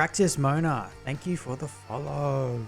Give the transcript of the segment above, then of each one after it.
Praxis Mona, thank you for the follow.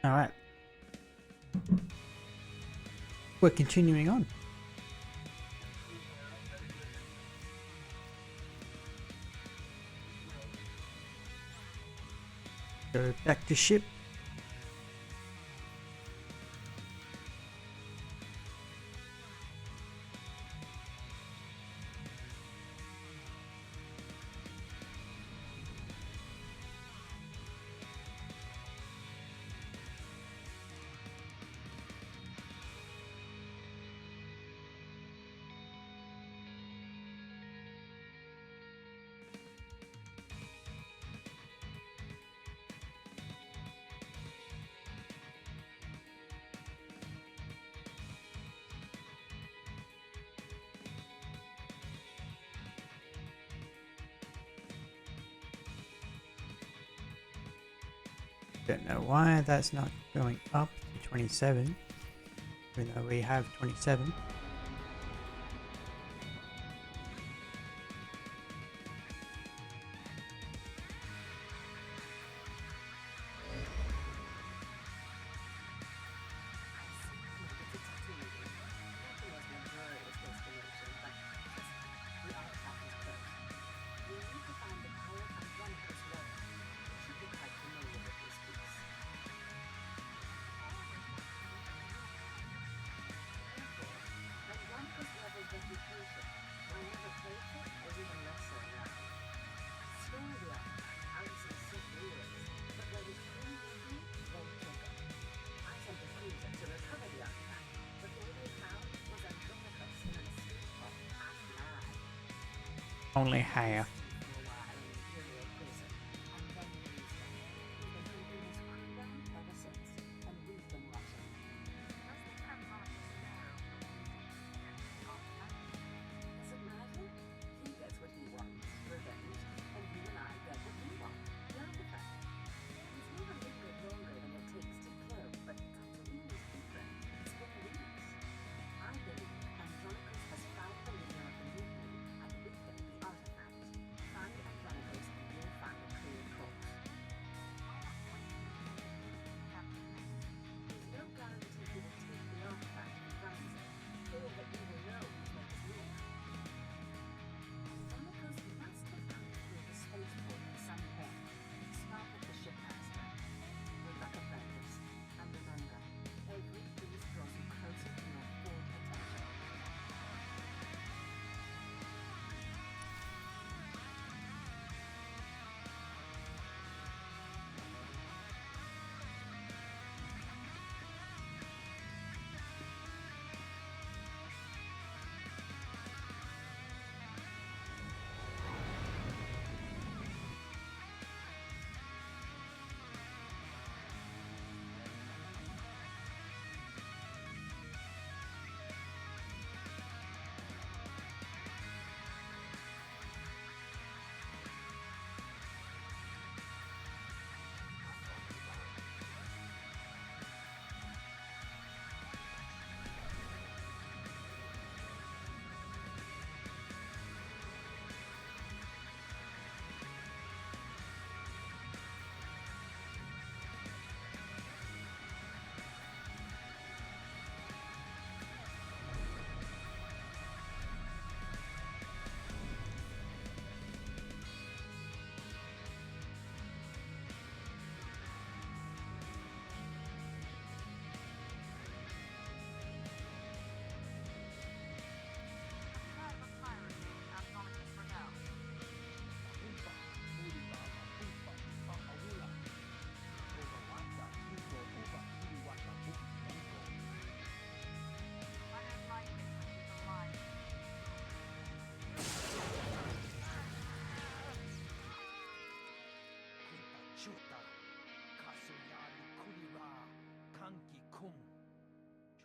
All right. We're continuing on. Go back to ship. Don't know why that's not going up to 27, even though we have 27. Only half.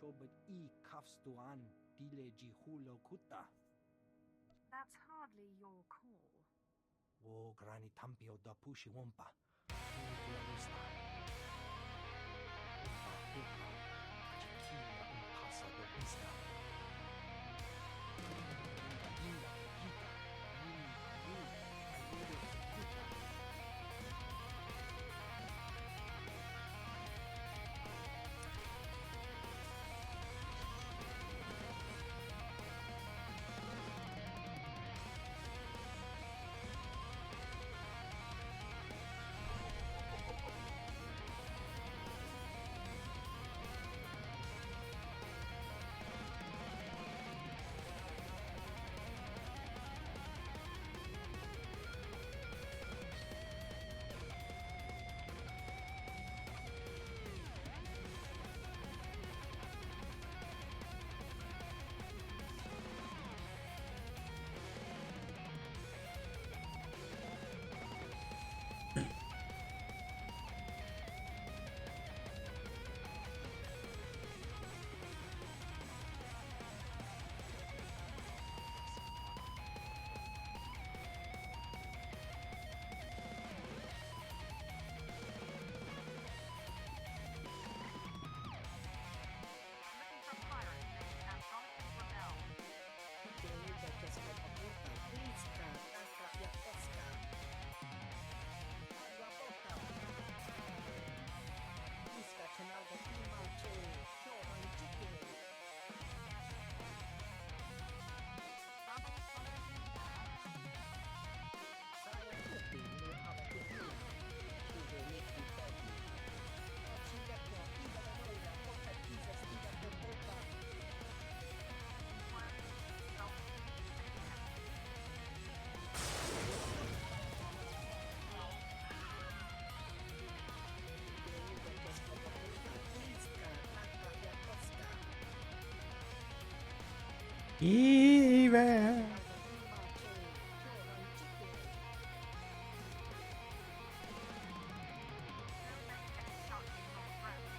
sobet I kafstuan dile jihulo kuta. That's hardly your call. Wo grani tampio da pushi wompa. Ugualusta. Umpa pupa. Chiquilla umpasa do vista. Linda poquita. Ayudo escucha. Looking for pirates named Antonis and Rebel. Trouble follows you back. Evil. Don't make any shocking or threats.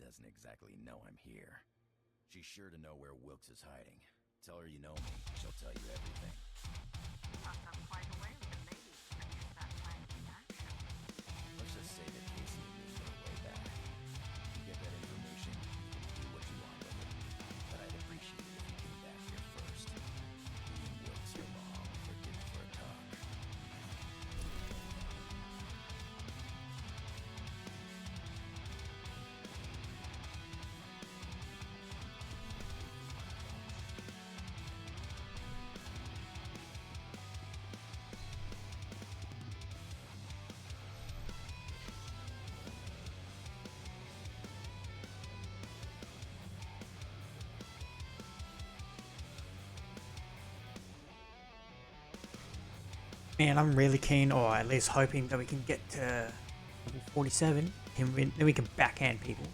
doesn't exactly know I'm here. She's sure to know where Wilkes is hiding. Tell her you know me. She'll tell you everything. Must have quite a way with the ladies to produce that kind of reaction. Let's just say that Casey and me go way back. You get that information, do what you want with it. But I'd appreciate it if you came back here first. Me and Wilkes are long for getting for a talk. Man, I'm really keen, or at least hoping that we can get to level 47. Then we can backhand people.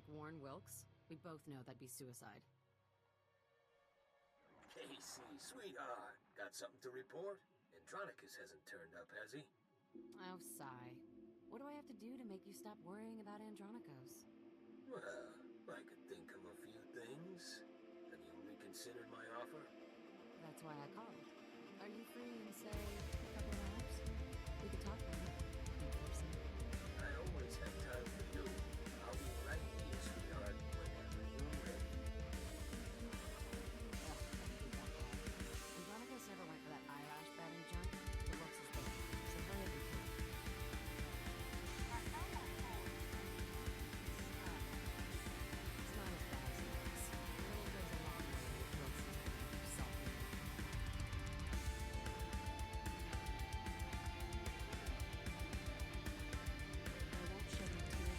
Warren Wilkes? We both know that'd be suicide. Casey, sweetheart, got something to report? Andronicus hasn't turned up, has he? Oh, sigh. What do I have to do to make you stop worrying about Andronicos? Well, I could think of a few things. Have you reconsidered my offer? That's why I called. Are you free in, say, a couple of hours? We could talk about it in person. I always have time for you. I'll be right here, sweetheart, whenever you're ready. Andronicos never went for that eyelash batting junk. The looks is there, so hurry up and come. It's not as bad as it looks. A little goes a long way with Wilkes' self-made. I won't shed any tears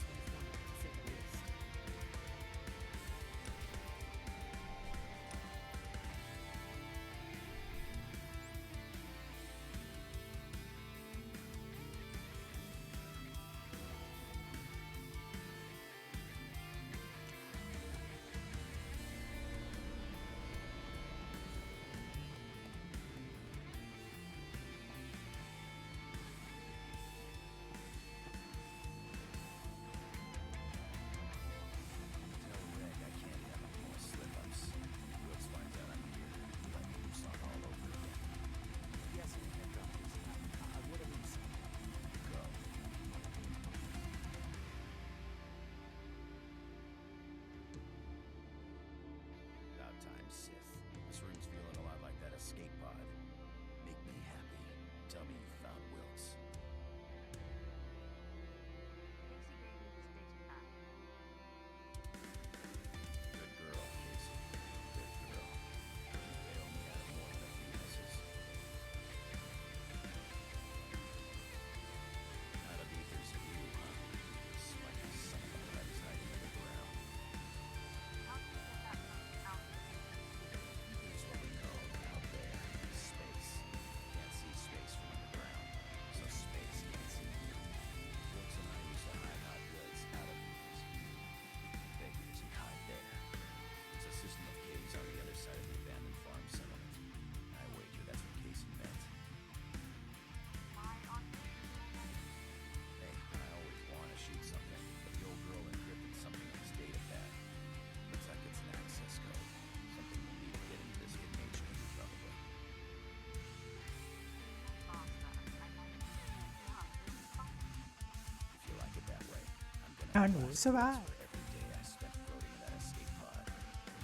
Mankind will survive. Every day I spent floating in that escape pod.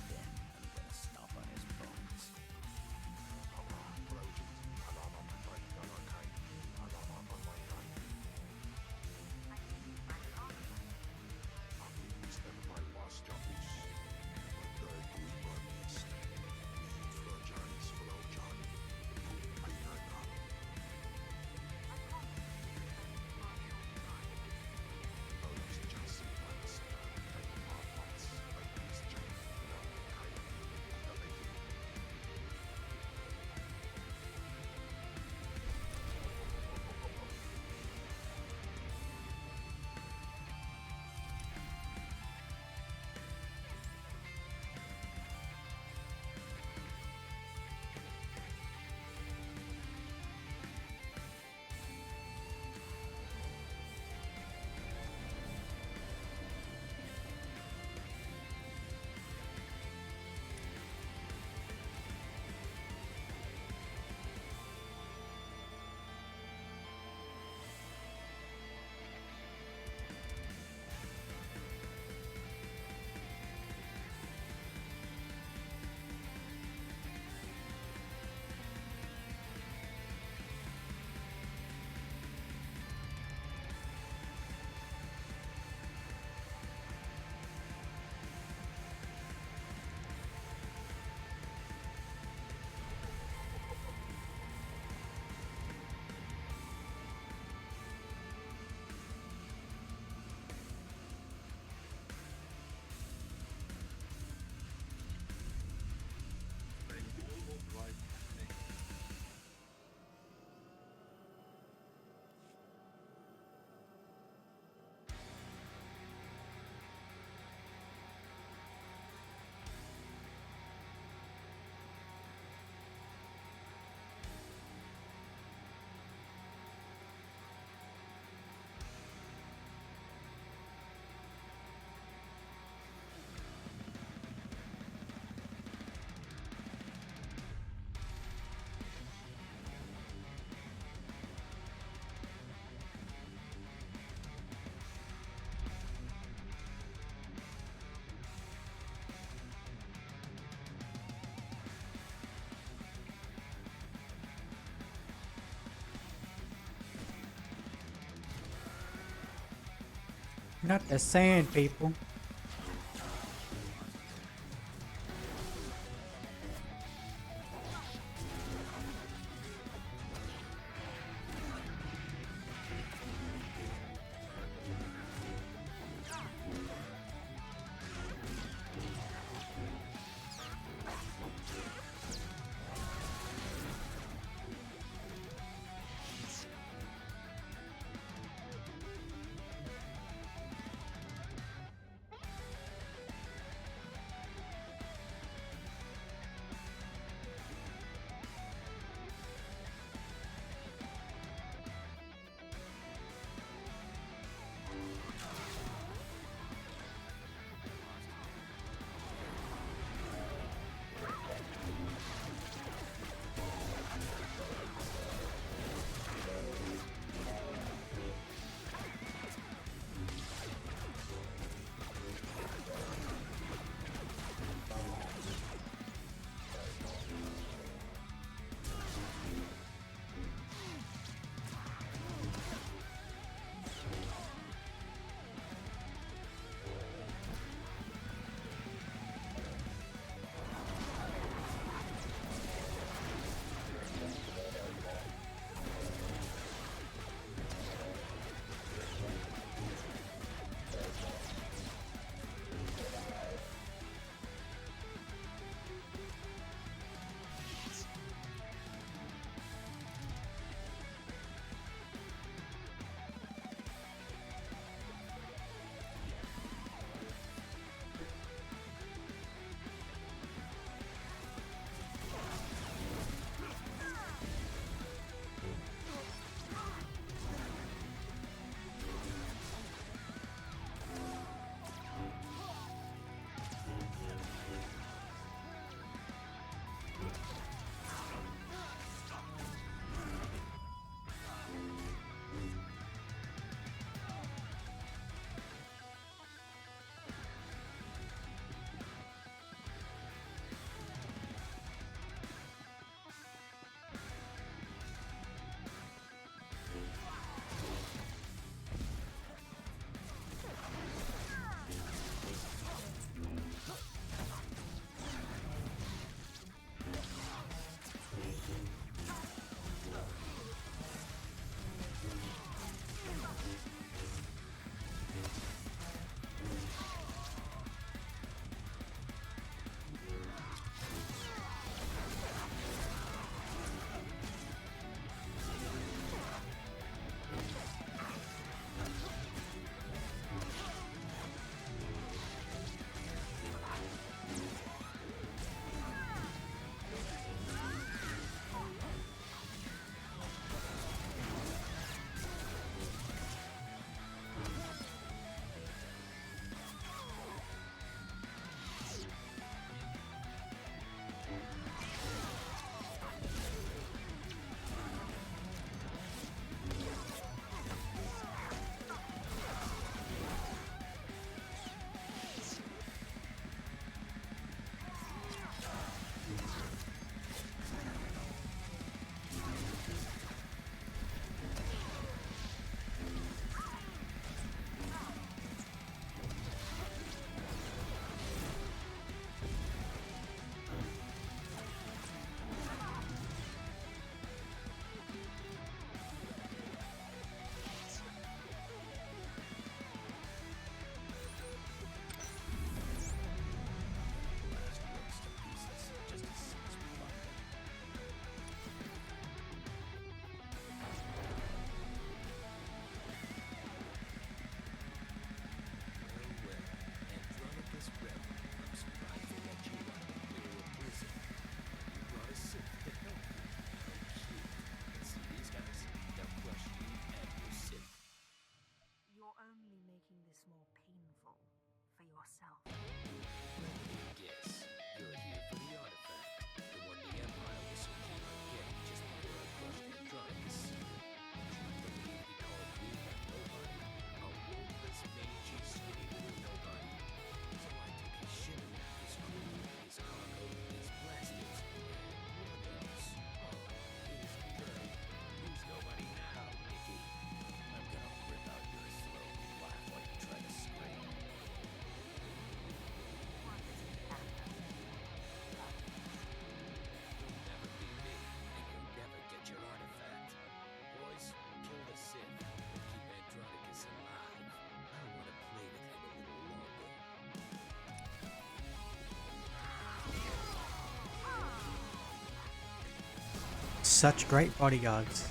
Then I'm gonna stomp on his bones. Not the sand people. such great bodyguards.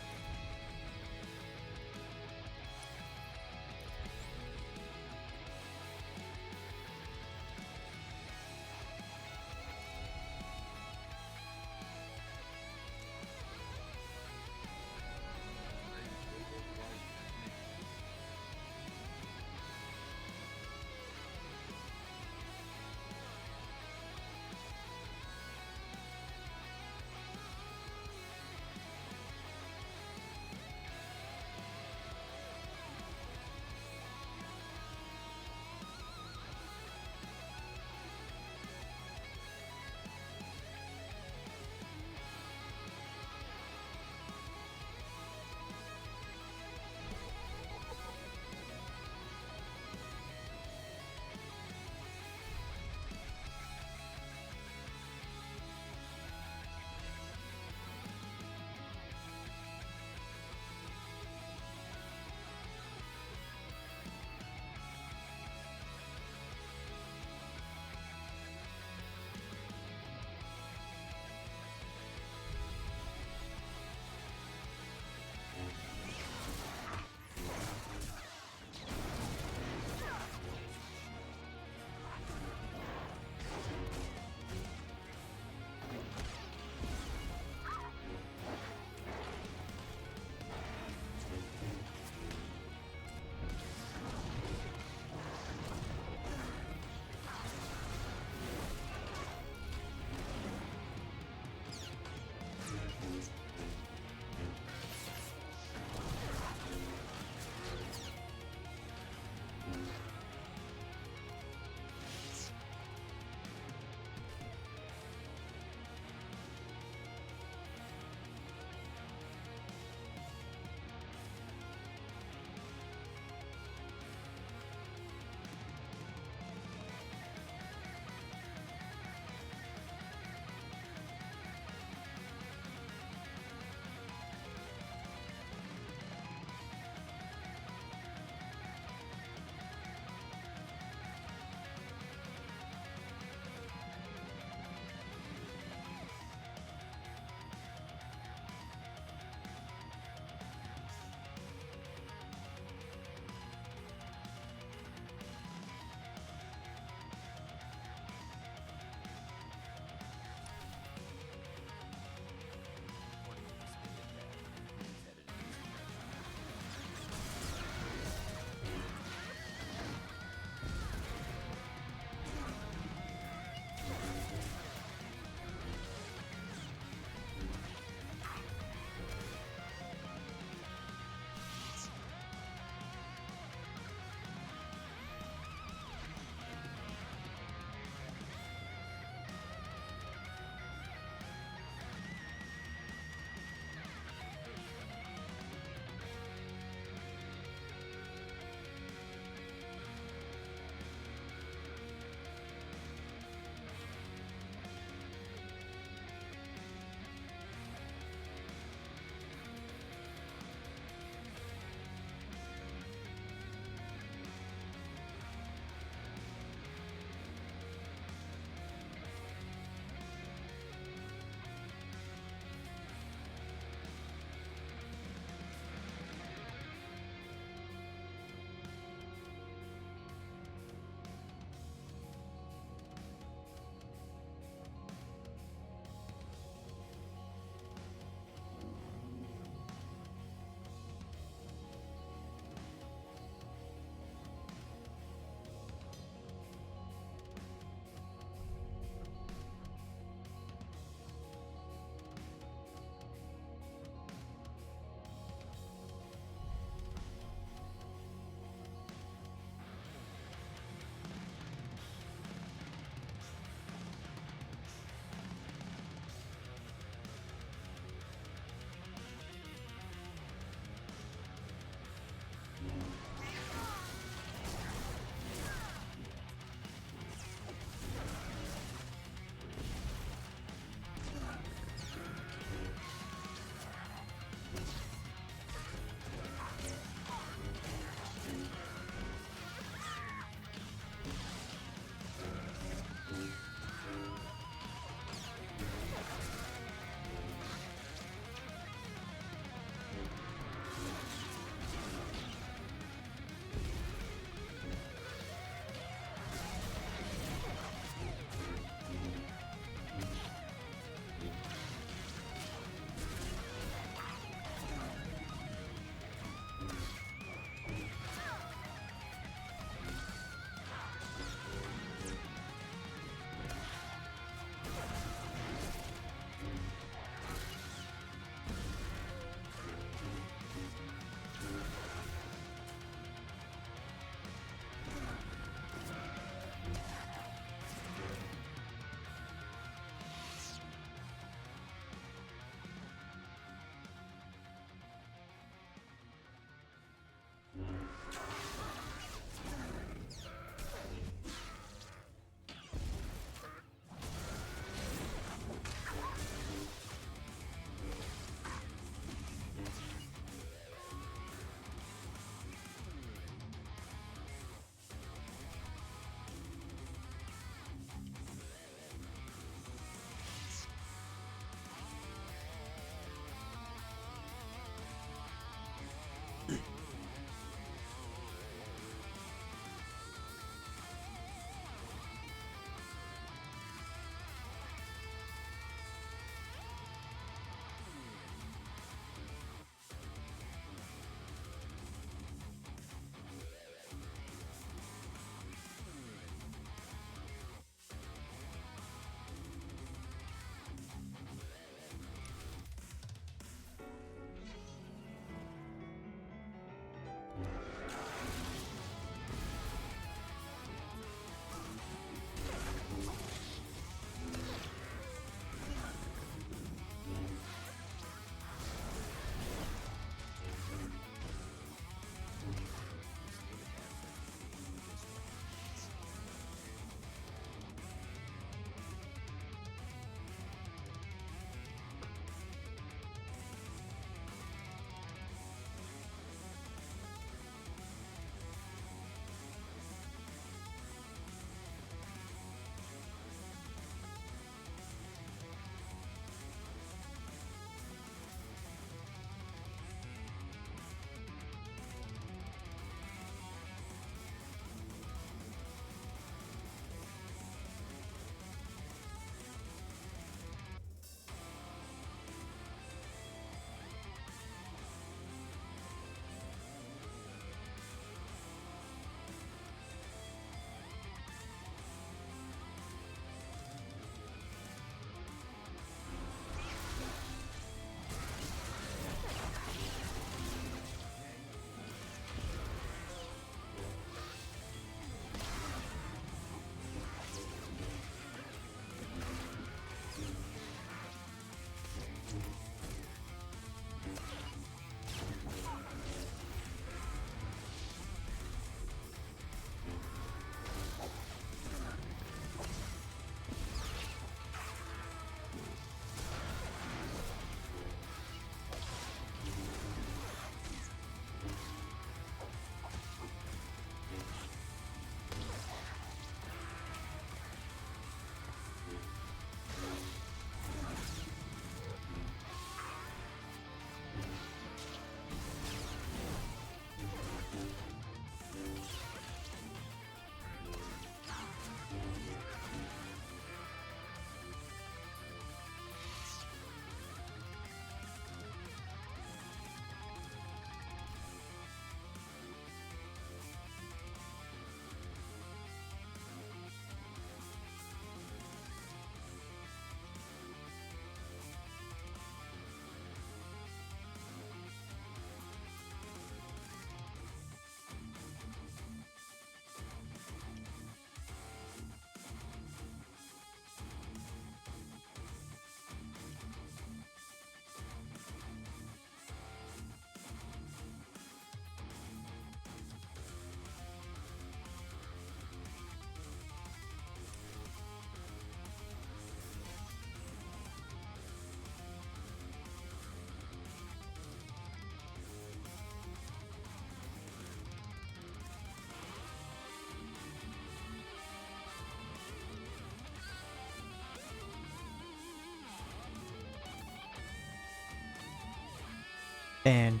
ban.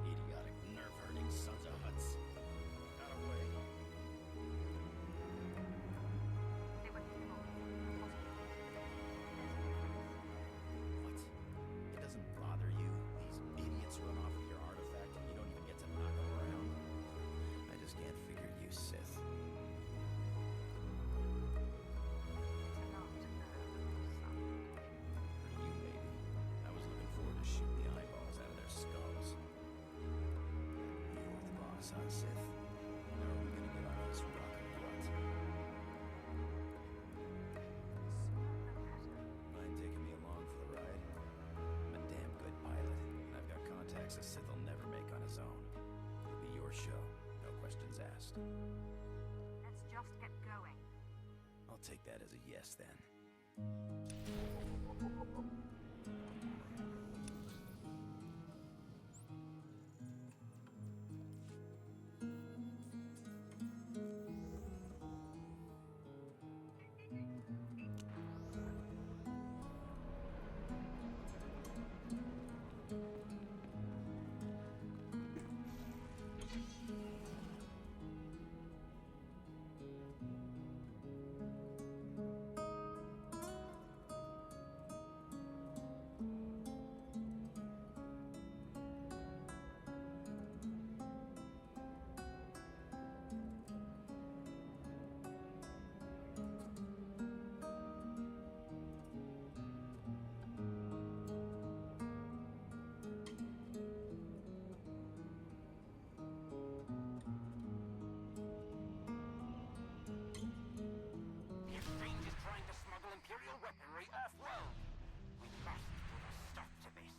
Idiotic, nerve-hurting sons of huts. Got away. They were evil. What? It doesn't bother you? These idiots run off with your artifact and you don't even get to knock them around? I just can't figure you, Sith. To not son. You maybe. I was looking forward to shooting the eyeballs out of their skulls. You're the boss, huh, Sith? How are we gonna get off this rock and what? Mind taking me along for the ride? I'm a damn good pilot, and I've got contacts a Sith will never make on his own. It'll be your show, no questions asked. Let's just get going. I'll take that as a yes then. The Exchange is trying to smuggle Imperial weaponry off-world. We must put a stop to this.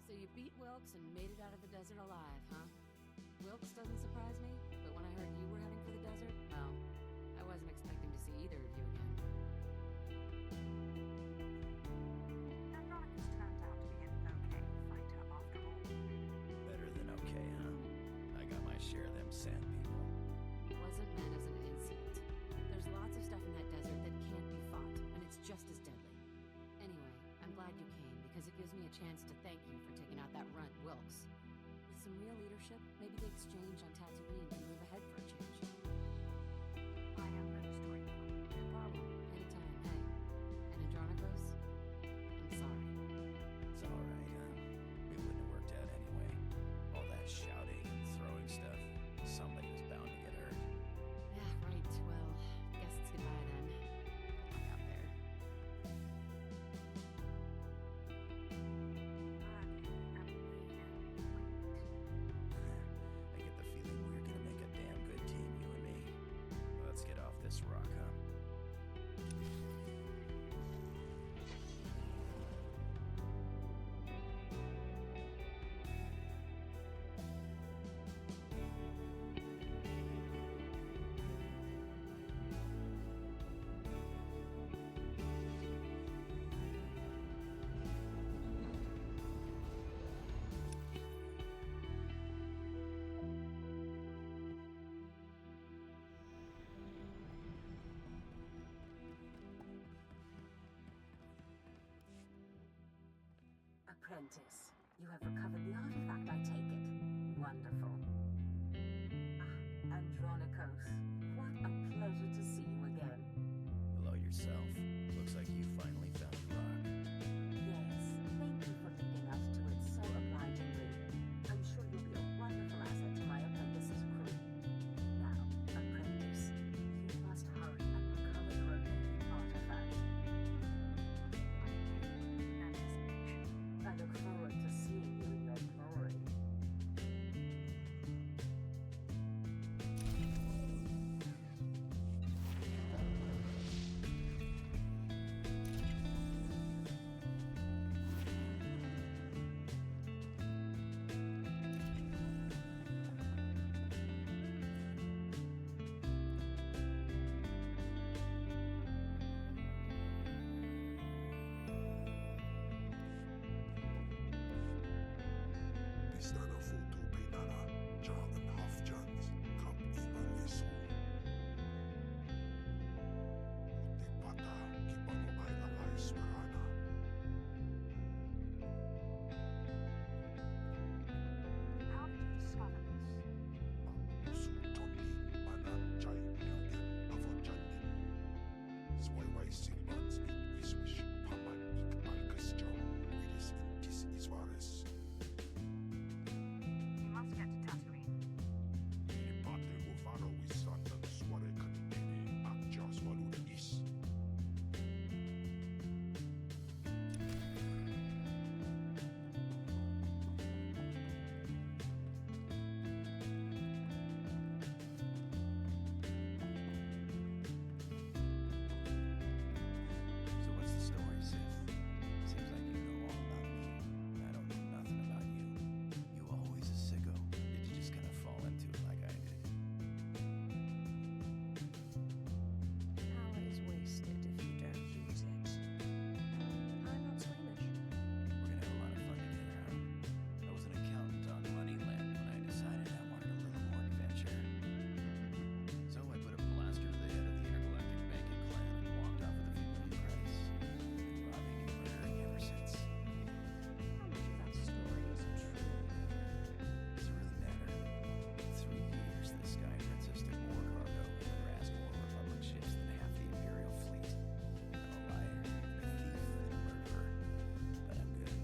So you beat Wilkes and made it out of the desert alive, huh? Wilkes doesn't surprise me, but when I heard you were heading for the desert, well, I wasn't expecting to see either of you again. Andronicus turned out to be an okay fighter after all. Better than okay, huh? I got my share of them sand people. Wasn't meant as an insult. There's lots of stuff in that desert that can't be fought, and it's just as deadly. Anyway, I'm glad you came, because it gives me a chance to thank you for taking out that runt, Wilkes. With some real leadership, maybe the exchange on Tatooine can move ahead for a change. I am most grateful. No problem. Anytime. Hey. And Andronicus? I'm sorry. It's alright, it wouldn't have worked out anyway. All that shouting and throwing stuff. Somebody was bound to get hurt. Yeah, right. Well, guess it's goodbye then. Look out there. And we I get the Apprentice, you have recovered the artifact, I take it. Wonderful. Ah, Andronikos, what a pleasure to see you again. Hello yourself. Looks like you finally found the rock. Yes, thank you for leading us to it so obligingly. I'm sure you'll be a wonderful asset to my apprentice's crew. Now, apprentice, you must hurry and recover the remaining artifact. I look forward to seeing you in your glory. Istana foto pinana, jar and half jans, cup iman soul. Ute pata, kipano ay alay swarana. How did you discover this? Usu tonlin, manan jay milgen, avojanin. Sway silbans min iswish, paman ik alkas jam, widis intis iswares. You must get to Tatooine. Ipate uvaro wisandan sware kanitini, akja swaluda is. So what's the story, Sith? Seems like you know all about me. I don't know nothing about you. You always a sicko. Did you just kind of fall into it like I did? Power is wasted if you don't use it. I'm not squeamish. We're gonna have a lot of fun together, huh? I was an accountant on Moneyland when I decided I wanted a little more adventure. So I put a blaster to the head of the intergalactic banking clan and walked off with a few million credits. Been robbing and murdering ever since. How much of that story is true? Does it really matter? In 3 years, the Sky Princess took more cargo and harassed more Republic ships than half the Imperial fleet. I'm a liar, a thief, and a murderer. But I'm good.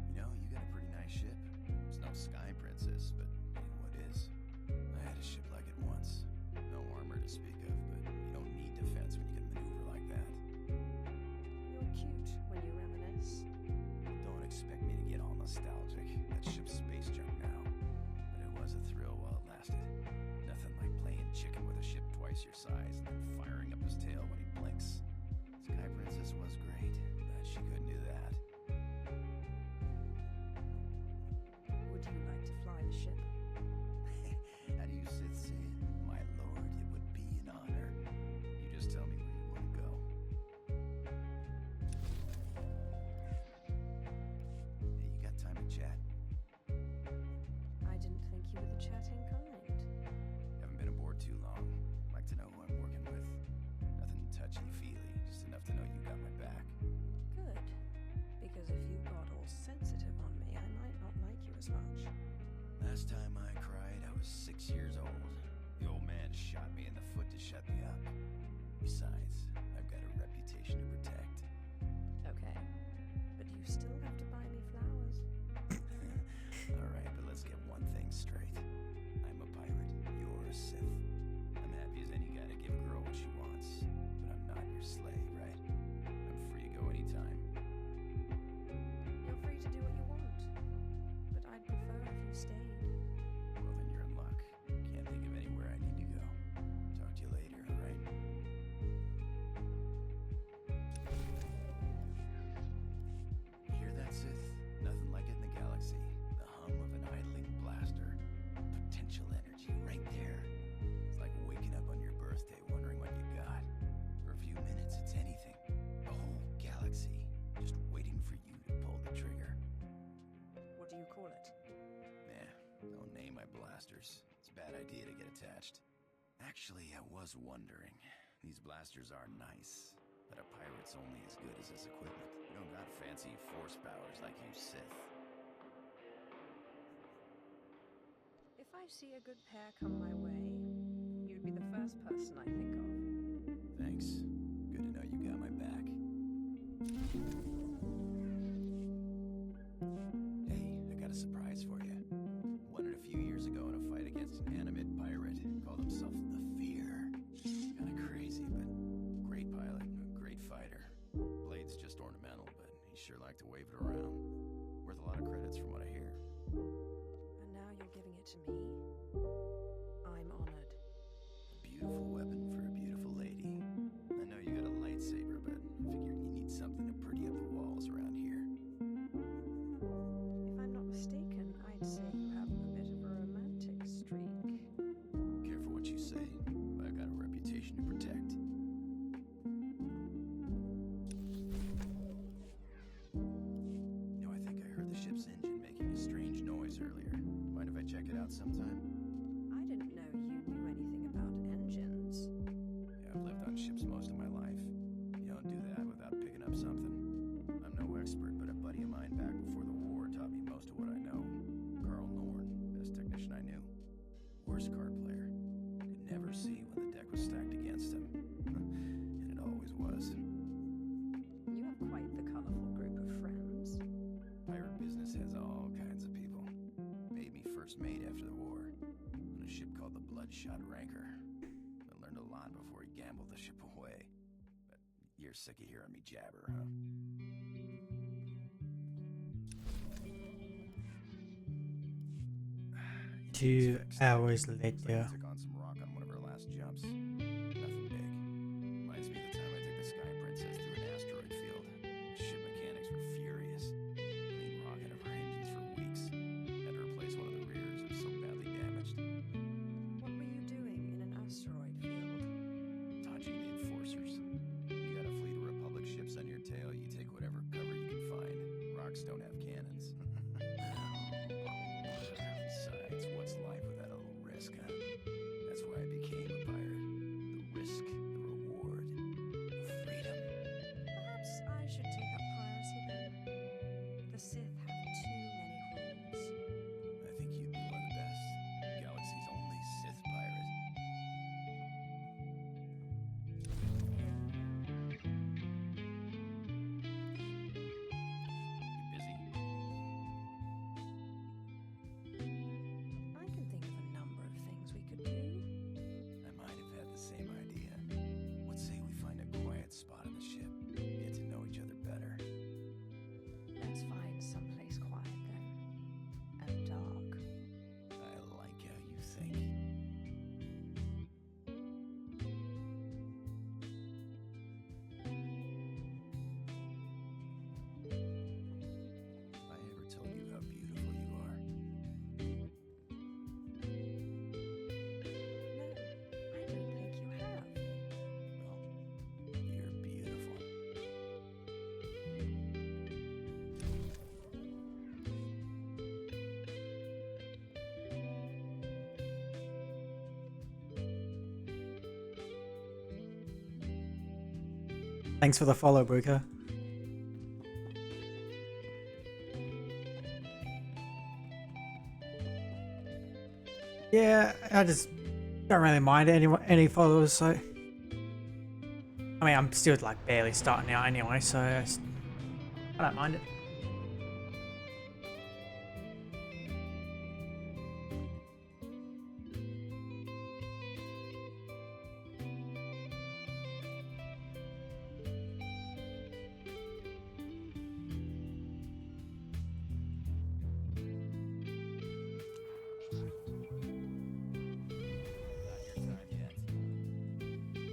You know, you got a pretty nice ship. It's no Sky Princess, but ain't what is. I had a ship like it once. No armor to speak of, but you don't need defense when you can maneuver like that. You're cute when you reminisce. Don't expect me to get all nostalgic. That ship's space junk now. But it was a thrill while it lasted. Nothing like playing chicken with a ship twice your size and then firing up his tail when he blinks. Sky Princess was great, but she couldn't do that. Would you like to fly the ship? How do you Sith say it? My lord, it would be an honor. You just tell me where you want to go. Hey, you got time to chat? I didn't think you were the chatting kind. Haven't been aboard too long. Like to know who I'm working with. Nothing touchy-feely, just enough to know you got my back. Good. Because if you got all sensitive on me, I might not like you as much. Last time I cried, I was 6 years old. The old man shot me in the foot to shut me up. Besides, I've got a reputation to protect. Okay. But you still have to buy me flowers. All right, but let's get one thing straight. I'm a pirate. You're a Sith. I'm happy blasters. It's a bad idea to get attached. Actually, I was wondering. These blasters are nice, but a pirate's only as good as his equipment. You don't got fancy force powers like you Sith. If I see a good pair come my way, you'd be the first person I think of. Thanks. Good to know you got my back. Hey, I got a surprise for you. Won it a few years ago in a fight against an animate pirate. Called himself the Fear. Kinda crazy, but great pilot and a great fighter. Blade's just ornamental, but he sure liked to wave it around. Worth a lot of credits from what I hear. And now you're giving it to me? I'm honored. A beautiful weapon for a beautiful lady. I know you got a lightsaber, but I figured you need something to pretty up the walls around here. If I'm not mistaken, I'd say you have a bit of a romantic streak. Careful what you say. I've got a reputation to protect. No, I think I heard the ship's engine making a strange noise earlier. Mind if I check it out sometime? I didn't know you knew anything about engines. Yeah, I've lived on ships most of my life. You don't do that without picking up something. I'm no expert, but a buddy of mine back before the war taught me most of what I know. Carl Norn, best technician I knew. Worst card player. Could never see when the deck was stacked against him. And it always was. You have quite the colorful group of friends. Pirate business has all kinds of people. Made me first mate after the war. On a ship called the Bloodshot Ranker. I learned a lot before he gambled the ship away. But you're sick of hearing me jabber, huh? 2 hours Looks like we later. took on some rock on one of our last jumps. Nothing big. Reminds me of the time I took the Sky Princess through an asteroid field. The ship mechanics were furious. Cleaned rock out of her engines for weeks. Had to replace one of the rears, it was so badly damaged. What were you doing in an asteroid field? Dodging the enforcers. You got a fleet of Republic ships on your tail, you take whatever cover you can find. Rocks don't have cannons. Besides, what's life without a little risk, huh? That's why I became a pirate. The risk, the reward, the freedom. Perhaps I should take up piracy then. The Sith have too many rules. I think you'd be one of the best. Galaxy's only Sith pirate. You busy? I can think of a number of things we could do. I might have had the same idea. Let's say we find a quiet spot on the ship. Get to know each other better. Let's find someplace quiet then. And dark. I like how you think. Have I ever told you how beautiful you are? No, I don't think you have. Well, you're beautiful. Thanks for the follow, Brooker. Yeah, I just don't really mind any followers, so I mean I'm still like barely starting out anyway, so I don't mind it.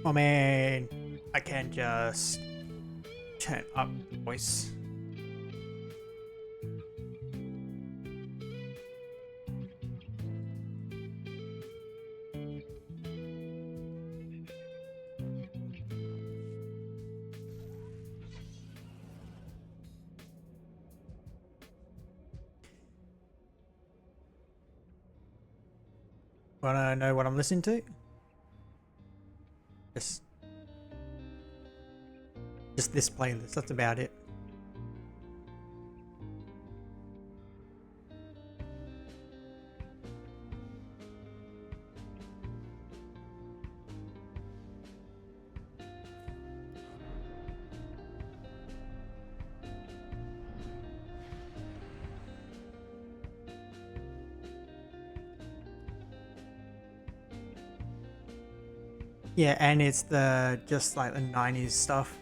I mean, I can just turn up the voice. Wanna know what I'm listening to? Just this playlist, that's about it. Yeah, and it's the just like the 90s stuff.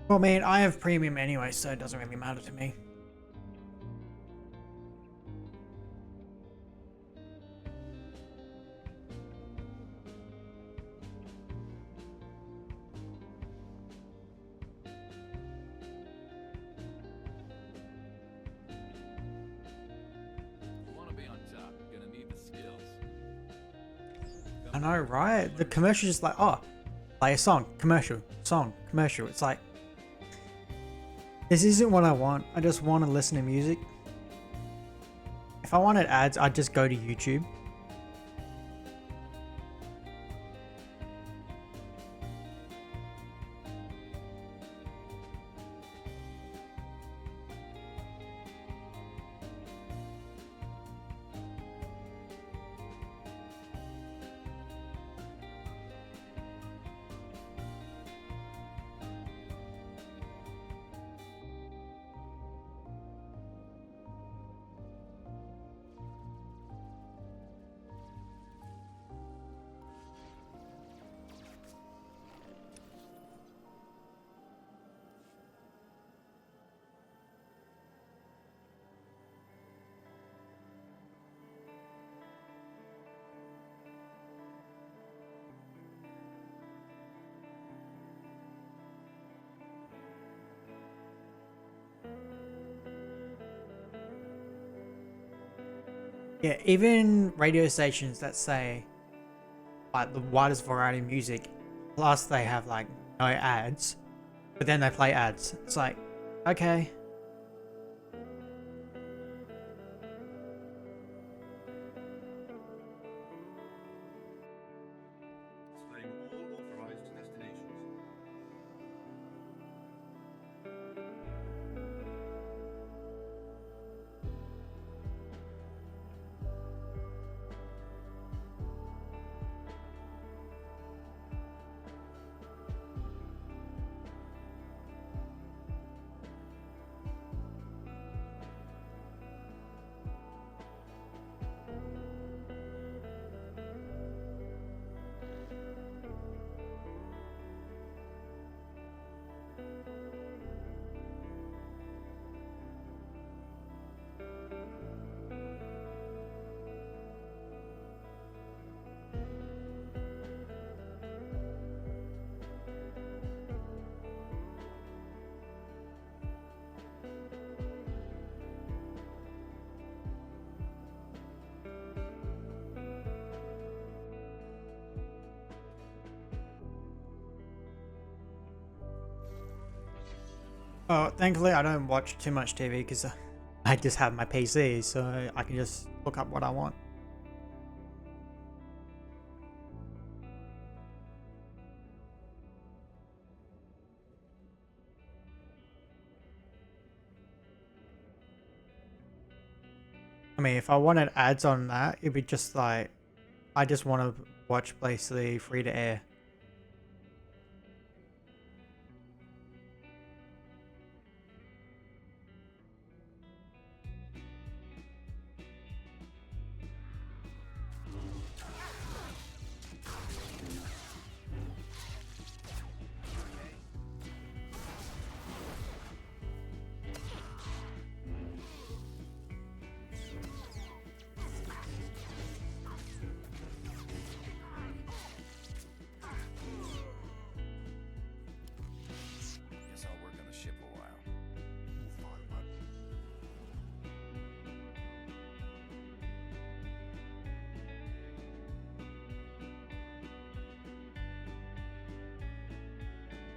Well, man, I have premium anyway, so it doesn't really matter to me. You want to be on top, you're gonna need the skills. I know, right? The commercial's just like, oh, play a song, commercial, song, commercial. It's like, this isn't what I want. I just want to listen to music. If I wanted ads, I'd just go to YouTube. Yeah, even radio stations that say like the widest variety of music, plus they have like no ads, but then they play ads. It's like, okay. Displaying all authorized destinations. Oh, thankfully I don't watch too much TV because I just have my PC, so I can just look up what I want. I mean, if I wanted ads on that, it'd be just like, I just want to watch basically free to air.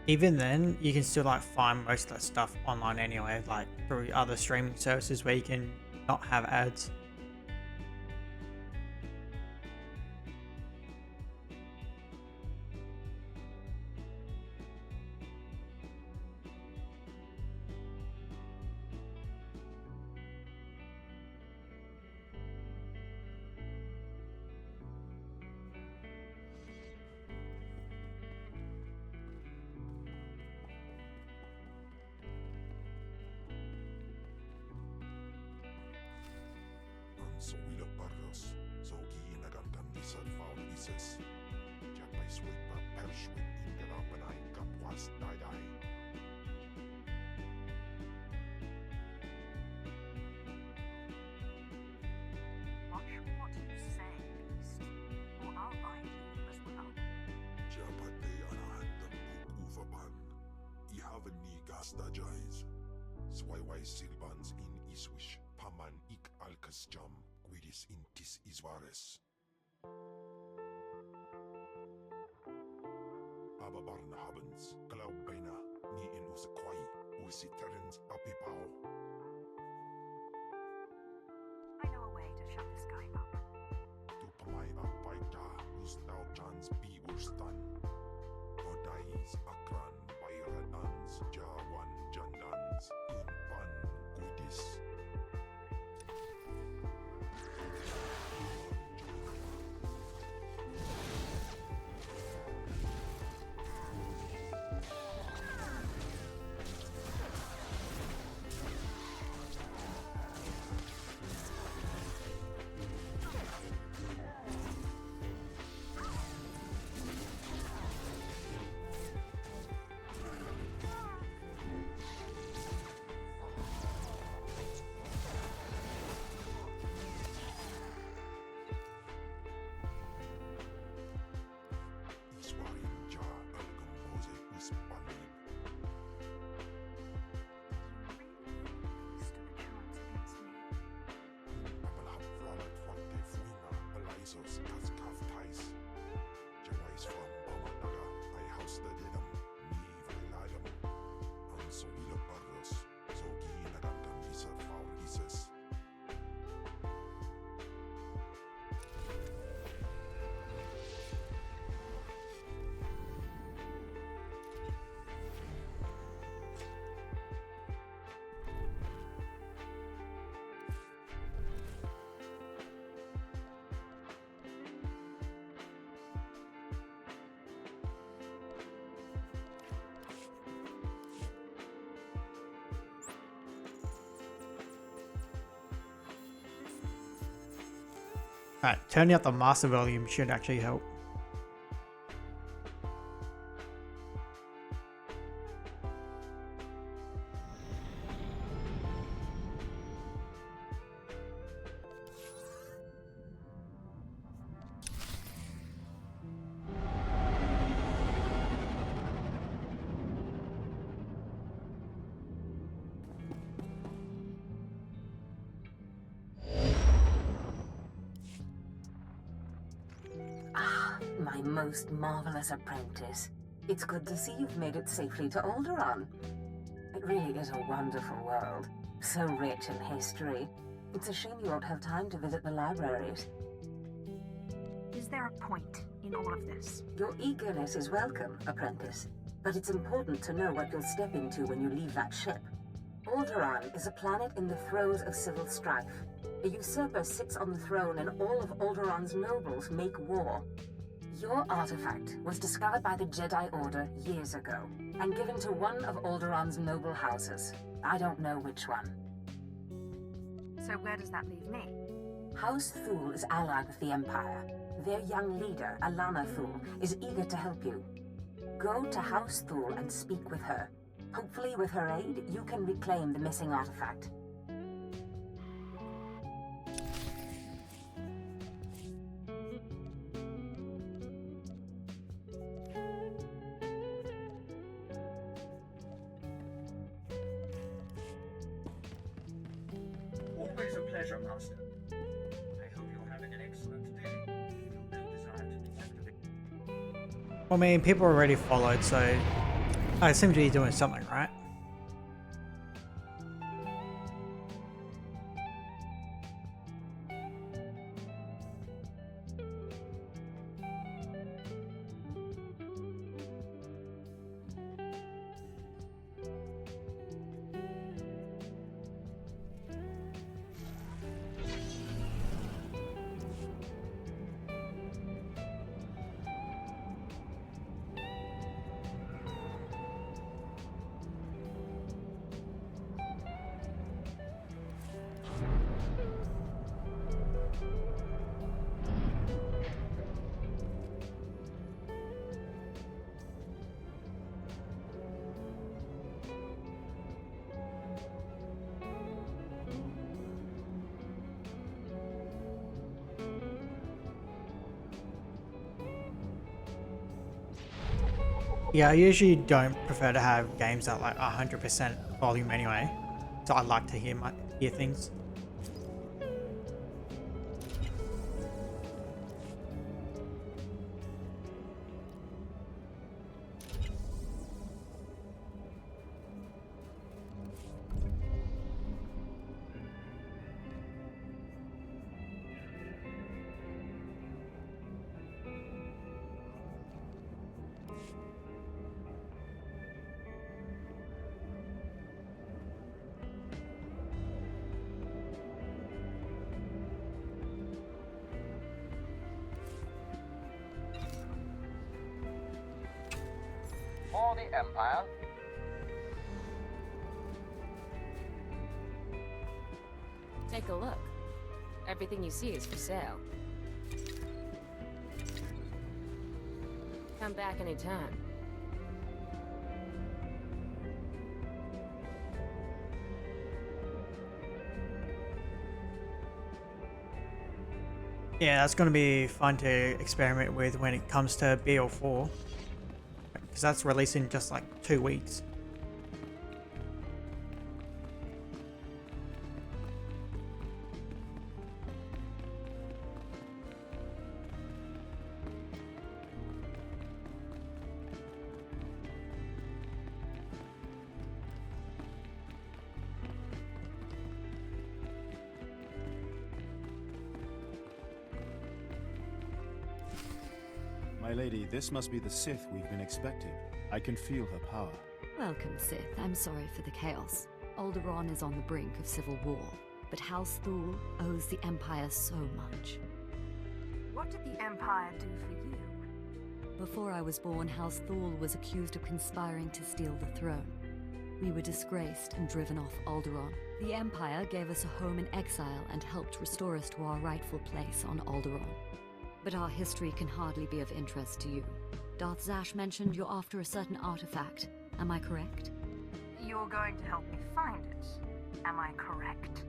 even then, you can still like find most of that stuff online anyway, like through other streaming services where you can not have ads. So we look barros, so giinagam tam isad faul isis. Japay sweet pa persuit in galapanay kapwas dai. Watch what you say, beast, or I'll bind you as well. Japate anahandam buk uvapan. Ihaven ni gasta jais. Swayway silbans in iswish. Paman ik alkas jam. Guidis intis isvares. Ababarna habens. Glaubena. Ni in usakwai. Usiterens apipao. I know a way to shut this guy up. Tupamay apaita. Ustaw chans biwurstan. Odais akran. Bayranans. Jawan jandans. Inpan. Guidis. Stood a chance against me. Alright, turning up the master volume should actually help. My most marvelous apprentice. It's good to see you've made it safely to Alderaan. It really is a wonderful world, so rich in history. It's a shame you won't have time to visit the libraries. Is there a point in all of this? Your eagerness is welcome, apprentice, but it's important to know what you'll step into when you leave that ship. Alderaan is a planet in the throes of civil strife. A usurper sits on the throne and all of Alderaan's nobles make war. Your artifact was discovered by the Jedi Order years ago, and given to one of Alderaan's noble houses. I don't know which one. So where does that leave me? House Thule is allied with the Empire. Their young leader, Alana Thule, is eager to help you. Go to House Thule and speak with her. Hopefully with her aid, you can reclaim the missing artifact. Always a pleasure, Master. I hope you're having an excellent day. Feel no desire to activate. I mean, people already followed, so I seem to be doing something right. Yeah, I usually don't prefer to have games at like 100% volume anyway, so I like to hear things. For the Empire. Take a look. Everything you see is for sale. Come back anytime. Yeah, that's going to be fun to experiment with when it comes to BL4, because that's releasing just like 2 weeks. My lady, this must be the Sith we've been expecting. I can feel her power. Welcome, Sith. I'm sorry for the chaos. Alderaan is on the brink of civil war, but House Thule owes the Empire so much. What did the Empire do for you? Before I was born, House Thule was accused of conspiring to steal the throne. We were disgraced and driven off Alderaan. The Empire gave us a home in exile and helped restore us to our rightful place on Alderaan. But our history can hardly be of interest to you. Darth Zash mentioned you're after a certain artifact. Am I correct? You're going to help me find it. Am I correct?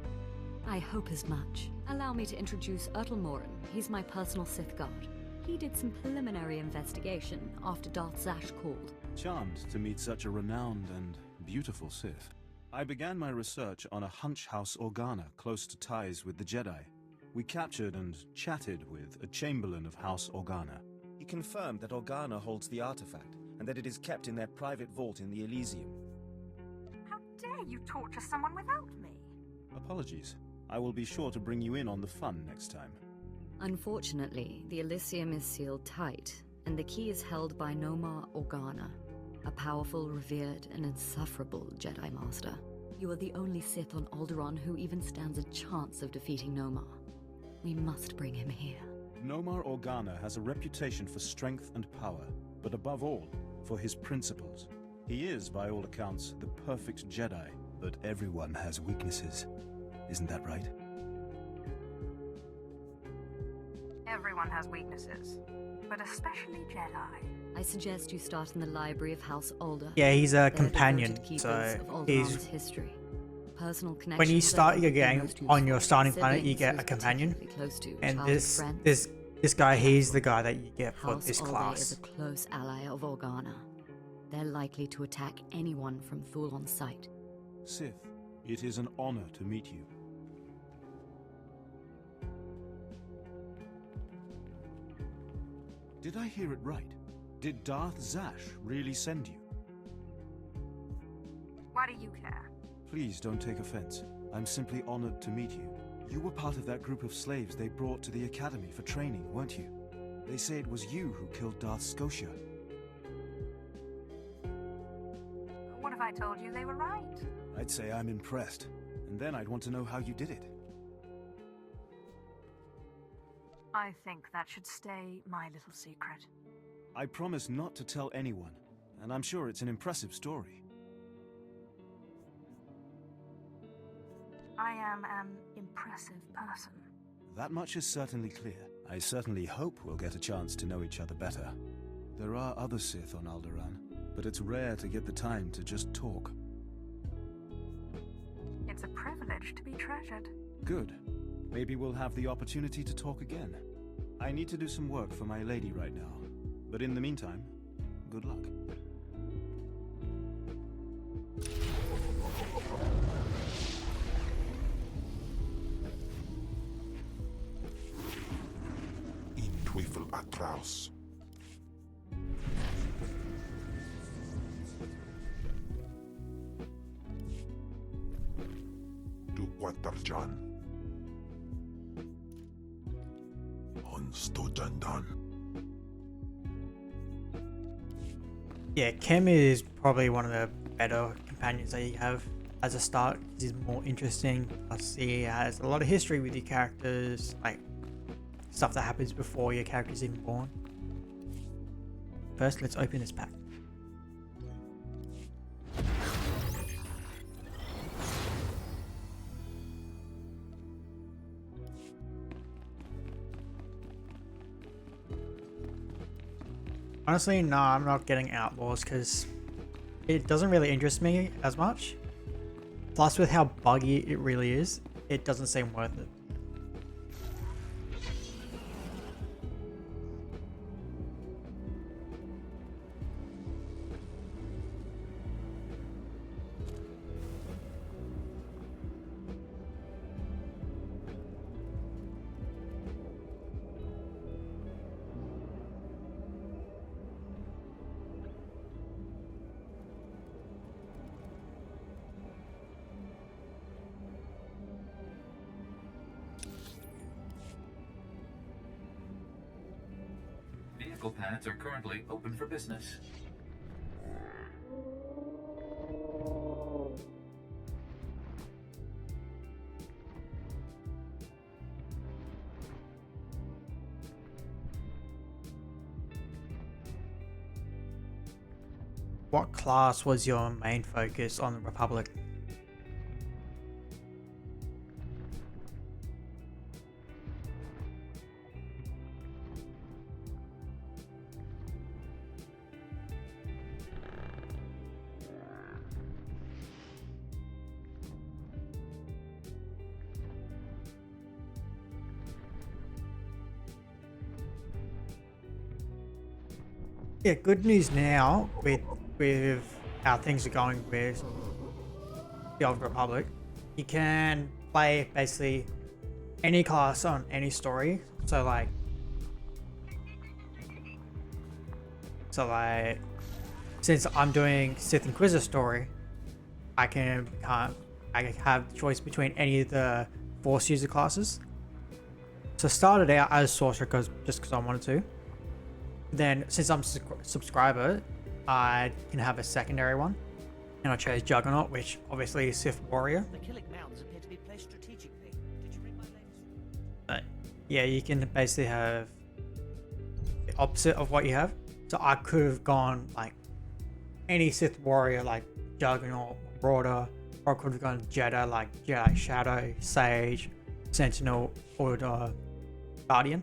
I hope as much. Allow me to introduce Ertelmorin. He's my personal Sith guard. He did some preliminary investigation after Darth Zash called. Charmed to meet such a renowned and beautiful Sith. I began my research on a hunch House Organa close to ties with the Jedi. We captured and chatted with a Chamberlain of House Organa. He confirmed that Organa holds the artifact, and that it is kept in their private vault in the Elysium. How dare you torture someone without me? Apologies. I will be sure to bring you in on the fun next time. Unfortunately, the Elysium is sealed tight, and the key is held by Nomar Organa, a powerful, revered, and insufferable Jedi Master. You are the only Sith on Alderaan who even stands a chance of defeating Nomar. We must bring him here. Nomar Organa has a reputation for strength and power, but above all, for his principles. He is, by all accounts, the perfect Jedi, but everyone has weaknesses. Isn't that right? Everyone has weaknesses, but especially Jedi. I suggest you start in the library of House Alder. Yeah, he's a They're companion, devoted keepers so of Alderaan's he's... history. Personal When you connections start are your the game most on your useful. starting planet, you Siblings get who's a companion, particularly close to and childhood this friends. this guy, he's the guy that you get for House this Alder class. is a close ally of Organa. They're likely to attack anyone from Thule on sight. Sith, it is an honor to meet you. Did I hear it right? Did Darth Zash really send you? Why do you care? Please don't take offense. I'm simply honored to meet you. You were part of that group of slaves they brought to the academy for training, weren't you? They say it was you who killed Darth Scotia. What if I told you they were right? I'd say I'm impressed. And then I'd want to know how you did it. I think that should stay my little secret. I promise not to tell anyone, and I'm sure it's an impressive story. I am an impressive person. That much is certainly clear. I certainly hope we'll get a chance to know each other better. There are other Sith on Alderaan, but it's rare to get the time to just talk. It's a privilege to be treasured. Good. Maybe we'll have the opportunity to talk again. I need to do some work for my lady right now. But in the meantime, good luck. In Twyfel Atraus. Du Quatarjan. On Stojandan. Yeah, Kem is probably one of the better companions that you have as a start. He's more interesting. Plus, he has a lot of history with your characters, like stuff that happens before your character's even born. First, let's open this pack. Honestly, no, I'm not getting Outlaws because it doesn't really interest me as much. Plus, with how buggy it really is, it doesn't seem worth it. Vehicle pads are currently open for business. What class was your main focus on the Republic? Yeah, good news now with how things are going with the Old Republic. You can play basically any class on any story. So like since I'm doing Sith Inquisitor story, I can have the choice between any of the Force user classes. So I started out as Sorcerer just because I wanted to. Then, since I'm a subscriber, I can have a secondary one. And I chose Juggernaut, which obviously is Sith Warrior. The Killick Mountains appear to be placed strategically. Did you read my latest? But yeah, you can basically have the opposite of what you have. So I could have gone like any Sith Warrior, like Juggernaut, Marauder, or I could have gone Jedi, like Jedi Shadow, Sage, Sentinel, or Guardian.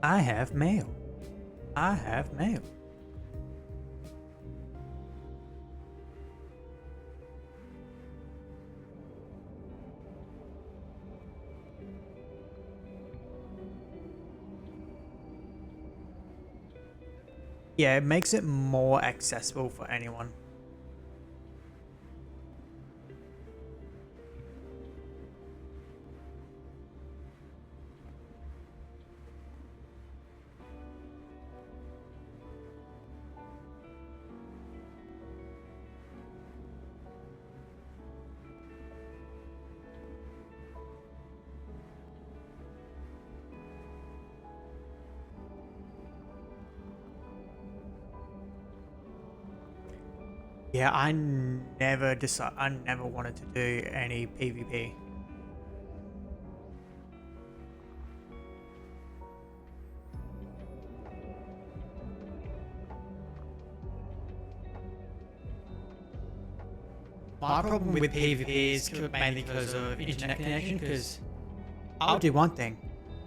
I have mail. I have mail. Yeah, it makes it more accessible for anyone. Yeah, I never wanted to do any PvP. My problem with PvP is mainly because of internet connection, because I'll do one thing,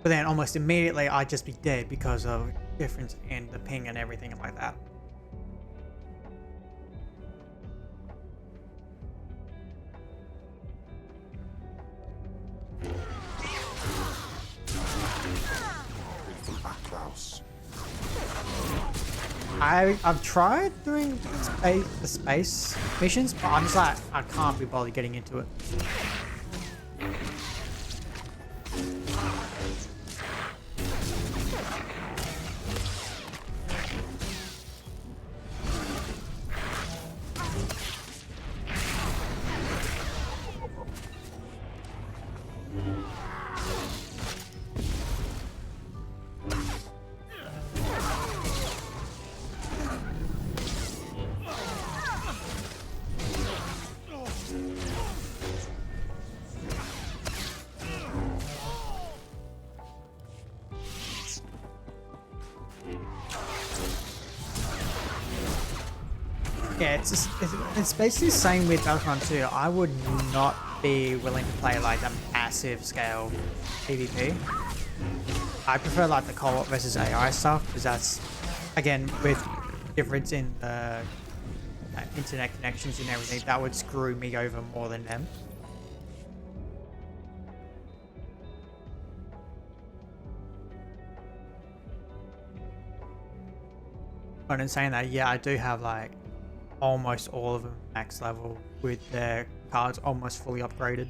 but then almost immediately I'd just be dead because of difference in the ping and everything like that. I've tried doing the space missions, but I'm just like, I can't be bothered getting into it. Yeah, it's basically the same with Battlefront 2. I would not be willing to play like a massive scale PvP. I prefer like the co-op versus AI stuff, because that's, again, with difference in the internet connections and everything, that would screw me over more than them. But in saying that, yeah, I do have like almost all of them max level with their cards almost fully upgraded.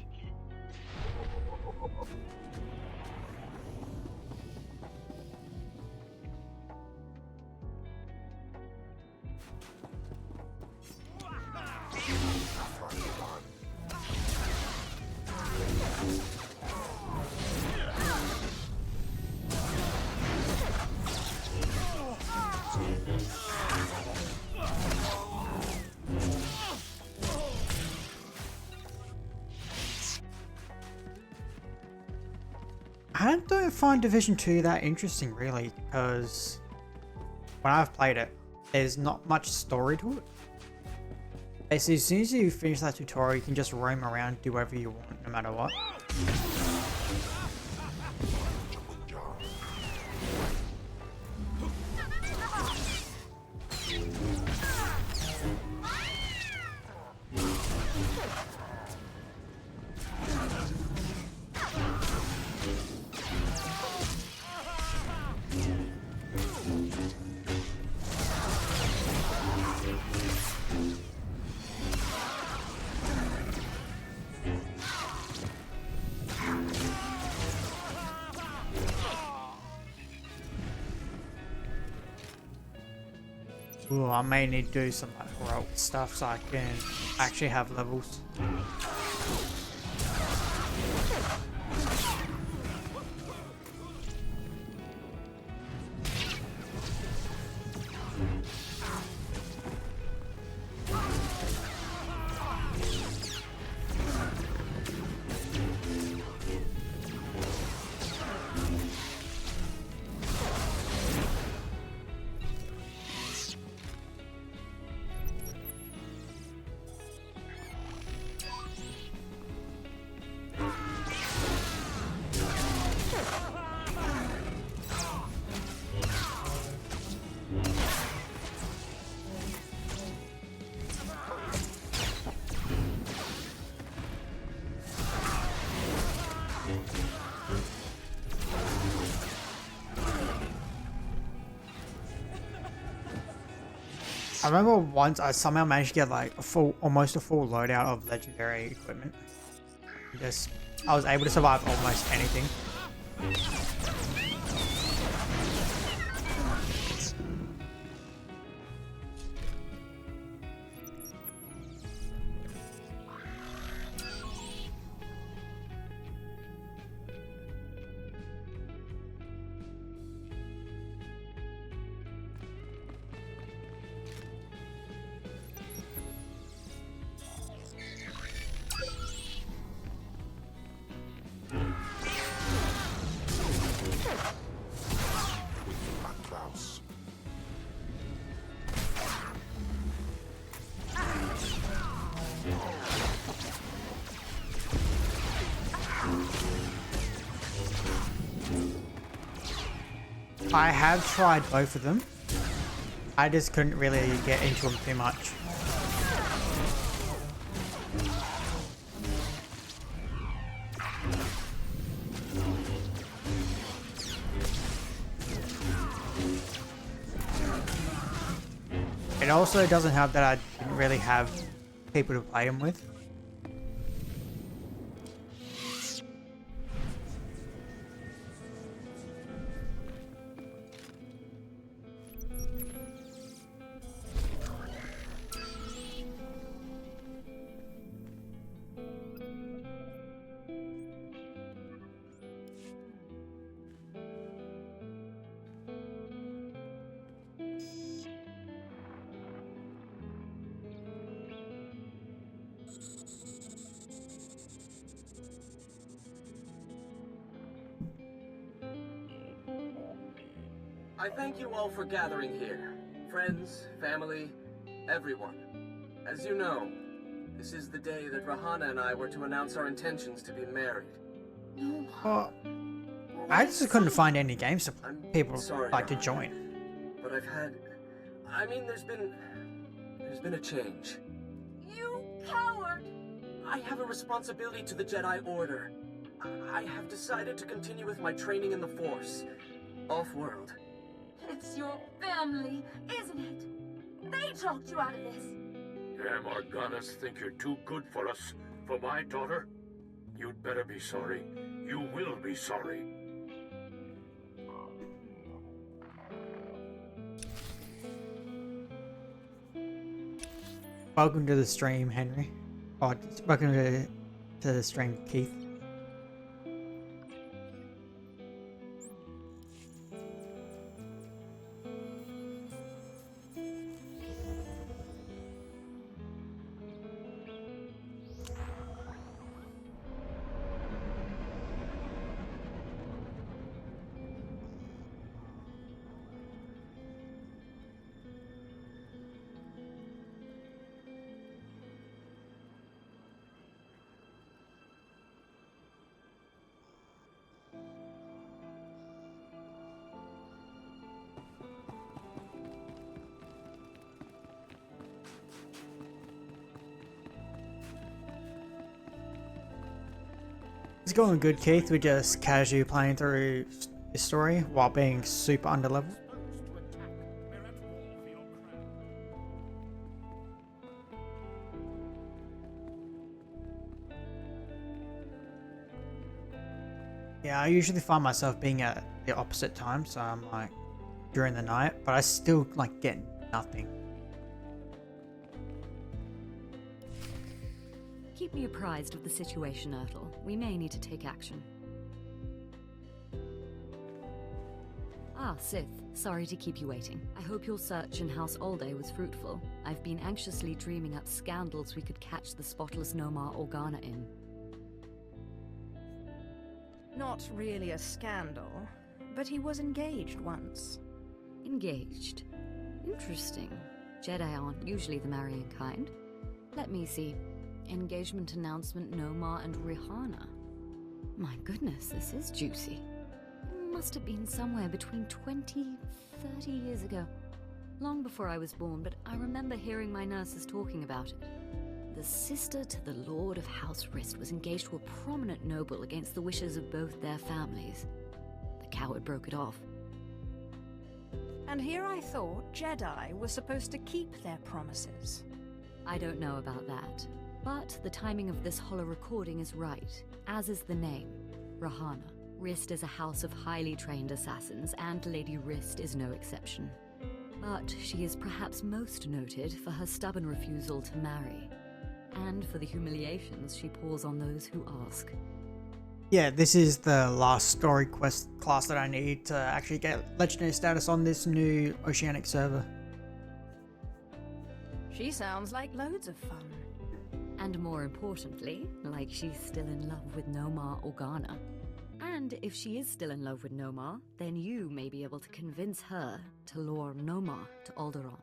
I don't find Division 2 that interesting, really, because when I've played it, there's not much story to it. Basically, as soon as you finish that tutorial, you can just roam around, do whatever you want, no matter what. Ooh, I may need to do some like heroic stuff so I can actually have levels. I remember once I somehow managed to get like almost a full loadout of legendary equipment. Just, I was able to survive almost anything. I have tried both of them. I just couldn't really get into them too much. It also doesn't help that I didn't really have people to play them with. I thank you all for gathering here. Friends, family, everyone. As you know, this is the day that Rahana and I were to announce our intentions to be married. Well, I just couldn't find any games that people sorry, like to Rahana, join. But there's been a change. You coward! I have a responsibility to the Jedi Order. I have decided to continue with my training in the Force, off-world. It's your family, isn't it? They talked you out of this. Damn Organas think you're too good for us, for my daughter? You'd better be sorry. You will be sorry. Welcome to the stream, Henry. Oh, welcome to the stream, Keith. It's going good, Keith. We're just casually playing through the story while being super underleveled. Yeah, I usually find myself being at the opposite time, so I'm like during the night, but I still like get nothing. Keep me apprised of the situation, Ertl. We may need to take action. Ah, Sith. Sorry to keep you waiting. I hope your search in House Alde was fruitful. I've been anxiously dreaming up scandals we could catch the spotless Nomar Organa in. Not really a scandal, but he was engaged once. Engaged? Interesting. Jedi aren't usually the marrying kind. Let me see. Engagement announcement, Nomar and Rihanna. My goodness, this is juicy. It must have been somewhere between 20, 30 years ago. Long before I was born, but I remember hearing my nurses talking about it. The sister to the Lord of House Rist was engaged to a prominent noble against the wishes of both their families. The coward broke it off. And here I thought Jedi were supposed to keep their promises. I don't know about that. But the timing of this holo recording is right, as is the name, Rahana. Rist is a house of highly trained assassins, and Lady Rist is no exception. But she is perhaps most noted for her stubborn refusal to marry, and for the humiliations she pours on those who ask. Yeah, this is the last story quest class that I need to actually get legendary status on this new Oceanic server. She sounds like loads of fun. And more importantly, like she's still in love with Nomar Organa. And if she is still in love with Nomar, then you may be able to convince her to lure Nomar to Alderaan.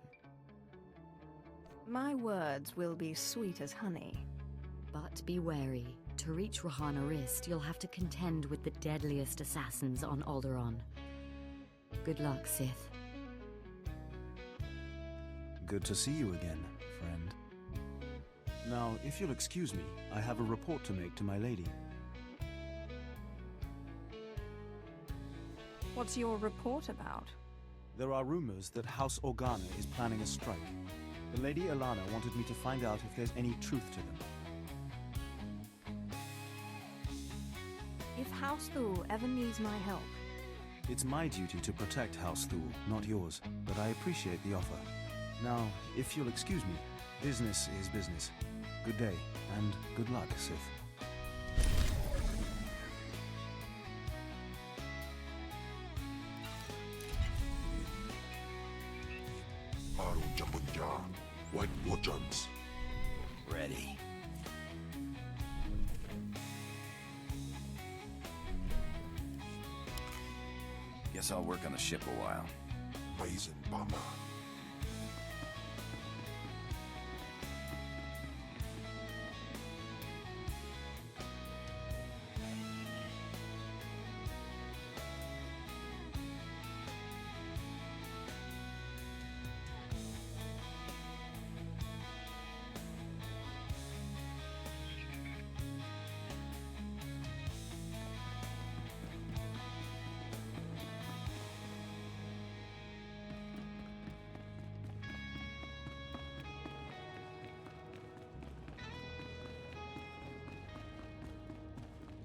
My words will be sweet as honey. But be wary. To reach Rahana Rist, you'll have to contend with the deadliest assassins on Alderaan. Good luck, Sith. Good to see you again, friend. Now, if you'll excuse me, I have a report to make to my lady. What's your report about? There are rumors that House Organa is planning a strike. The Lady Ilana wanted me to find out if there's any truth to them. If House Thule ever needs my help, It's my duty to protect House Thule, not yours, but I appreciate the offer. Now, if you'll excuse me, business is business. Good day, and good luck, Sith. Arun Japunja, White Watchons. Ready. Guess I'll work on the ship a while. Baizen Bama.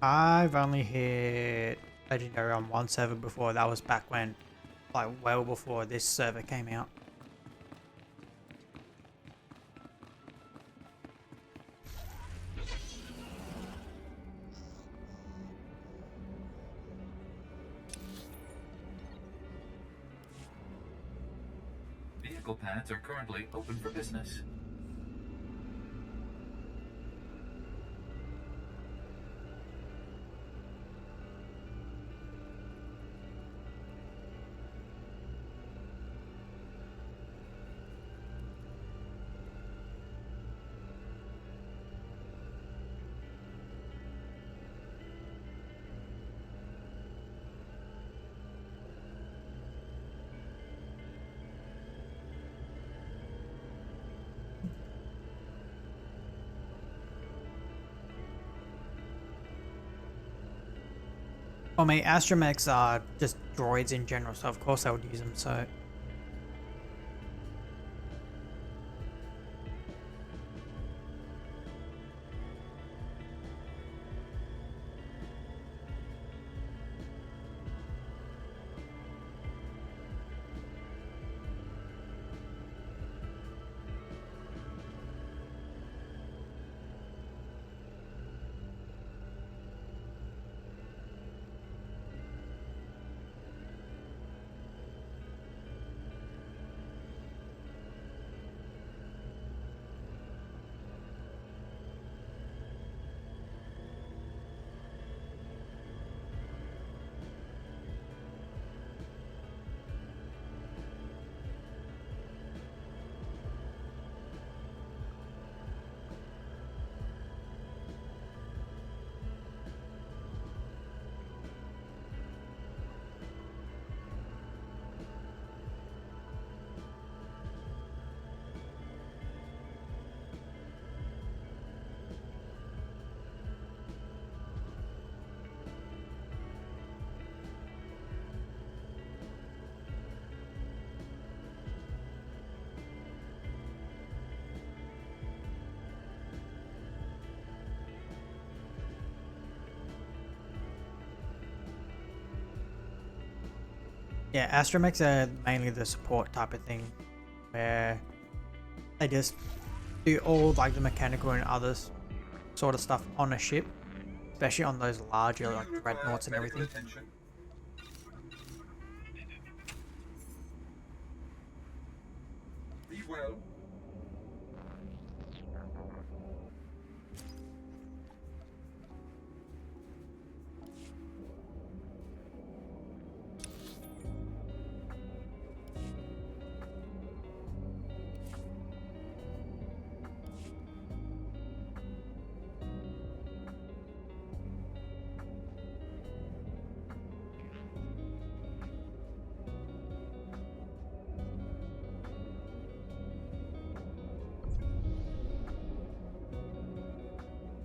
I've only hit legendary on one server before. That was back when, like, well before this server came out. Vehicle paths are currently open for business. Well, mate, astromechs are just droids in general, so of course I would use them, so... Yeah, astromechs are mainly the support type of thing, where they just do all like the mechanical and others sort of stuff on a ship, especially on those larger like dreadnoughts and everything. Be well.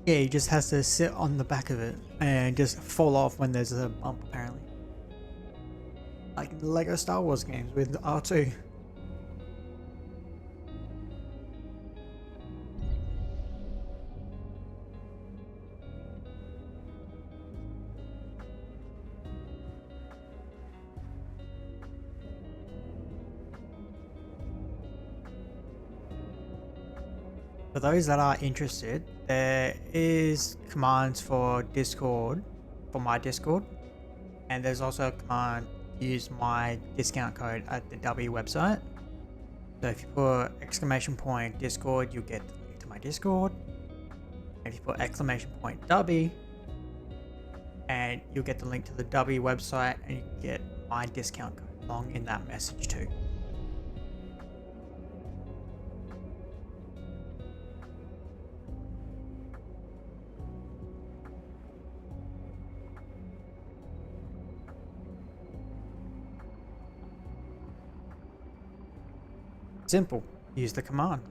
Yeah, he just has to sit on the back of it and just fall off when there's a bump, apparently. Like in the Lego Star Wars games with R2. For those that are interested, there is commands for Discord, for my Discord, and there's also a command to use my discount code at the W website. So if you put ! Discord, you'll get the link to my Discord. If you put ! W, and you'll get the link to the W website, and you get my discount code along in that message too. Simple. Use the command.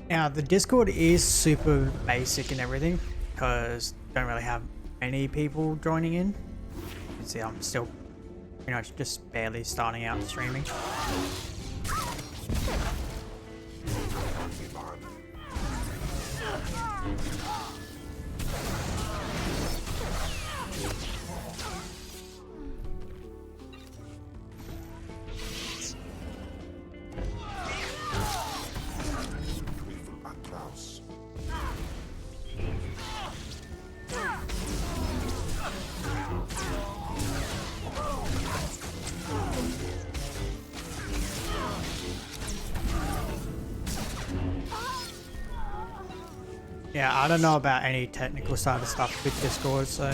Now the Discord is super basic and everything because don't really have many people joining in. You can see I'm still pretty much just barely starting out streaming. Yeah, I don't know about any technical side of stuff with Discord, so...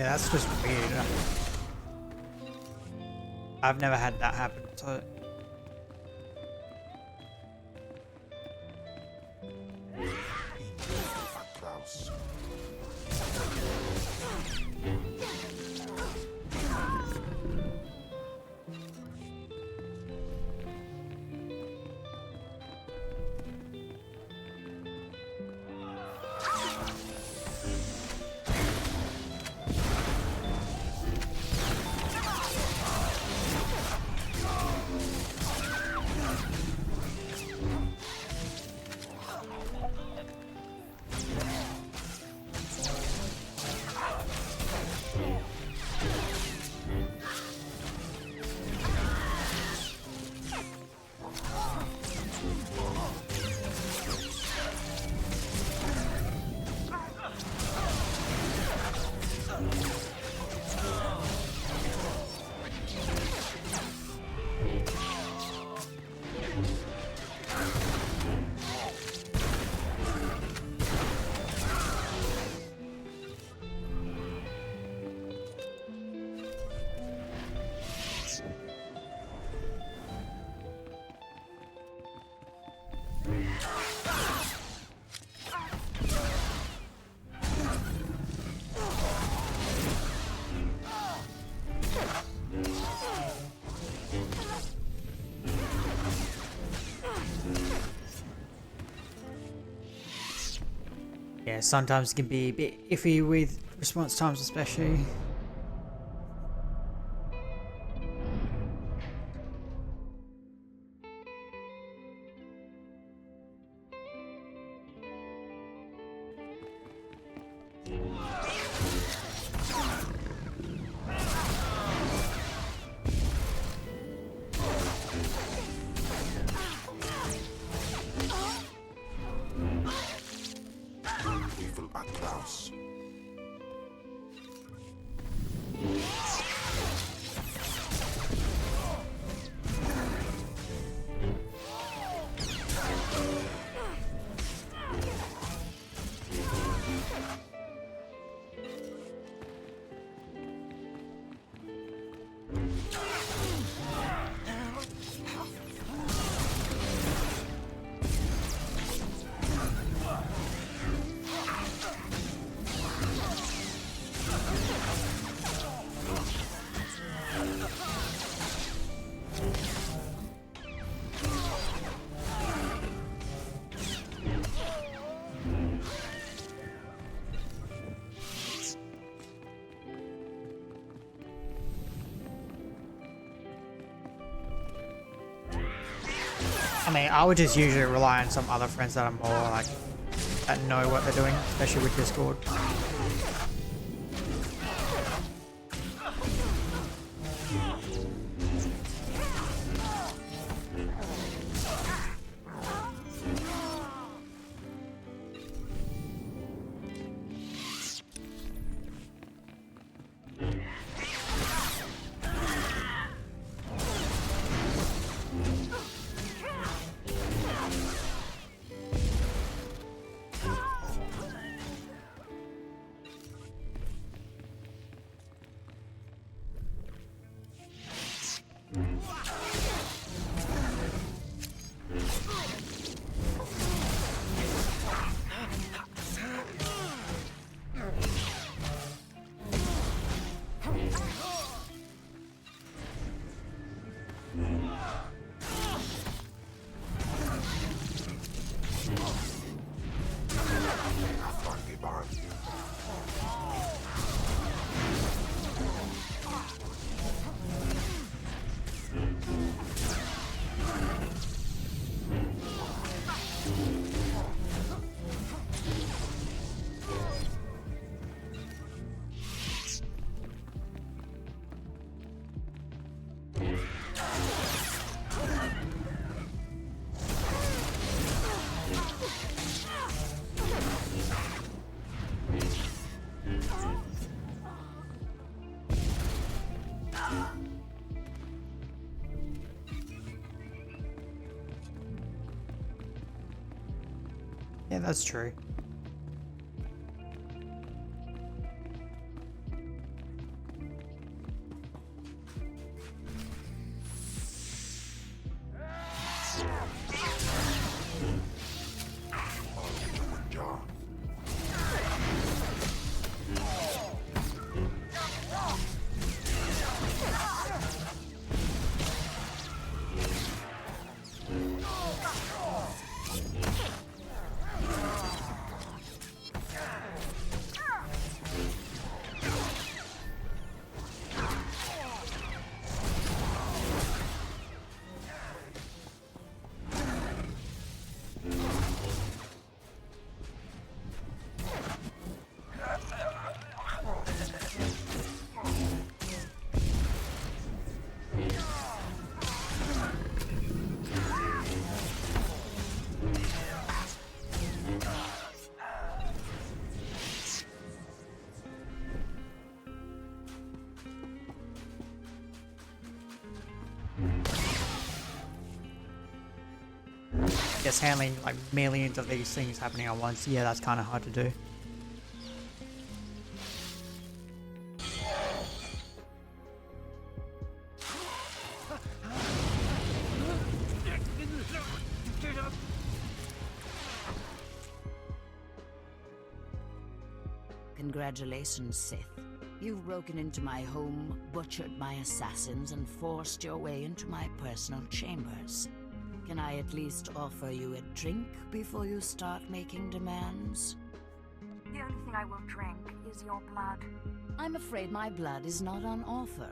Yeah, that's just weird. I've never had that happen, so... Klaus. Yeah, sometimes it can be a bit iffy with response times, especially. Evil at Klaus. I mean, I would just usually rely on some other friends that are more like, that know what they're doing, especially with Discord. Yeah, that's true. guess handling like millions of these things happening at once, yeah, that's kind of hard to do. Congratulations, Sith. You've broken into my home, butchered my assassins, and forced your way into my personal chambers. Can I at least offer you a drink before you start making demands? The only thing I will drink is your blood. I'm afraid my blood is not on offer.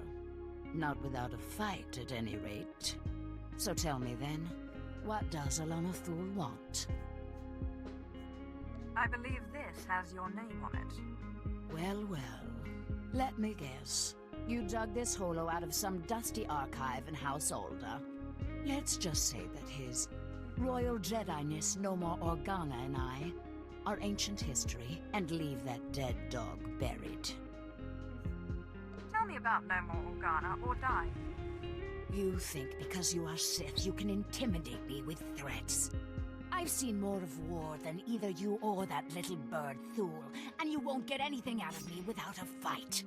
Not without a fight, at any rate. So tell me then, what does Alana Thule want? I believe this has your name on it. Well, well. Let me guess. You dug this holo out of some dusty archive in House Older. Let's just say that his Royal Jedi-ness No More Organa and I are ancient history, and leave that dead dog buried. Tell me about No More Organa or die. You think because you are Sith you can intimidate me with threats. I've seen more of war than either you or that little bird Thule, and you won't get anything out of me without a fight.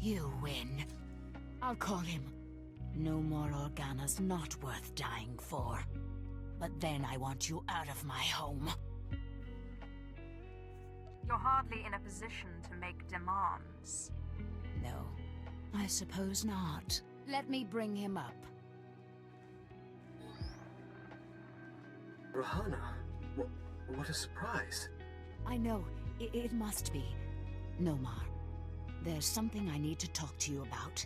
You win. I'll call him No More Organa's not worth dying for. But then I want you out of my home. You're hardly in a position to make demands. No, I suppose not. Let me bring him up. Rahana, what a surprise. I know, it must be. Nomar, there's something I need to talk to you about.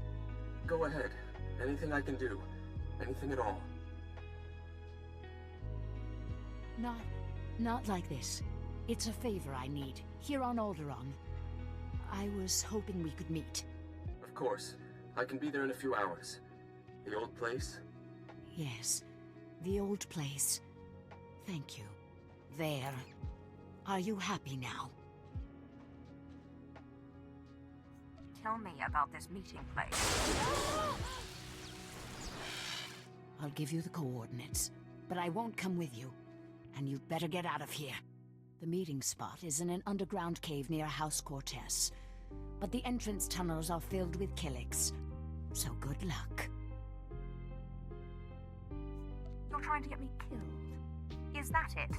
Go ahead. Anything I can do. Anything at all. Not like this. It's a favor I need, here on Alderaan. I was hoping we could meet. Of course. I can be there in a few hours. The old place? Yes, the old place. Thank you. There. Are you happy now? Tell me about this meeting place. I'll give you the coordinates, but I won't come with you. And you'd better get out of here. The meeting spot is in an underground cave near House Cortez. But the entrance tunnels are filled with Killiks. So good luck. You're trying to get me killed. Is that it?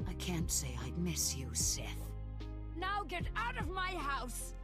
I can't say I'd miss you, Sith. Now get out of my house!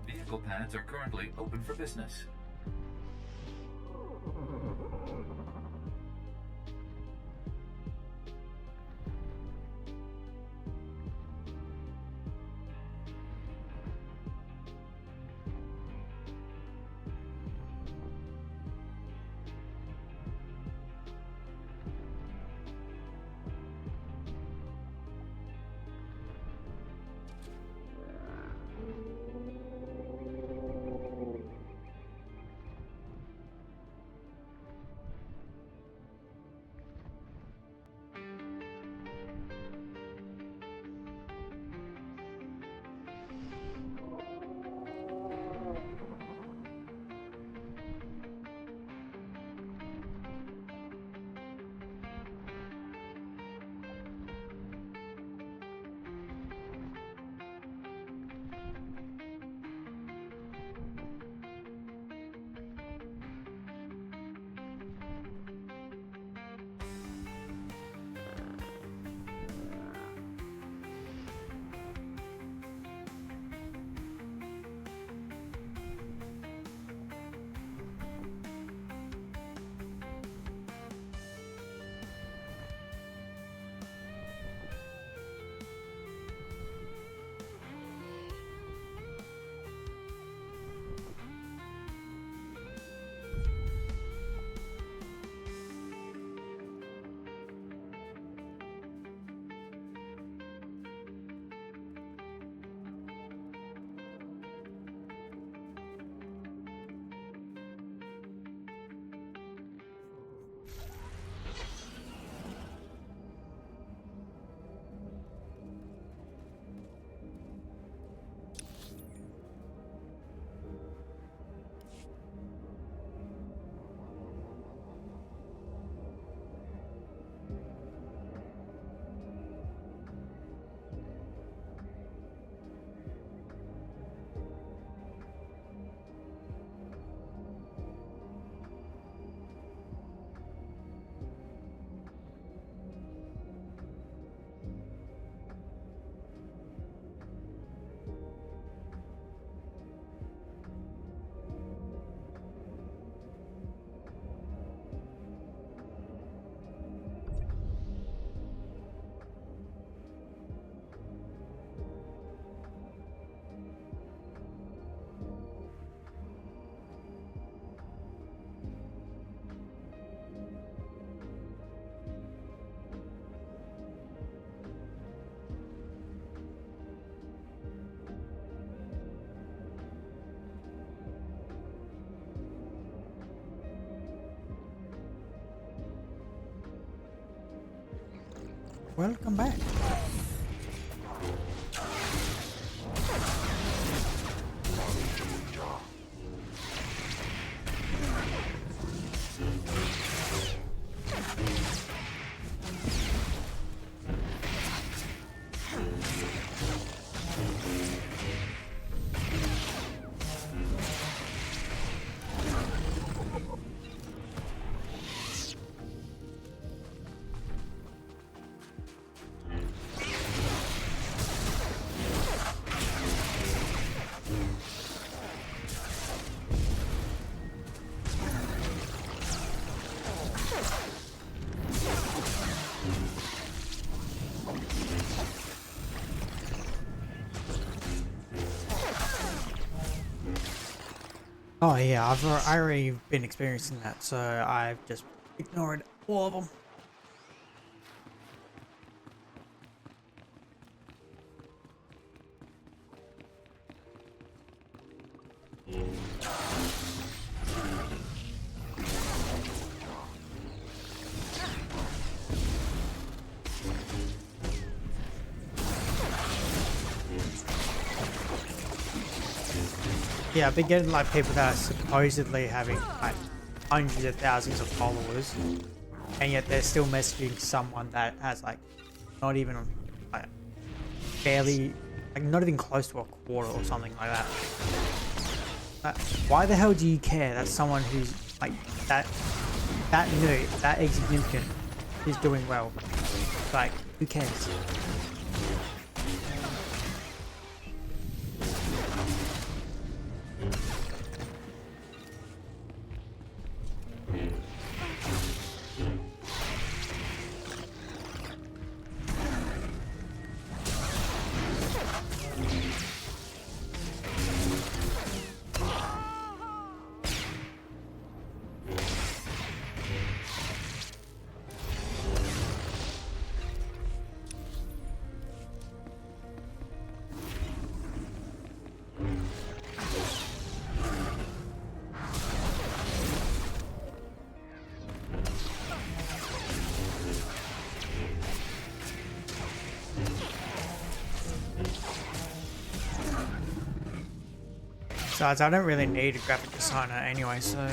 Vehicle pads are currently open for business. Welcome back. Oh yeah, I already been experiencing that, so I've just ignored all of them. Yeah, I've been getting like people that are supposedly having like hundreds of thousands of followers, and yet they're still messaging someone that has like not even like barely, like not even close to a quarter or something like that. Why the hell do you care that someone who's like that new, that insignificant is doing well? Like, who cares? Besides, I don't really need a graphic designer anyway, so...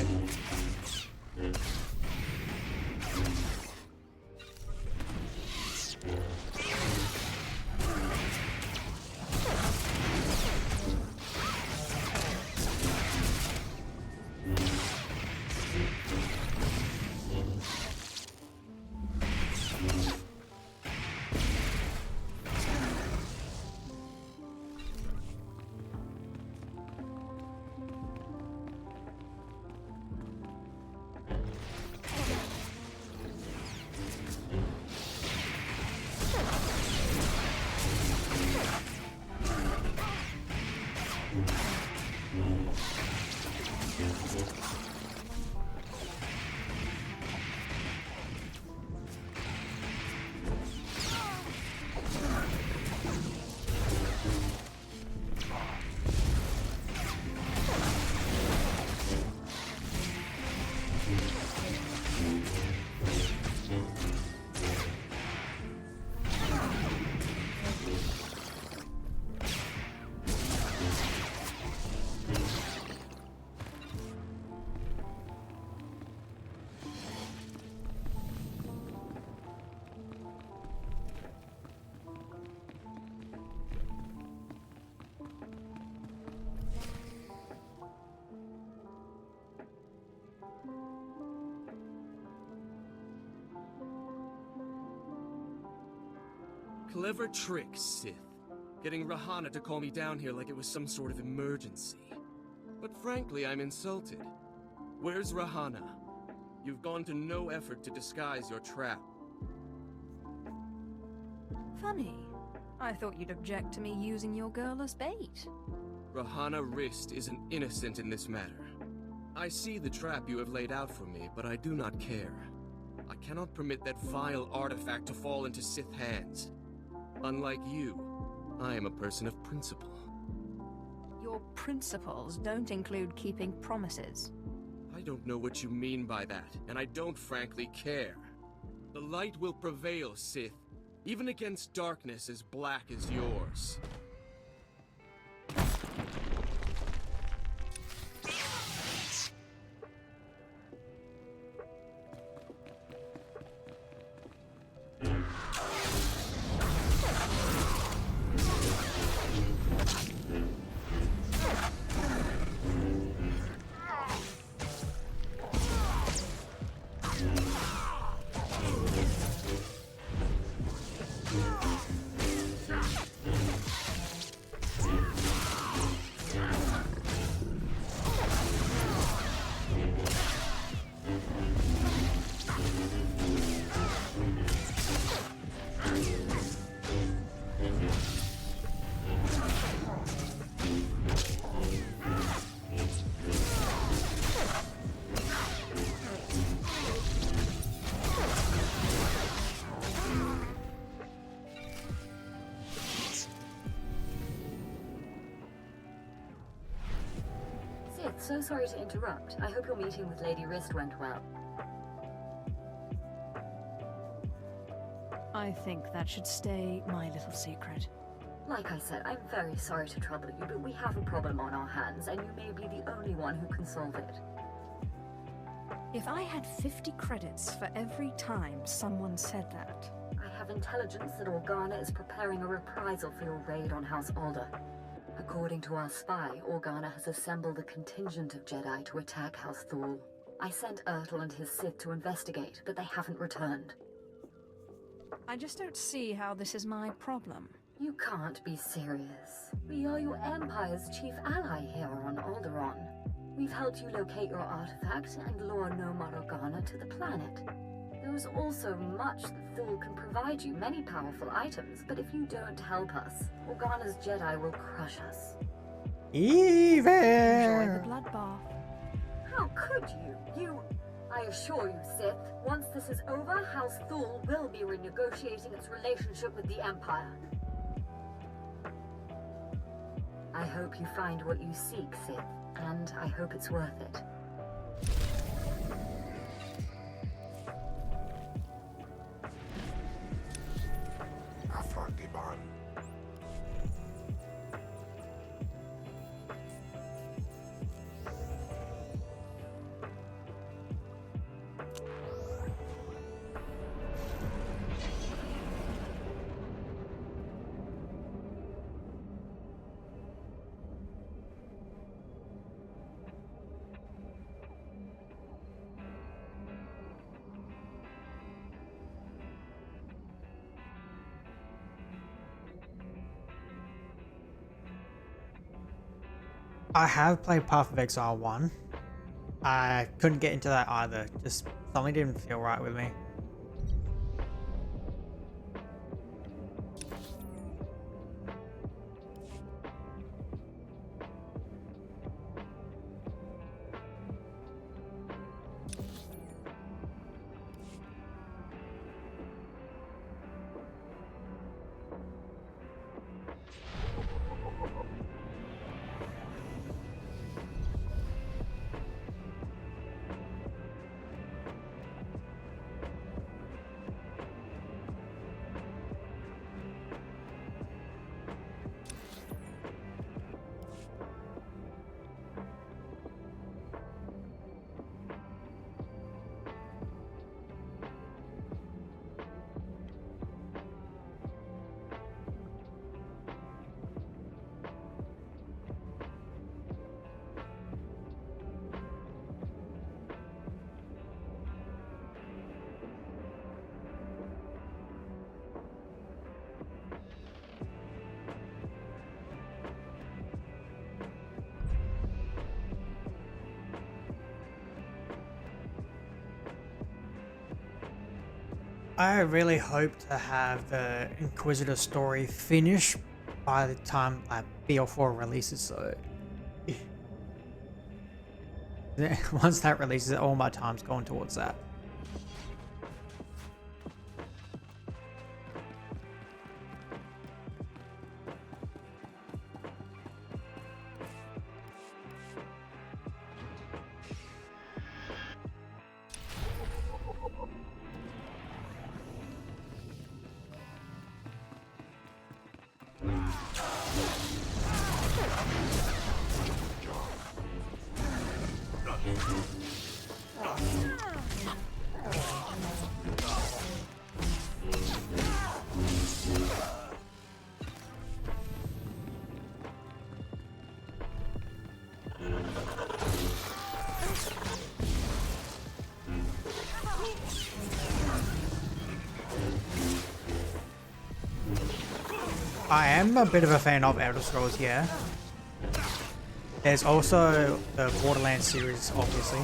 Clever trick, Sith. Getting Rahana to call me down here like it was some sort of emergency. But frankly, I'm insulted. Where's Rahana? You've gone to no effort to disguise your trap. Funny. I thought you'd object to me using your girl as bait. Rahana Rist isn't innocent in this matter. I see the trap you have laid out for me, but I do not care. I cannot permit that vile artifact to fall into Sith hands. Unlike you, I am a person of principle. Your principles don't include keeping promises. I don't know what you mean by that, and I don't frankly care. The light will prevail, Sith. even against darkness as black as yours. So sorry to interrupt. I hope your meeting with Lady Wrist went well. I think that should stay my little secret. Like I said, I'm very sorry to trouble you, but we have a problem on our hands, and you may be the only one who can solve it. If I had 50 credits for every time someone said that. I have intelligence that Organa is preparing a reprisal for your raid on House Alder. According to our spy, Organa has assembled a contingent of Jedi to attack House Thule. I sent Ertl and his Sith to investigate, but they haven't returned. I just don't see how this is my problem. You can't be serious. We are your Empire's chief ally here on Alderaan. We've helped you locate your artifact and lure Nomad Organa to the planet. There is also much that Thule can provide you, many powerful items, but if you don't help us, Organa's Jedi will crush us. Enjoy Even. the bloodbath. How could you? I assure you, Sith, once this is over, House Thule will be renegotiating its relationship with the Empire. I hope you find what you seek, Sith, and I hope it's worth it. Afandiban. I have played Path of Exile 1. I couldn't get into that either. Just something didn't feel right with me. I really hope to have the Inquisitor story finished by the time BL4 releases, so once that releases, all my time's going towards that. I am a bit of a fan of Elder Scrolls, yeah. There's also the Borderlands series, obviously.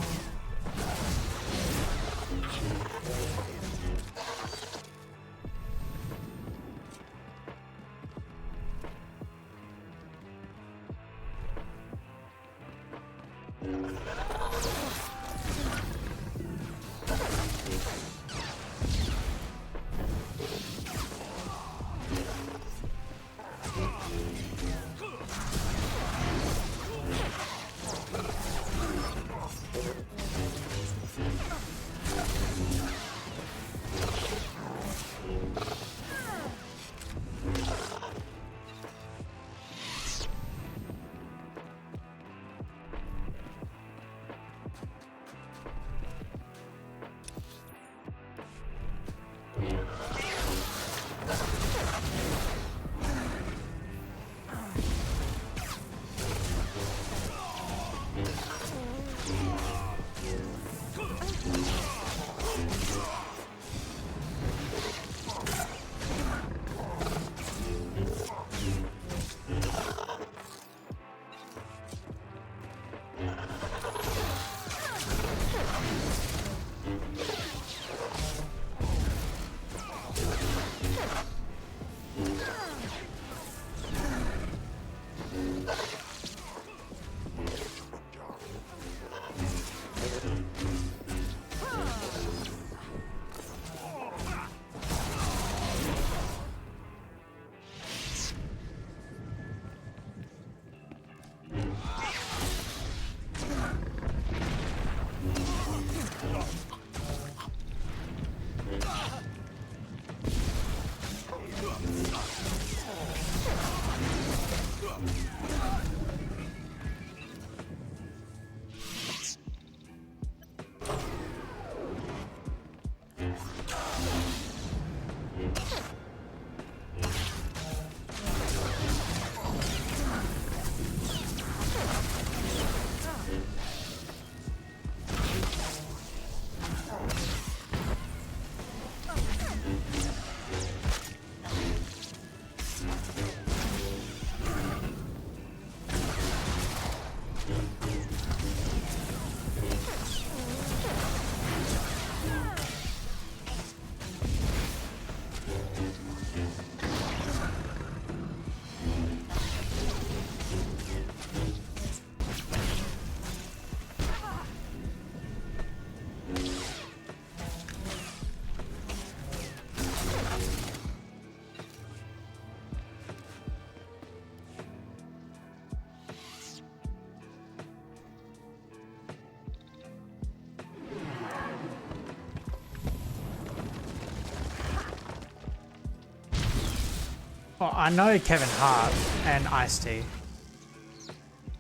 Well, I know Kevin Hart and Ice-T.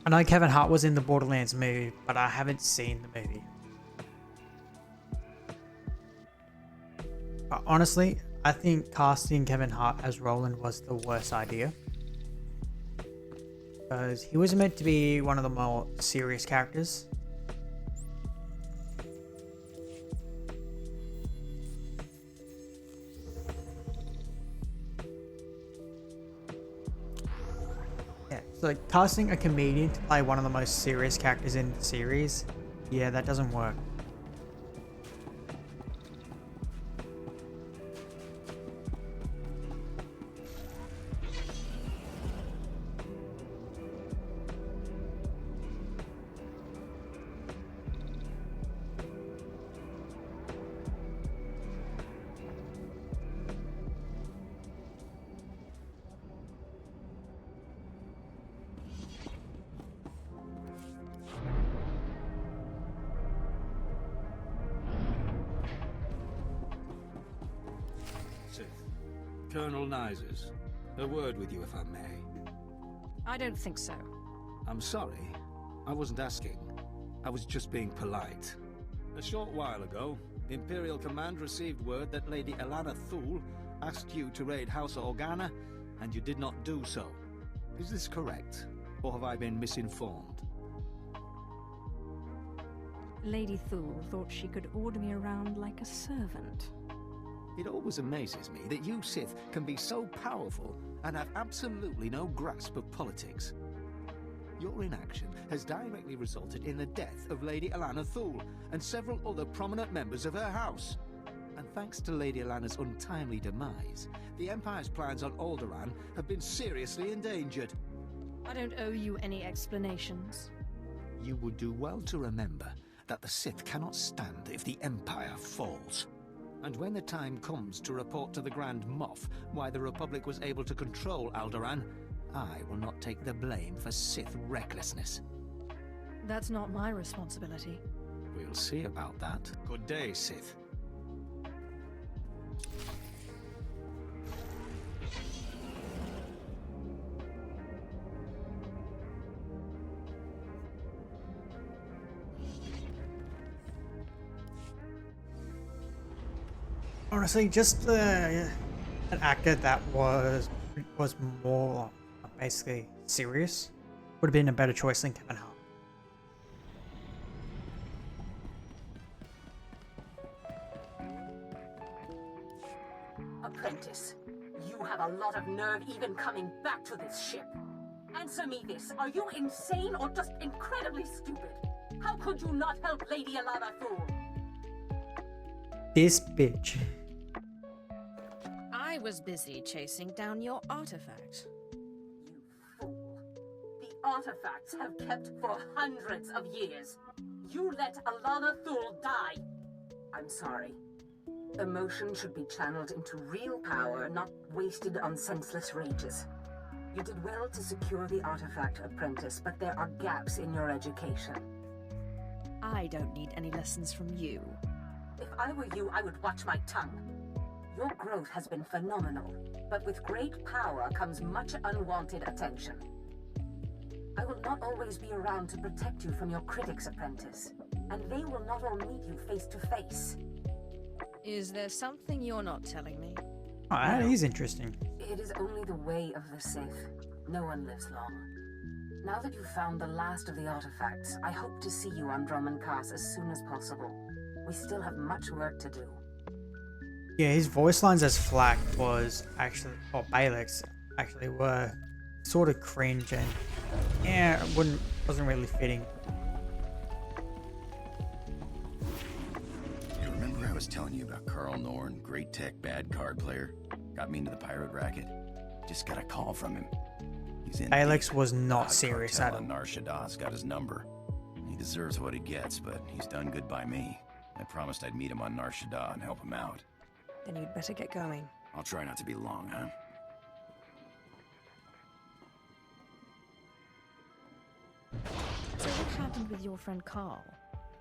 I know Kevin Hart was in the Borderlands movie, but I haven't seen the movie. But honestly, I think casting Kevin Hart as Roland was the worst idea. Because he was meant to be one of the more serious characters. Yeah, so casting a comedian to play one of the most serious characters in the series, yeah, that doesn't work. Colonel Nizes, a word with you if I may. I don't think so. I'm sorry. I wasn't asking. I was just being polite. A short while ago, Imperial Command received word that Lady Elana Thule asked you to raid House Organa, and you did not do so. Is this correct, or have I been misinformed? Lady Thule thought she could order me around like a servant. It always amazes me that you Sith can be so powerful and have absolutely no grasp of politics. Your inaction has directly resulted in the death of Lady Elana Thule and several other prominent members of her house. And thanks to Lady Elana's untimely demise, the Empire's plans on Alderaan have been seriously endangered. I don't owe you any explanations. You would do well to remember that the Sith cannot stand if the Empire falls. And when the time comes to report to the Grand Moff why the Republic was able to control Alderaan, I will not take the blame for Sith recklessness. That's not my responsibility. We'll see about that. Good day, Sith. Honestly, just an actor that was more basically serious would have been a better choice than Kevin Hart. Apprentice, you have a lot of nerve even coming back to this ship. Answer me this, are you insane or just incredibly stupid? How could you not help Lady Elana Thule? This bitch. I was busy chasing down your artifact. You fool. The artifacts have kept for hundreds of years. You let Elana Thule die. I'm sorry. Emotion should be channeled into real power, not wasted on senseless rages. You did well to secure the artifact, Apprentice, but there are gaps in your education. I don't need any lessons from you. If I were you, I would watch my tongue. Your growth has been phenomenal, but with great power comes much unwanted attention. I will not always be around to protect you from your critics, Apprentice, and they will not all meet you face to face. Is there something you're not telling me? Oh, that is interesting. It is only the way of the Sith. No one lives long. Now that you've found the last of the artifacts, I hope to see you on Drummond Cast as soon as possible. We still have much work to do. Yeah, his voice lines as Flack was actually, or Balix actually were sort of cringe and yeah, it wasn't really fitting. You remember I was telling you about Carl Norn, great tech, bad card player? Got me into the pirate racket. Just got a call from him. He's in. Balix was not serious at all. Nar Shaddad's got his number. He deserves what he gets, but he's done good by me. I promised I'd meet him on Nar Shaddaa and help him out. Then you'd better get going. I'll try not to be long, huh? So what happened with your friend Carl?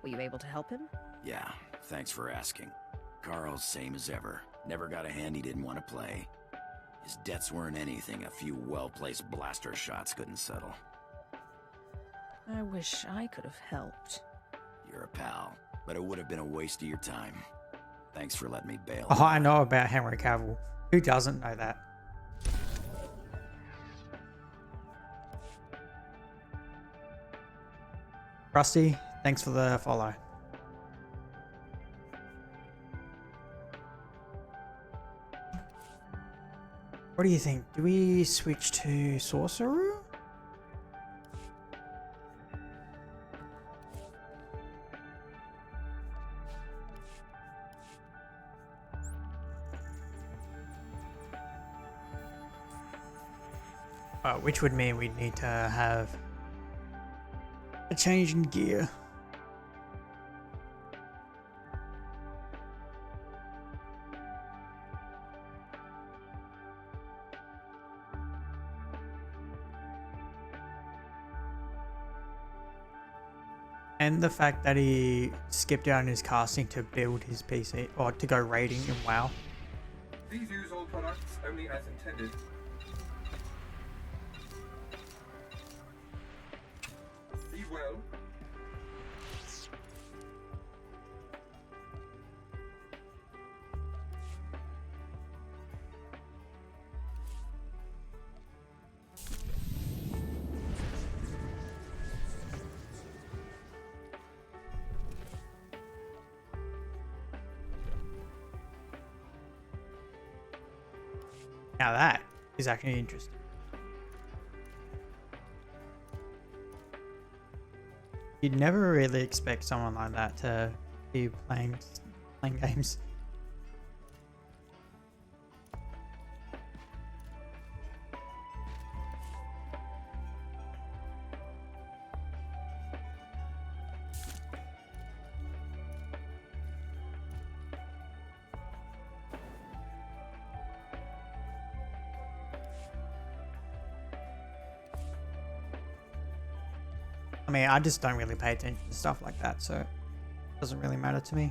Were you able to help him? Yeah, thanks for asking. Carl's same as ever. Never got a hand he didn't want to play. His debts weren't anything a few well-placed blaster shots couldn't settle. I wish I could have helped. You're a pal, but it would have been a waste of your time. Thanks for letting me bail. Oh, I know about Henry Cavill. Who doesn't know that? Rusty, thanks for the follow. What do you think? Do we switch to Sorcerer? Which would mean we'd need to have a change in gear. And the fact that he skipped out in his casting to build his PC or to go raiding in WoW. Please use all products only as intended. Be well. Now that is actually interesting. You'd never really expect someone like that to be playing games. I mean, I just don't really pay attention to stuff like that, so it doesn't really matter to me.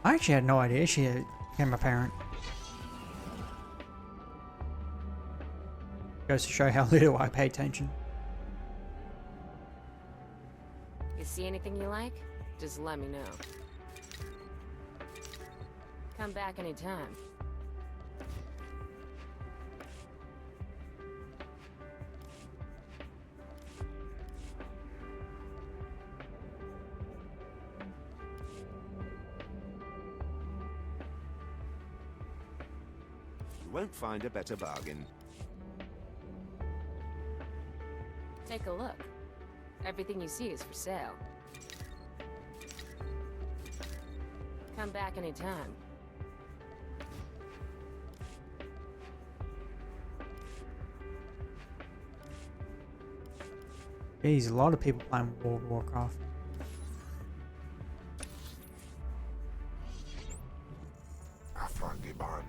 I actually had no idea she became a parent. Goes to show how little I pay attention. You see anything you like? Just let me know. Come back anytime. You won't find a better bargain. Take a look. Everything you see is for sale. Come back anytime. Geez, a lot of people playing World of Warcraft. Afangiban.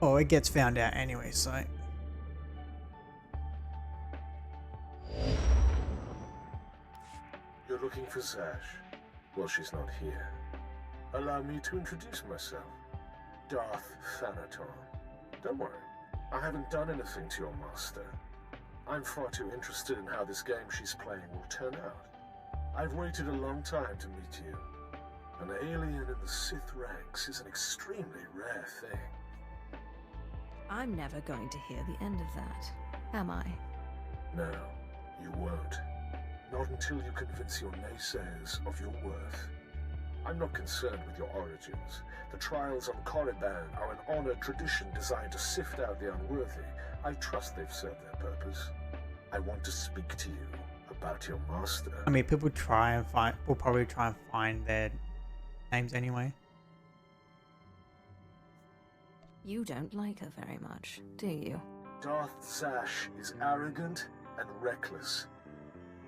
Oh, it gets found out anyway, so... You're looking for Zash? Well, she's not here. Allow me to introduce myself. Darth Thanaton. Don't worry, I haven't done anything to your master. I'm far too interested in how this game she's playing will turn out. I've waited a long time to meet you. An alien in the Sith ranks is an extremely rare thing. I'm never going to hear the end of that, am I? No, you won't. Not until you convince your naysayers of your worth. I'm not concerned with your origins. The trials on Korriban are an honored tradition designed to sift out the unworthy. I trust they've served their purpose. I want to speak to you about your master. I mean, people will probably try and find their names anyway. You don't like her very much, do you? Darth Zash is arrogant and reckless.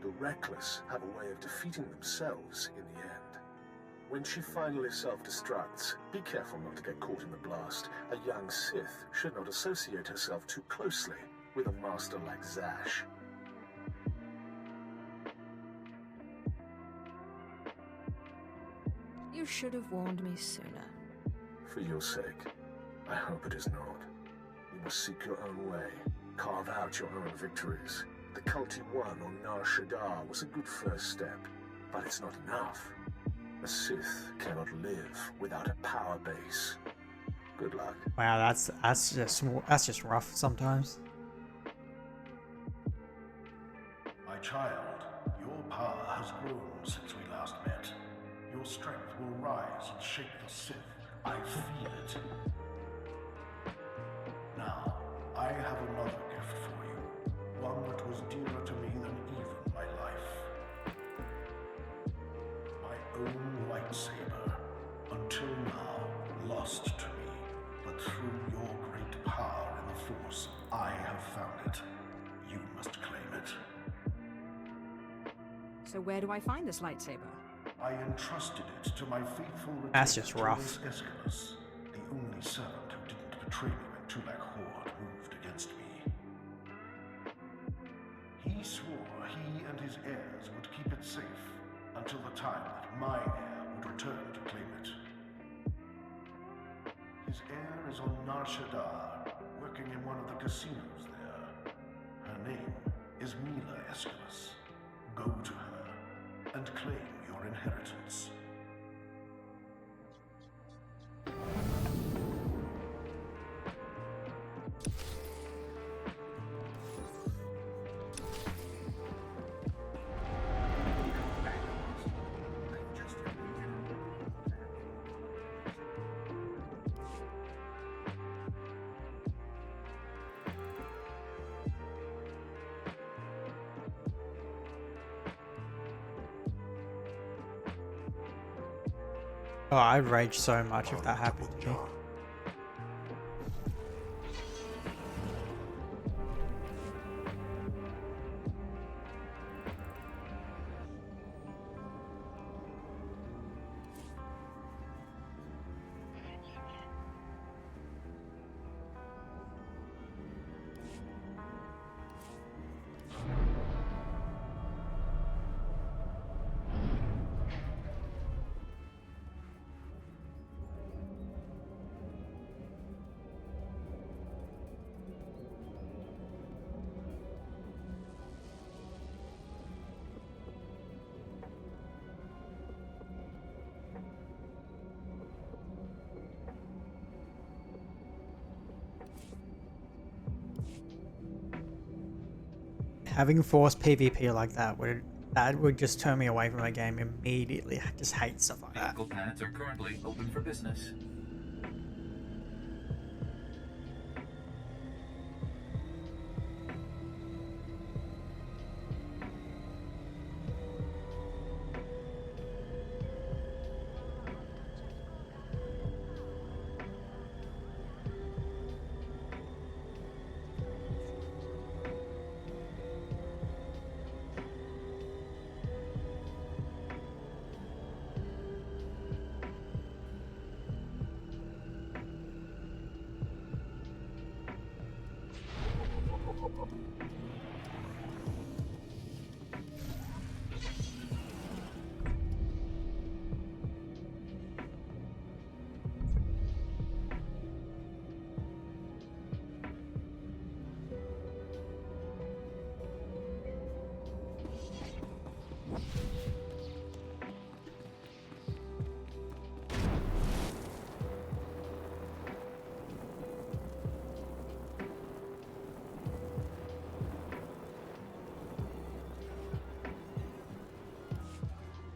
The reckless have a way of defeating themselves in the end. When she finally self-destructs, be careful not to get caught in the blast. A young Sith should not associate herself too closely with a master like Zash. You should have warned me sooner. For your sake, I hope it is not. You must seek your own way, carve out your own victories. The cult you won on Nar Shaddaa was a good first step, but it's not enough. A Sith cannot live without a power base. Good luck. Wow, that's just rough sometimes. My child, your power has grown since we last met. Your strength will rise and shake the Sith. I feel it. Now, I have another gift for you. One that was dearer to me than even my life. My own lightsaber. Until now, lost to me. But through your great power in the Force, I have found it. You must claim it. So where do I find this lightsaber? I entrusted it to my faithful That's just rough. Escalus, the only servant who didn't betray me when Tulak Horde moved against me. He swore he and his heirs would keep it safe until the time that my heir would return to claim it. His heir is on Nar Shaddaa, working in one of the casinos there. Her name is Mila Aeschylus. Go to her and claim your inheritance. Oh, I'd rage so much if that happened to me. Having forced PvP like that would just turn me away from the game immediately. I just hate stuff like that. Vehicle paths are currently open for business.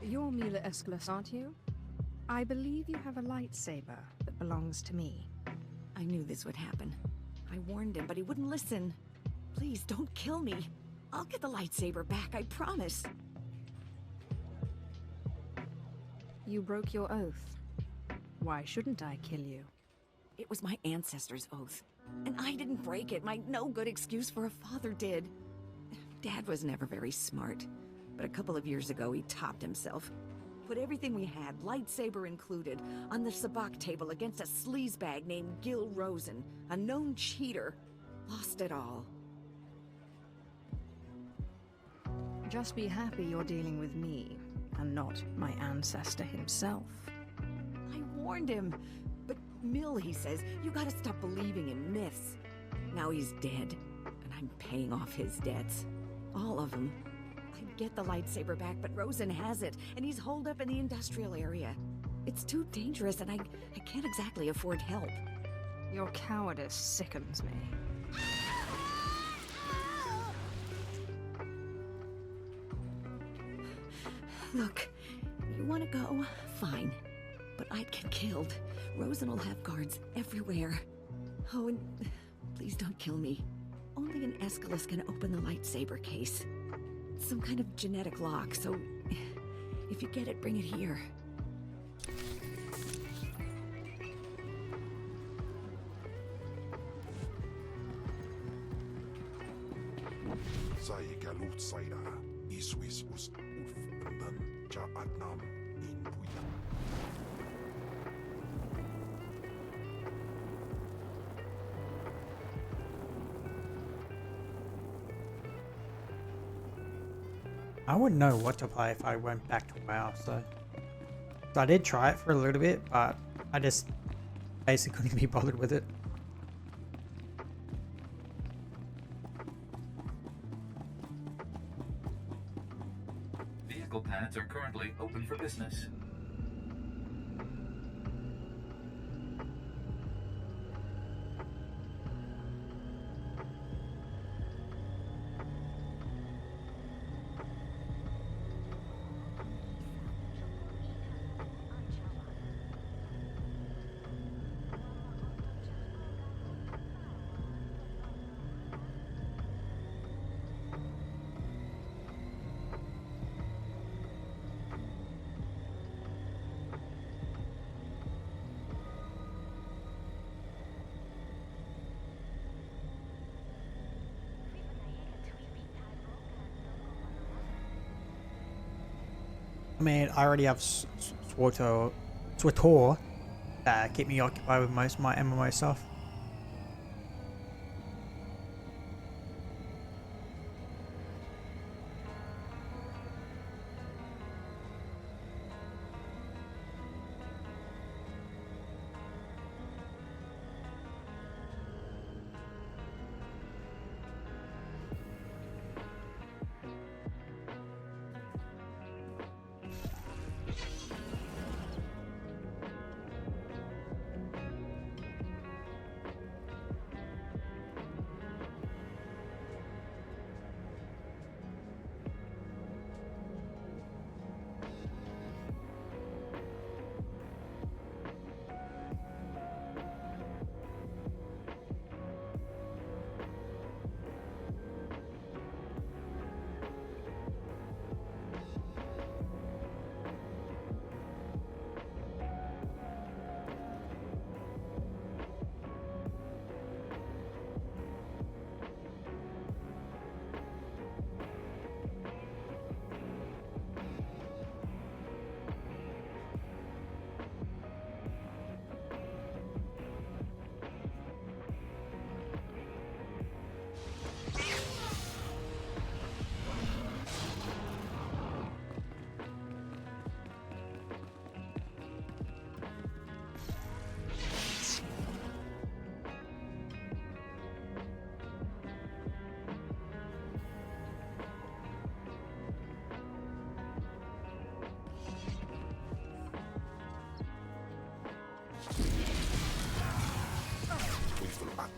You're Mila Aeschylus, aren't you? I believe you have a lightsaber that belongs to me. I knew this would happen. I warned him, but he wouldn't listen. Please, don't kill me. I'll get the lightsaber back, I promise. You broke your oath. Why shouldn't I kill you? It was my ancestors' oath. And I didn't break it. My no-good excuse for a father did. Dad was never very smart. But a couple of years ago, he topped himself. Put everything we had, lightsaber included, on the sabacc table against a sleazebag named Gil Rosen, a known cheater. Lost it all. Just be happy you're dealing with me, and not my ancestor himself. I warned him. But Mill, he says, you gotta stop believing in myths. Now he's dead, and I'm paying off his debts. All of them. I'd get the lightsaber back, but Rosen has it, and he's holed up in the industrial area. It's too dangerous, and I can't exactly afford help. Your cowardice sickens me. Look, you want to go? Fine. But I'd get killed. Rosen will have guards everywhere. Oh, and please don't kill me. Only an Aeschylus can open the lightsaber case. It's some kind of genetic lock, so if you get it, bring it here. Sai galut saida, iswis us ulfundan ja adnam in puya. I wouldn't know what to play if I went back to WoW, so I did try it for a little bit, but I just Basically couldn't be bothered with it. Vehicle paths are currently open for business. I mean, I already have SWTOR that keep me occupied with most of my MMO stuff.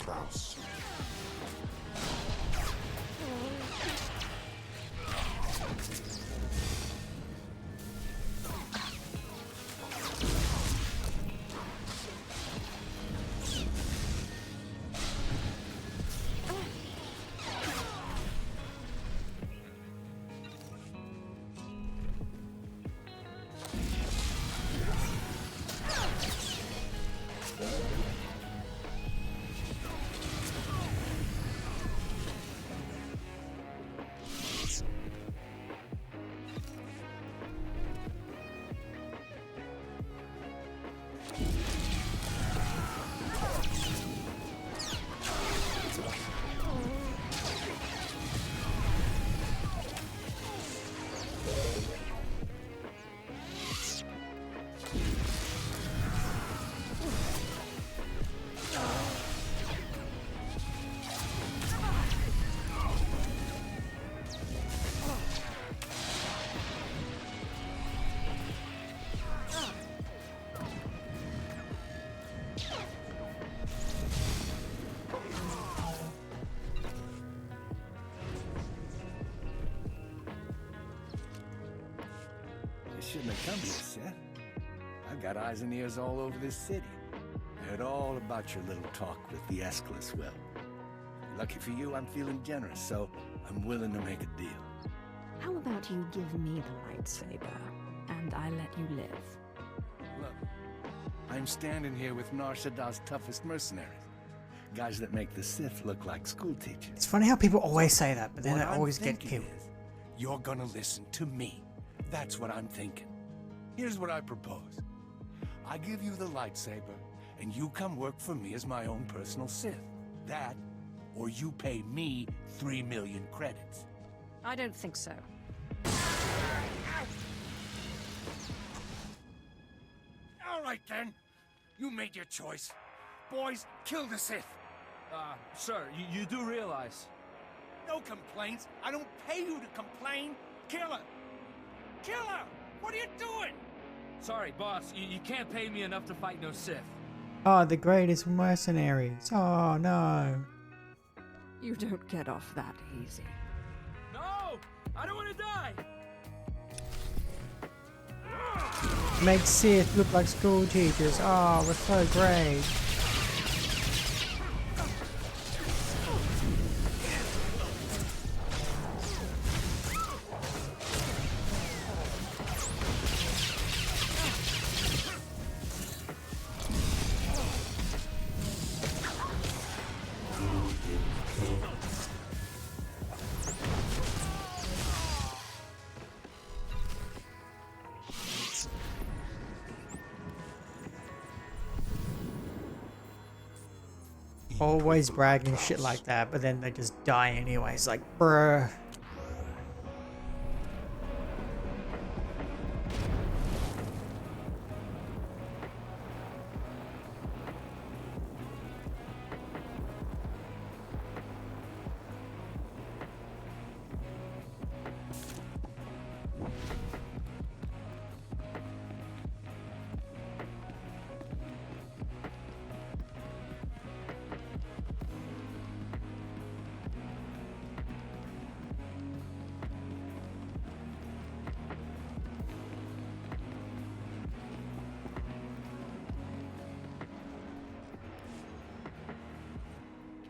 Kraus. Shouldn't have come here, Seth. I've got eyes and ears all over this city. I heard all about your little talk with the Escalus well. Lucky for you, I'm feeling generous, so I'm willing to make a deal. How about you give me the lightsaber, and I let you live? Look, I'm standing here with Nar Shaddah's toughest mercenaries. Guys that make the Sith look like school teachers. It's funny how people always say that, but then What they I'm always get thinking killed. is, you're gonna listen to me. That's what I'm thinking. Here's what I propose. I give you the lightsaber, and you come work for me as my own personal Sith. That, or you pay me 3 million credits. I don't think so. All right, then. You made your choice. Boys, kill the Sith. Sir, you do realize... No complaints. I don't pay you to complain. Kill her. Kill her. What are you doing? Sorry, boss. You can't pay me enough to fight no Sith. Oh, the greatest mercenaries. Oh, no. You don't get off that easy. No! I don't want to die! Make Sith look like school teachers. Oh, we're so great. Always bragging shit like that, but then they just die anyways. Like, bruh.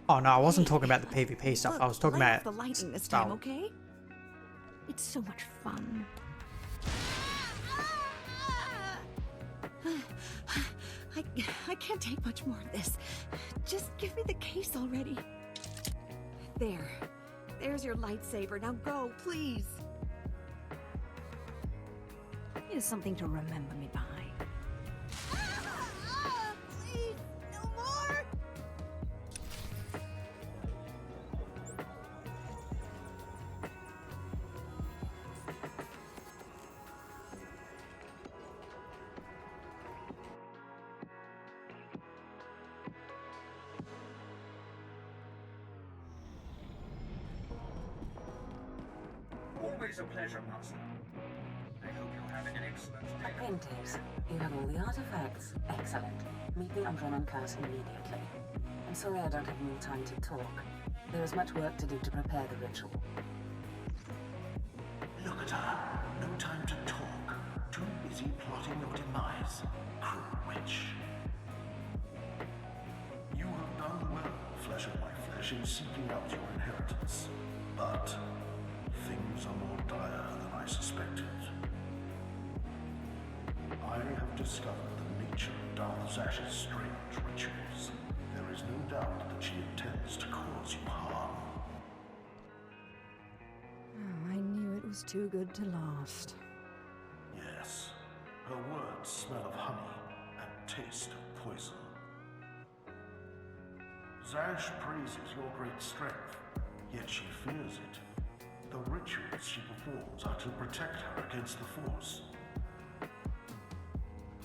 Oh no, I wasn't talking about the PvP stuff. I was talking light about off the lighting this time, okay? It's so much fun. I can't take much more of this. Just give me the case already. There. There's your lightsaber. Now go, please. Here's something to remember me by. Please, no more! Always a pleasure, Master. I hope you have an excellent day. Apprentice, you have all the artifacts. Excellent. Meet the Andronon Curse immediately. I'm sorry I don't have more time to talk. There is much work to do to prepare the ritual. Look at her. No time to talk. Too busy plotting your demise. Cruel witch. You have done well, flesh of my flesh, in seeking out your inheritance. But things are more dire than I suspected. I have discovered the nature of Darth Zash's strange rituals. There is no doubt that she intends to cause you harm. Oh, I knew it was too good to last. Yes, her words smell of honey and taste of poison. Zash praises your great strength, yet she fears it. The rituals she performs are to protect her against the Force.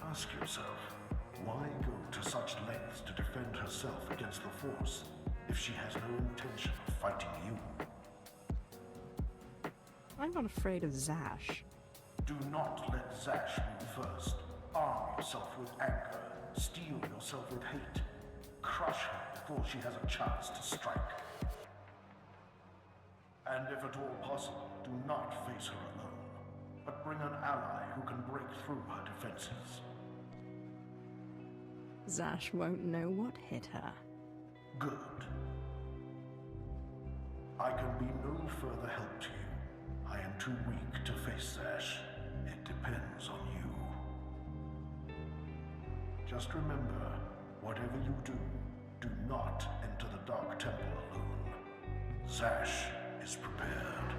Ask yourself, why go to such lengths to defend herself against the Force if she has no intention of fighting you? I'm not afraid of Zash. Do not let Zash move first. Arm yourself with anger. Steel yourself with hate. Crush her before she has a chance to strike. And if at all possible, do not face her alone, but bring an ally who can break through her defenses. Zash won't know what hit her. Good. I can be no further help to you. I am too weak to face Zash. It depends on you. Just remember, whatever you do, do not enter the Dark Temple alone. Zash is prepared.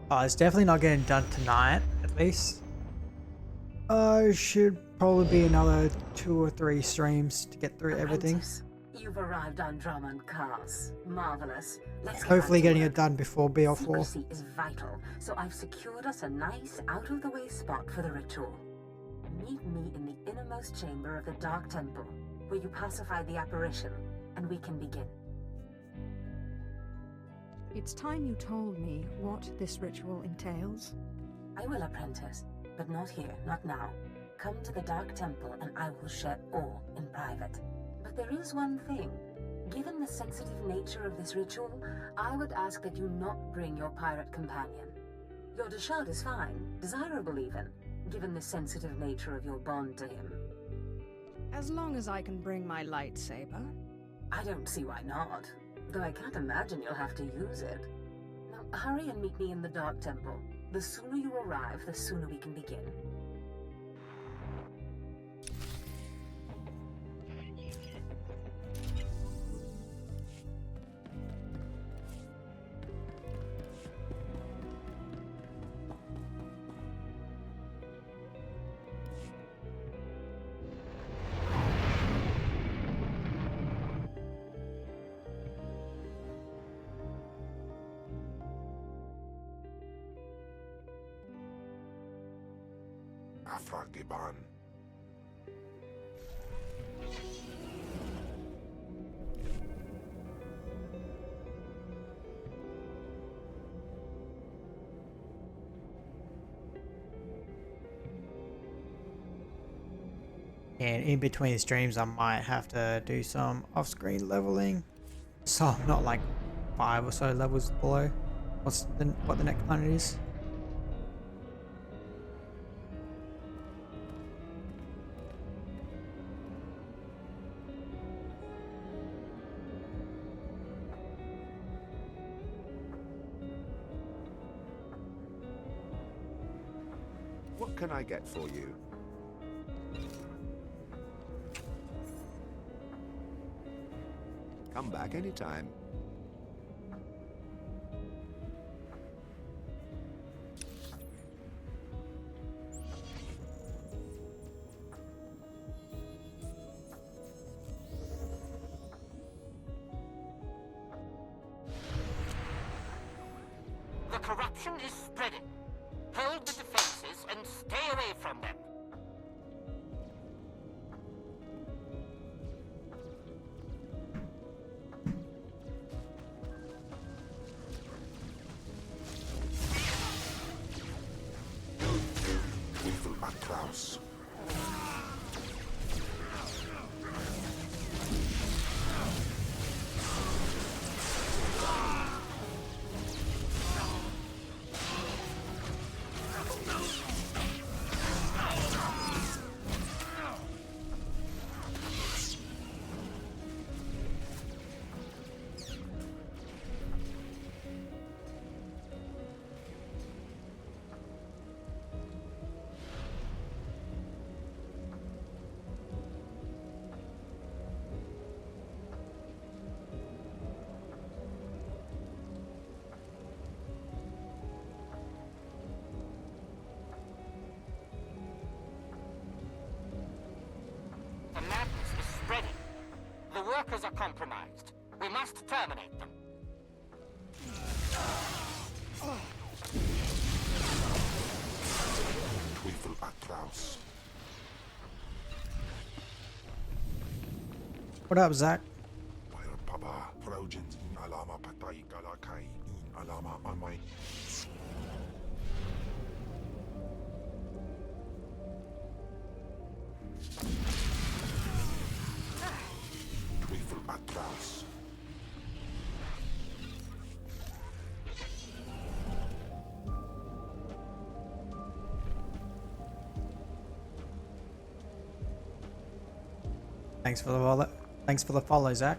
Oh, it's definitely not getting done tonight, at least. Should probably be another 2 or 3 streams to get through everything. Apprentice, You've arrived on Drummond Cars. Marvelous. Let's get Hopefully back to getting work. it done before BL4. Secrecy is vital, so I've secured us a nice, out-of-the-way spot for the ritual. Meet me in the innermost chamber of the Dark Temple, where you pacify the apparition, and we can begin. It's time you told me what this ritual entails. I will, apprentice, but not here, not now. Come to the Dark Temple, and I will share all in private. But there is one thing. Given the sensitive nature of this ritual, I would ask that you not bring your pirate companion. Your Deshard is fine, desirable even, given the sensitive nature of your bond to him. As long as I can bring my lightsaber. I don't see why not, though I can't imagine you'll have to use it. Now, hurry and meet me in the Dark Temple. The sooner you arrive, the sooner we can begin. Afragiban. And in between streams, I might have to do some off-screen leveling, so I'm not like 5 or so levels below what the next planet is. What can I get for you? Come back anytime. The corruption is spreading. Hold the defenses and stay away from them. Weevil Atlas. The madness is spreading. The workers are compromised. We must terminate them. Weevil Atlas. What up, Zach? Papa, Projens in Alama Patai Galakai in Alama Amai. Weevil Atlas. Thanks for the wallet. Thanks for the follow, Zach.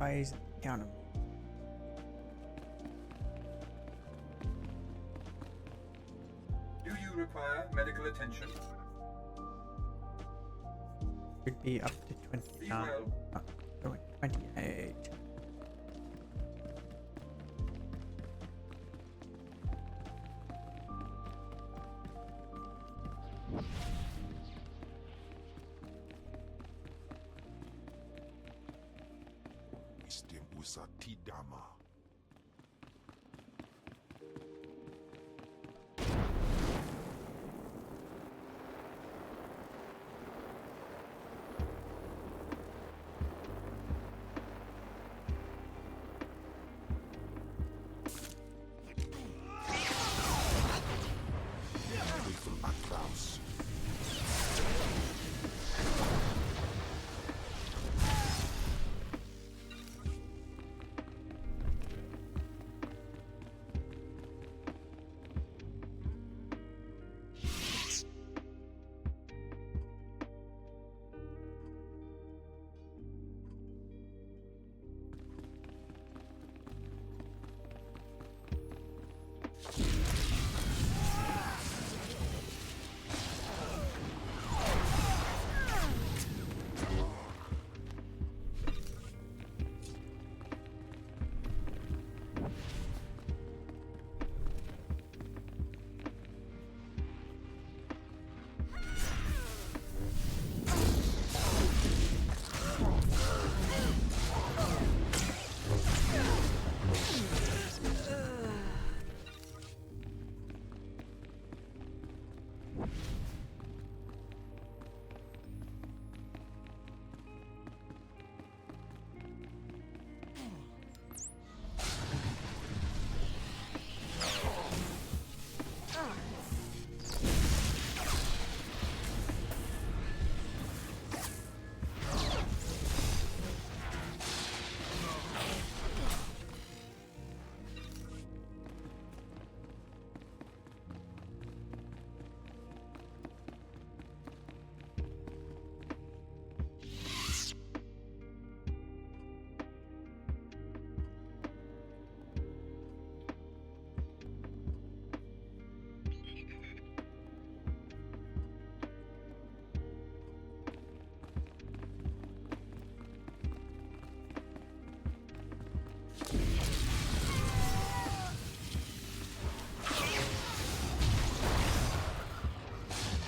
Raise accountable. Do you require medical attention? Could be up to Be 29. well. Oh, 28. Wisdom usati dama. Faithful Atlas.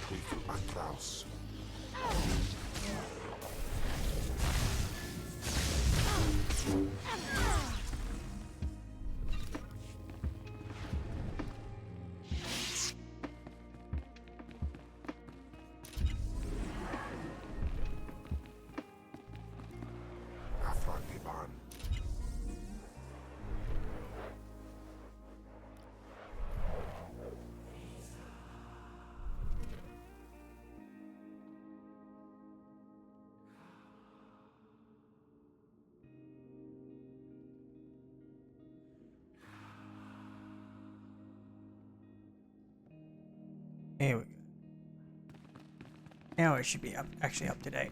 Faithful Atlas. Afran Iban. Here we go. Now it should be actually up to date.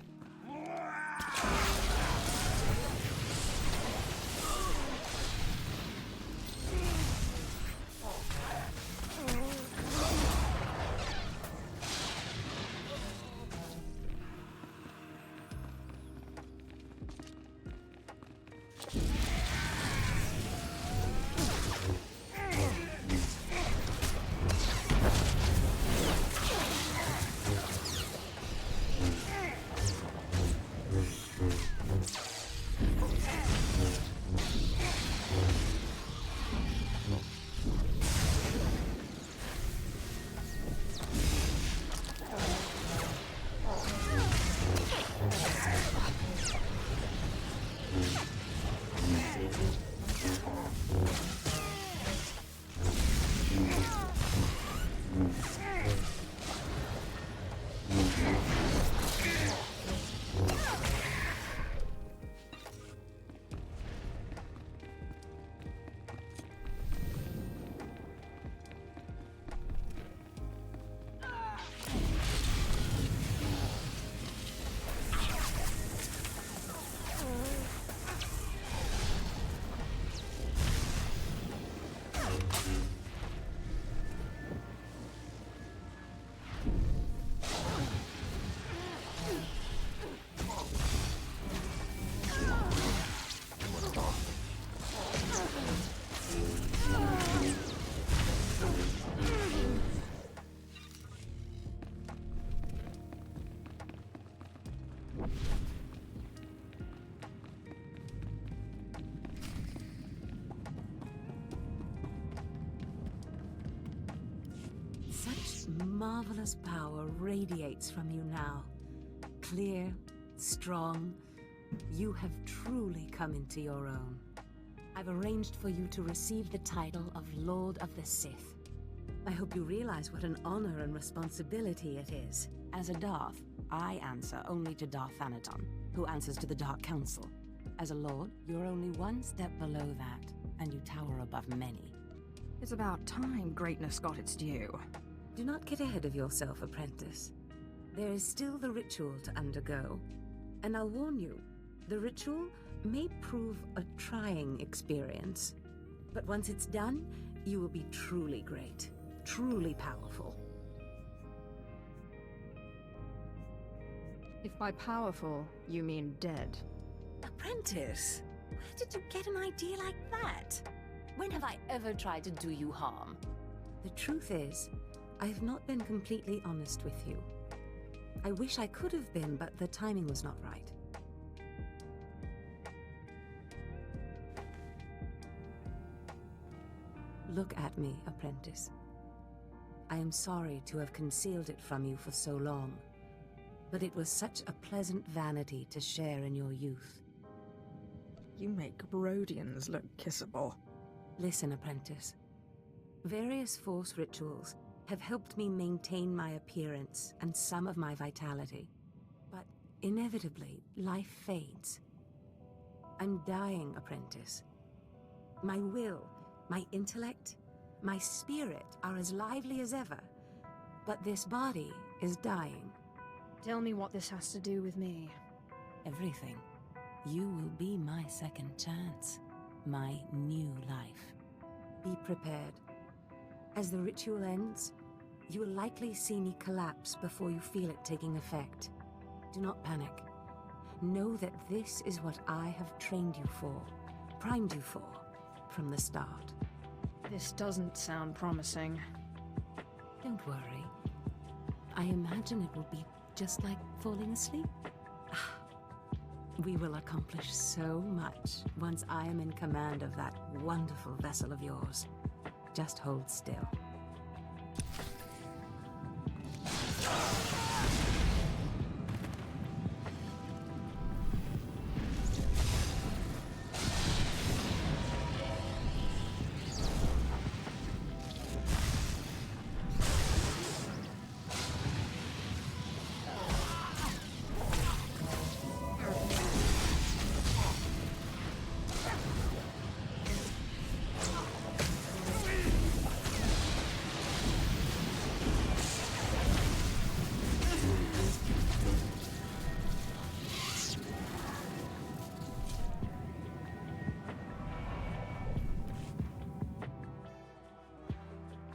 marvelous power radiates from you now. Clear, strong. You have truly come into your own. I've arranged for you to receive the title of Lord of the Sith. I hope you realize what an honor and responsibility it is. As a Darth, I answer only to Darth Thanaton, who answers to the Dark Council. As a Lord, you're only one step below that, and you tower above many. It's about time greatness got its due. Do not get ahead of yourself, apprentice. There is still the ritual to undergo. And I'll warn you, the ritual may prove a trying experience. But once it's done, you will be truly great, truly powerful. If by powerful, you mean dead. Apprentice, where did you get an idea like that? When have I ever tried to do you harm? The truth is, I have not been completely honest with you. I wish I could have been, but the timing was not right. Look at me, apprentice. I am sorry to have concealed it from you for so long, but it was such a pleasant vanity to share in your youth. You make Brodians look kissable. Listen, apprentice. Various Force rituals have helped me maintain my appearance and some of my vitality. But inevitably, life fades. I'm dying, apprentice. My will, my intellect, my spirit are as lively as ever, but this body is dying. Tell me what this has to do with me. Everything. You will be my second chance, my new life. Be prepared. As the ritual ends, you will likely see me collapse before you feel it taking effect. Do not panic. Know that this is what I have trained you for, primed you for, from the start. This doesn't sound promising. Don't worry. I imagine it will be just like falling asleep. We will accomplish so much once I am in command of that wonderful vessel of yours. Just hold still.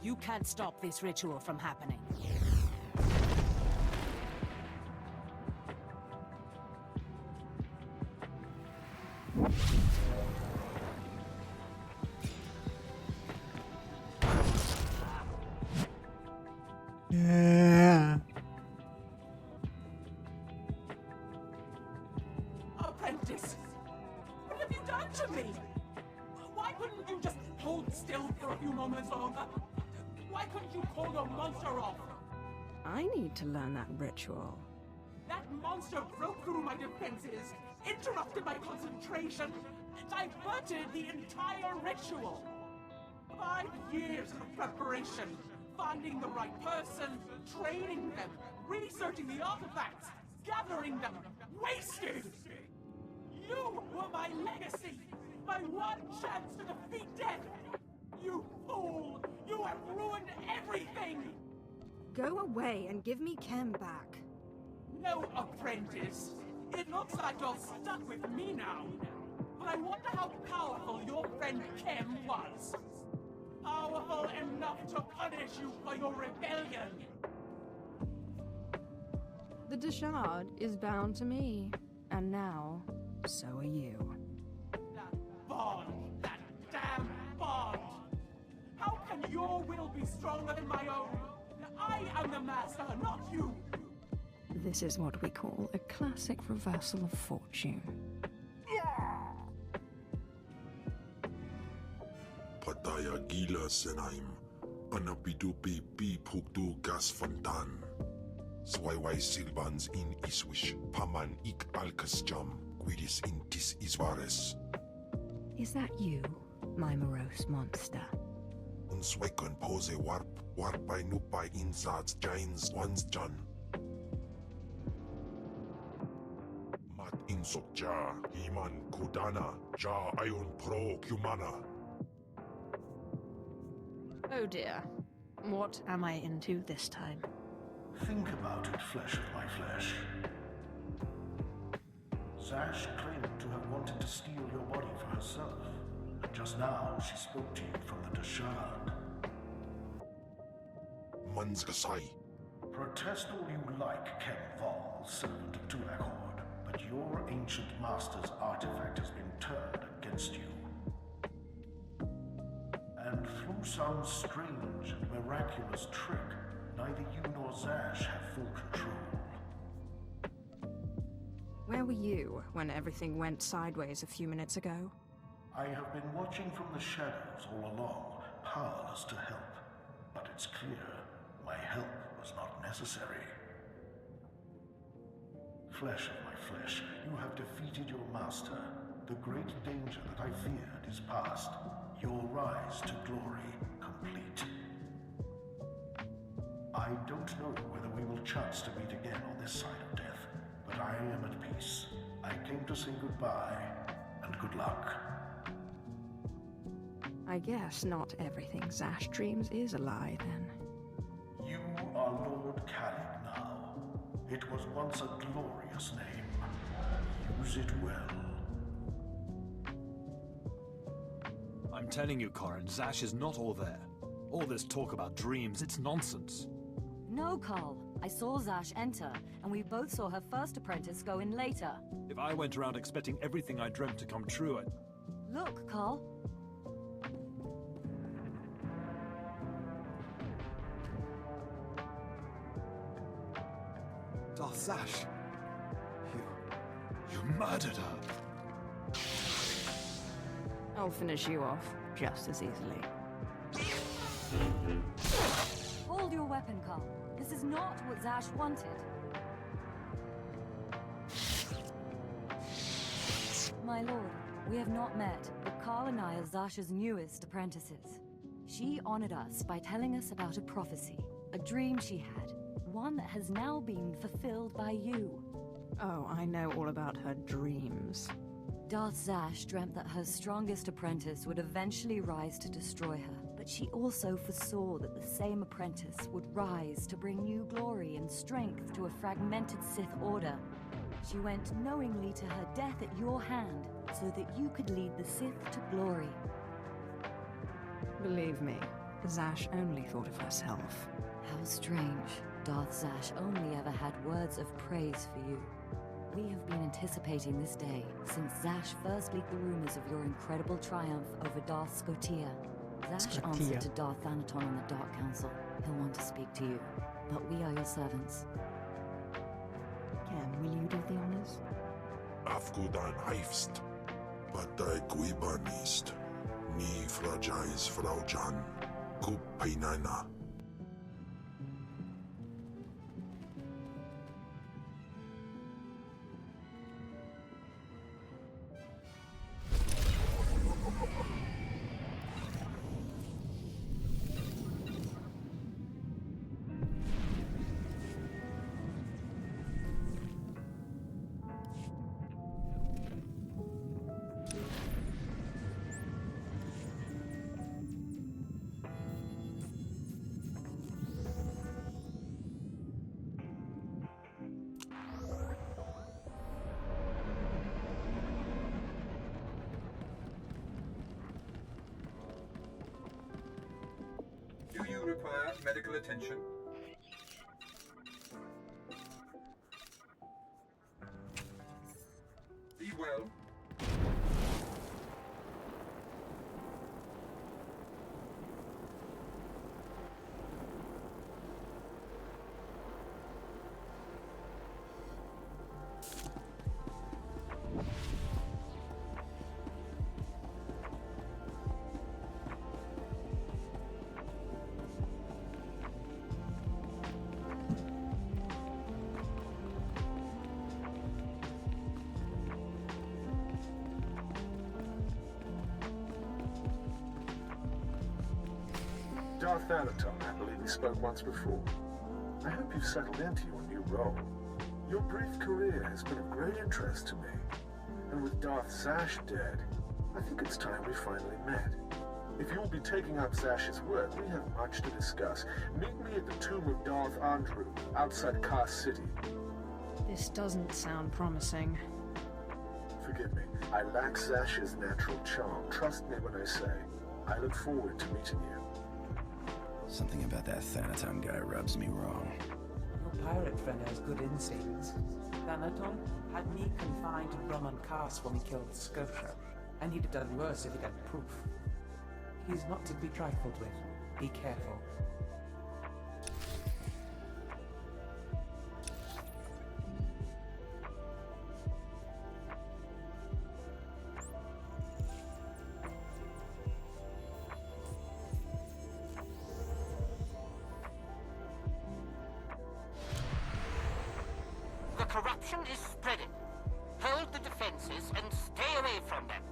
You can't stop this ritual from happening. Yeah. Apprentice, what have you done to me? Why couldn't you just hold still for a few moments longer? Why couldn't you call your monster off? I need to learn that ritual. That monster broke through my defenses, interrupted my concentration, diverted the entire ritual. 5 years of preparation, finding the right person, training them, researching the artifacts, gathering them, wasted! You were my legacy, my one chance to defeat death! You fool! You have ruined everything! Go away and give me Kem back. No, apprentice. It looks like you're stuck with me now. But I wonder how powerful your friend Kem was. Powerful enough to punish you for your rebellion. The Deshard is bound to me, and now, so are you. That bond! That damn bond! How can your will be stronger than my own? I am the master, not you! This is what we call a classic reversal of fortune. Pataya gila senaim, Anapidupi Pt2 gas fontan. Swaiwai silbans in iswish paman ik alkas jam quidis intis isvares. Is that you, my morose monster? Unswekon pose warpai nupai insats jains ones jan. Mat insok ja iman kudana ja ion pro humana. Oh dear. What am I into this time? Think about it, flesh of my flesh. Zash claimed to have wanted to steal your body for herself. And just now, she spoke to you from the Dashard. Manzgasai. Protest all you like, Ken Vol, servant of Tulakord, but your ancient master's artifact has been turned against you. And through some strange and miraculous trick, neither you nor Zash have full control. Where were you when everything went sideways a few minutes ago? I have been watching from the shadows all along, powerless to help. But it's clear, my help was not necessary. Flesh of my flesh, you have defeated your master. The great danger that I feared is past. Your rise to glory complete. I don't know whether we will chance to meet again on this side of death, but I am at peace. I came to say goodbye, and good luck. I guess not everything Zash dreams is a lie, then. You are Lord Khalid now. It was once a glorious name. Use it well. I'm telling you, Corin, Zash is not all there. All this talk about dreams, it's nonsense. No, Carl. I saw Zash enter, and we both saw her first apprentice go in later. If I went around expecting everything I dreamt to come true, I'd... Look, Carl. Darth Zash! You murdered her! I'll finish you off just as easily. Hold your weapon, Carl. This is not what Zash wanted. My lord, we have not met, but Carl and I are Zash's newest apprentices. She honored us by telling us about a prophecy, a dream she had, one that has now been fulfilled by you. Oh, I know all about her dreams. Darth Zash dreamt that her strongest apprentice would eventually rise to destroy her, but she also foresaw that the same apprentice would rise to bring new glory and strength to a fragmented Sith Order. She went knowingly to her death at your hand, so that you could lead the Sith to glory. Believe me, Zash only thought of herself. How strange. Darth Zash only ever had words of praise for you. We have been anticipating this day since Zash first leaked the rumors of your incredible triumph over Darth Scotia. Zash answered to Darth Thanaton on the Dark Council. He'll want to speak to you, but we are your servants. Ken, will you do the honors? Afgudan Heifst. Patai Guibanist. Ni fragais Frau Jan. Kup Painana. Do you require medical attention? Be well. Darth Thanaton, I believe we spoke once before. I hope you've settled into your new role. Your brief career has been of great interest to me. And with Darth Zash dead, I think it's time we finally met. If you'll be taking up Zash's work, we have much to discuss. Meet me at the tomb of Darth Andrew, outside Car City. This doesn't sound promising. Forgive me, I lack Zash's natural charm. Trust me when I say, I look forward to meeting you. Something about that Thanaton guy rubs me wrong. Your pirate friend has good instincts. Thanaton had me confined to Brahman Cast when we killed Scotia, and he'd have done worse if he got proof. He's not to be trifled with. Be careful. The corruption is spreading. Hold the defenses and stay away from them.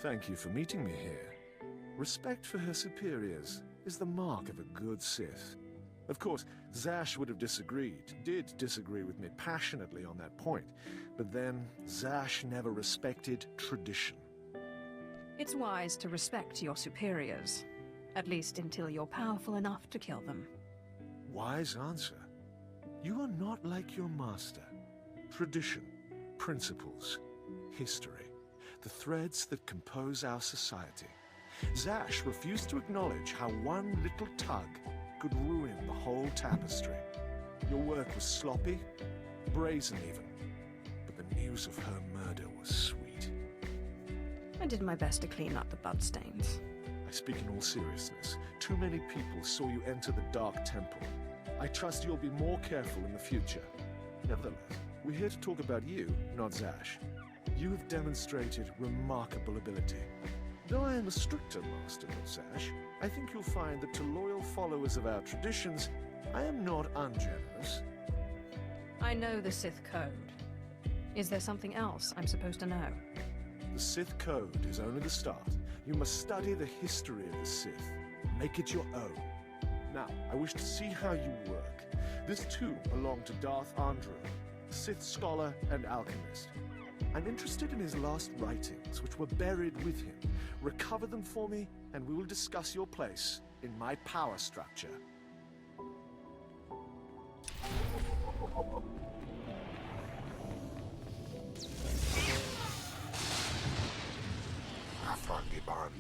Thank you for meeting me here. Respect for her superiors is the mark of a good Sith. Of course, Zash would have did disagree with me passionately on that point, but then Zash never respected tradition. It's wise to respect your superiors, at least until you're powerful enough to kill them. Wise answer. You are not like your master. Tradition, principles, history, the threads that compose our society. Zash refused to acknowledge how one little tug could ruin the whole tapestry. Your work was sloppy, brazen even, but the news of her murder was sweet. I did my best to clean up the bloodstains. I speak in all seriousness. Too many people saw you enter the Dark Temple. I trust you'll be more careful in the future. Nevertheless, we're here to talk about you, not Zash. You have demonstrated remarkable ability. Though I am a stricter master than Zash, I think you'll find that to loyal followers of our traditions, I am not ungenerous. I know the Sith Code. Is there something else I'm supposed to know? The Sith Code is only the start. You must study the history of the Sith. Make it your own. Now, I wish to see how you work. This too belonged to Darth Andrew, Sith scholar and alchemist. I'm interested in his last writings, which were buried with him. Recover them for me, and we will discuss your place in my power structure. Afangiban.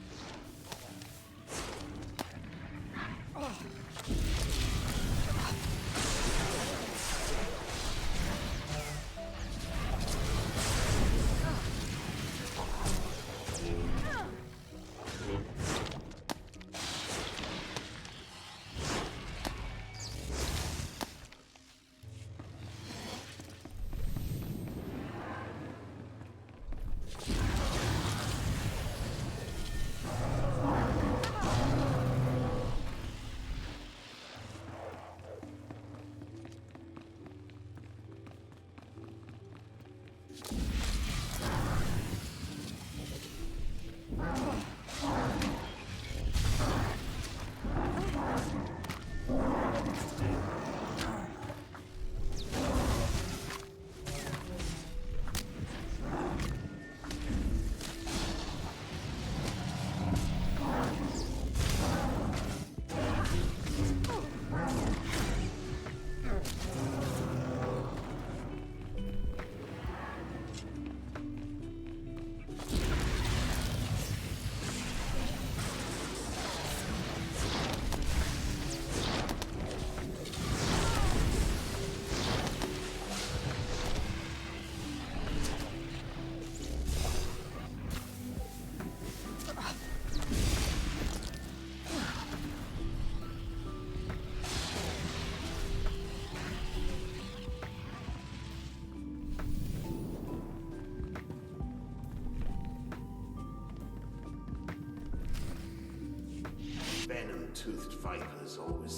Venom-toothed vipers always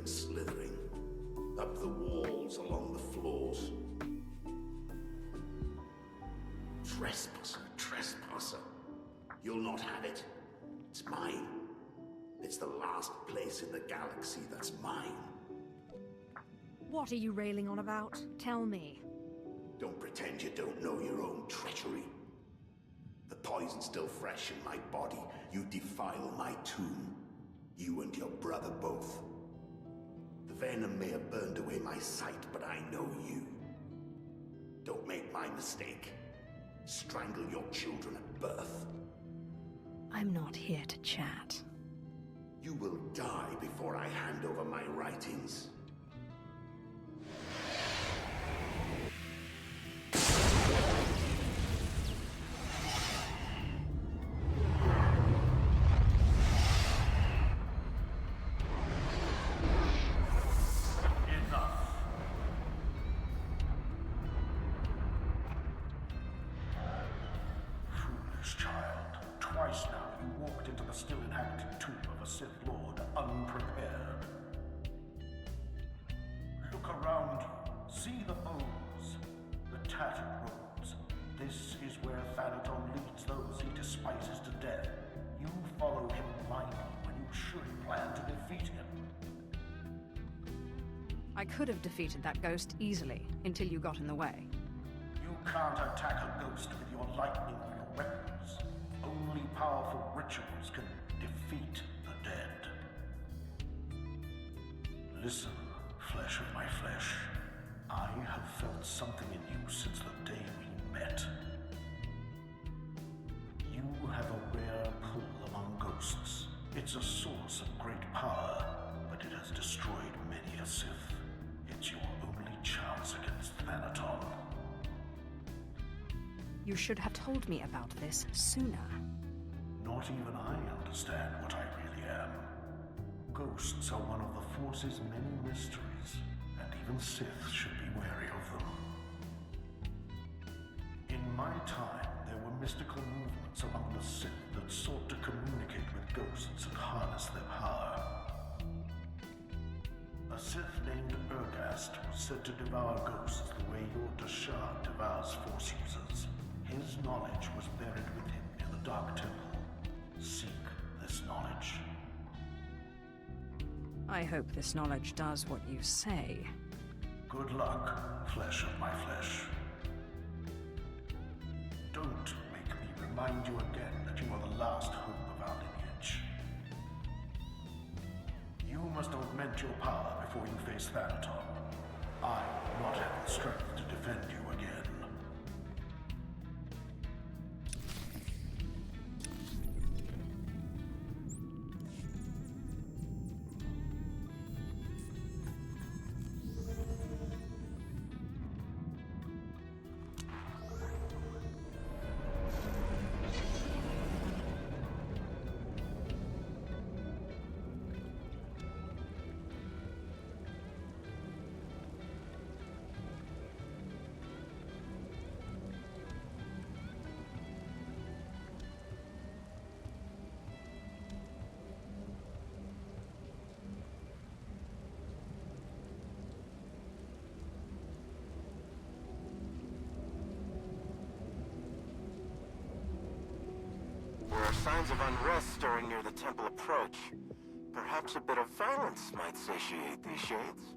slithering, up the walls, along the floors. Trespasser. You'll not have it. It's mine. It's the last place in the galaxy that's mine. What are you railing on about? Tell me. Don't pretend you don't know your own treachery. The poison's still fresh in my body. You defile my tomb. You and your brother both. The venom may have burned away my sight, but I know you. Don't make my mistake. Strangle your children at birth. I'm not here to chat. You will die before I hand over my writings. Twice now you walked into the still inhabited tomb of a Sith Lord unprepared. Look around you. See the bones, the tattered robes. This is where Thanaton leads those he despises to death. You follow him blindly when you should plan to defeat him. I could have defeated that ghost easily, until you got in the way. You can't attack a ghost with your lightning or your weapons. Only powerful rituals can defeat the dead. Listen, flesh of my flesh. I have felt something in you since the day we met. You have a rare pull among ghosts. It's a source of great power, but it has destroyed many a Sith. It's your only chance against Thanaton. You should have told me about this sooner. Not even I understand what I really am. Ghosts are one of the Force's many mysteries, and even Sith should be wary of them. In my time, there were mystical movements among the Sith that sought to communicate with ghosts and harness their power. A A Sith named Ergast was said to devour ghosts the way your Dashar devours Force users. His knowledge was buried with him in the Dark Temple. Seek this knowledge. I hope this knowledge does what you say. Good luck, flesh of my flesh. Don't make me remind you again that you are the last hope of our lineage. You must augment your power before you face Thanaton. I will not have the strength to defend you again. There are signs of unrest stirring near the temple approach. Perhaps a bit of violence might satiate these shades.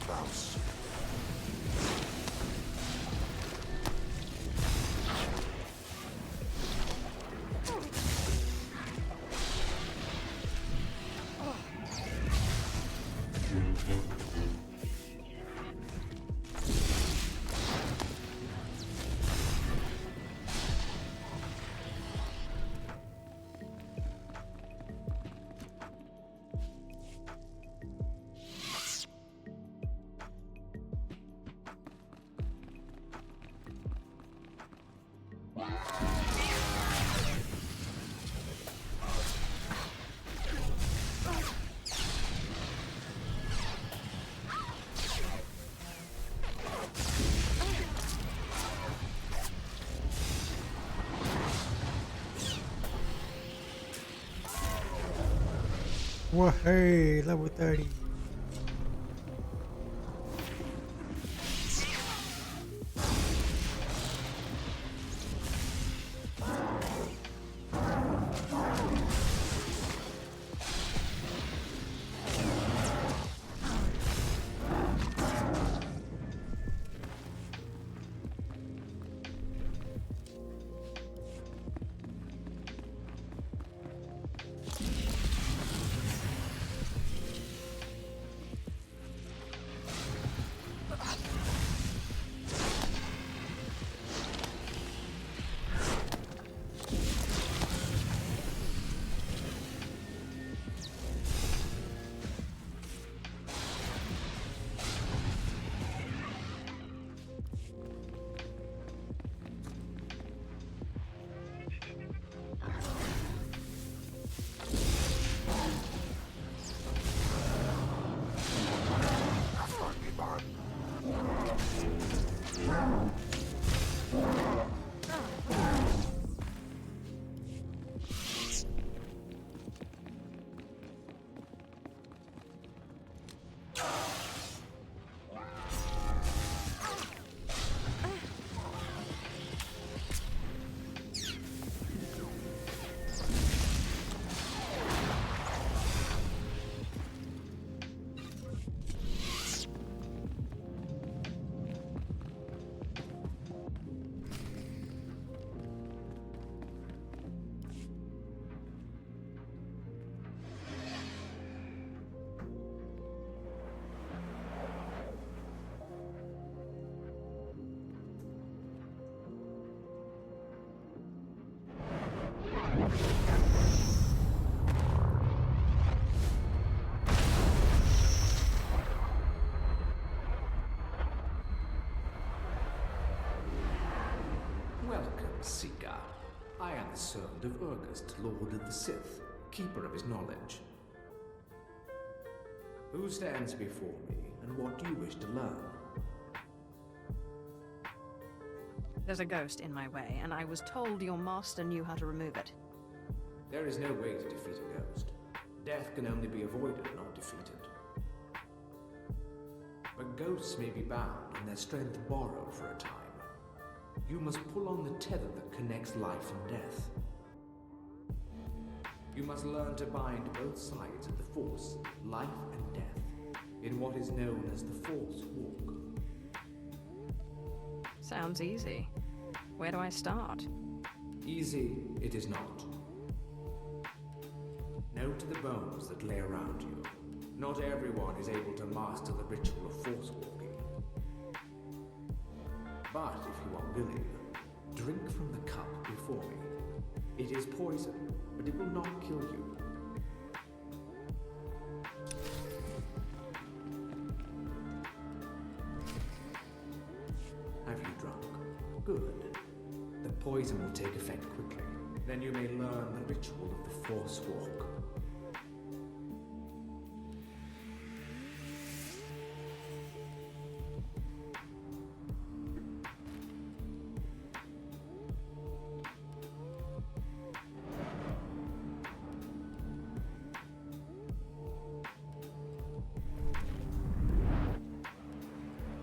Klaus. Whoa, hey, level 30. Seeker. I am the servant of Urgust, Lord of the Sith, keeper of his knowledge. Who stands before me, and what do you wish to learn? There's a ghost in my way, and I was told your master knew how to remove it. There is no way to defeat a ghost. Death can only be avoided, not defeated. But ghosts may be bound and their strength borrowed for a time. You must pull on the tether that connects life and death. You must learn to bind both sides of the Force, life and death, in what is known as the Force Walk. Sounds easy. Where do I start? Easy it is not. Note the bones that lay around you. Not everyone is able to master the ritual of Force walking. But if you are willing, drink from the cup before me. It is poison, but it will not kill you. Have you drunk? Good. The poison will take effect quickly. Then you may learn the ritual of the Force Walk.